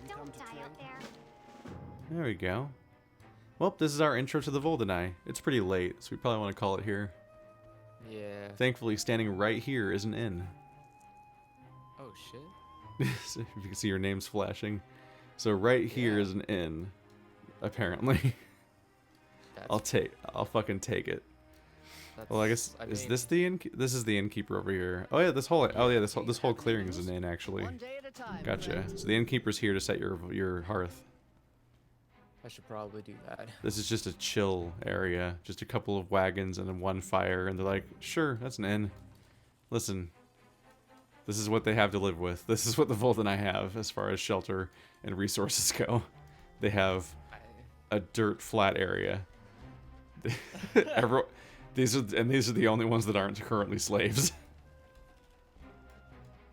don't die out there. There we go. Well, this is our intro to the Voldenai. It's pretty late, so we probably want to call it here. Yeah. Thankfully, standing right here is an inn. Oh, shit. So if you can see your names flashing. So right here is an inn, apparently. I'll fucking take it. Well, I guess is this the inn? This is the innkeeper over here. Oh yeah, this whole clearing is an inn actually. Gotcha. So the innkeeper's here to set your hearth. I should probably do that. This is just a chill area, just a couple of wagons and then one fire, and they're like, sure, that's an inn. Listen, this is what they have to live with. This is what the Voldenai have as far as shelter and resources go. They have a dirt flat area. These are the only ones that aren't currently slaves.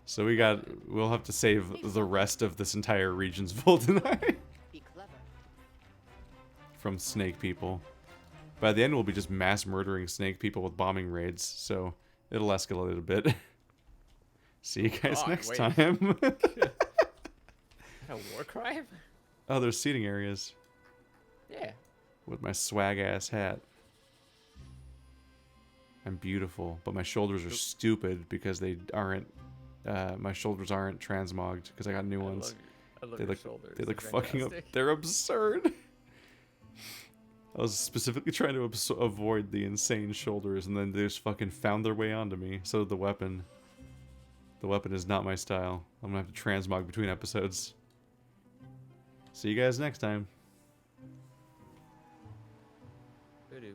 So we'll have to save the rest of this entire region's Voldenai from snake people. By the end, we'll be just mass murdering snake people with bombing raids, so it'll escalate a bit. See you guys next time. A war crime? Oh, there's seating areas. Yeah. With my swag ass hat. I'm beautiful, but my shoulders are stupid because they aren't. My shoulders aren't transmogged because I got new ones. I love your shoulders. They look fucking up. They're absurd. I was specifically trying to avoid the insane shoulders, and then they just fucking found their way onto me. So did the weapon. The weapon is not my style. I'm gonna have to transmog between episodes. See you guys next time. Voodoo.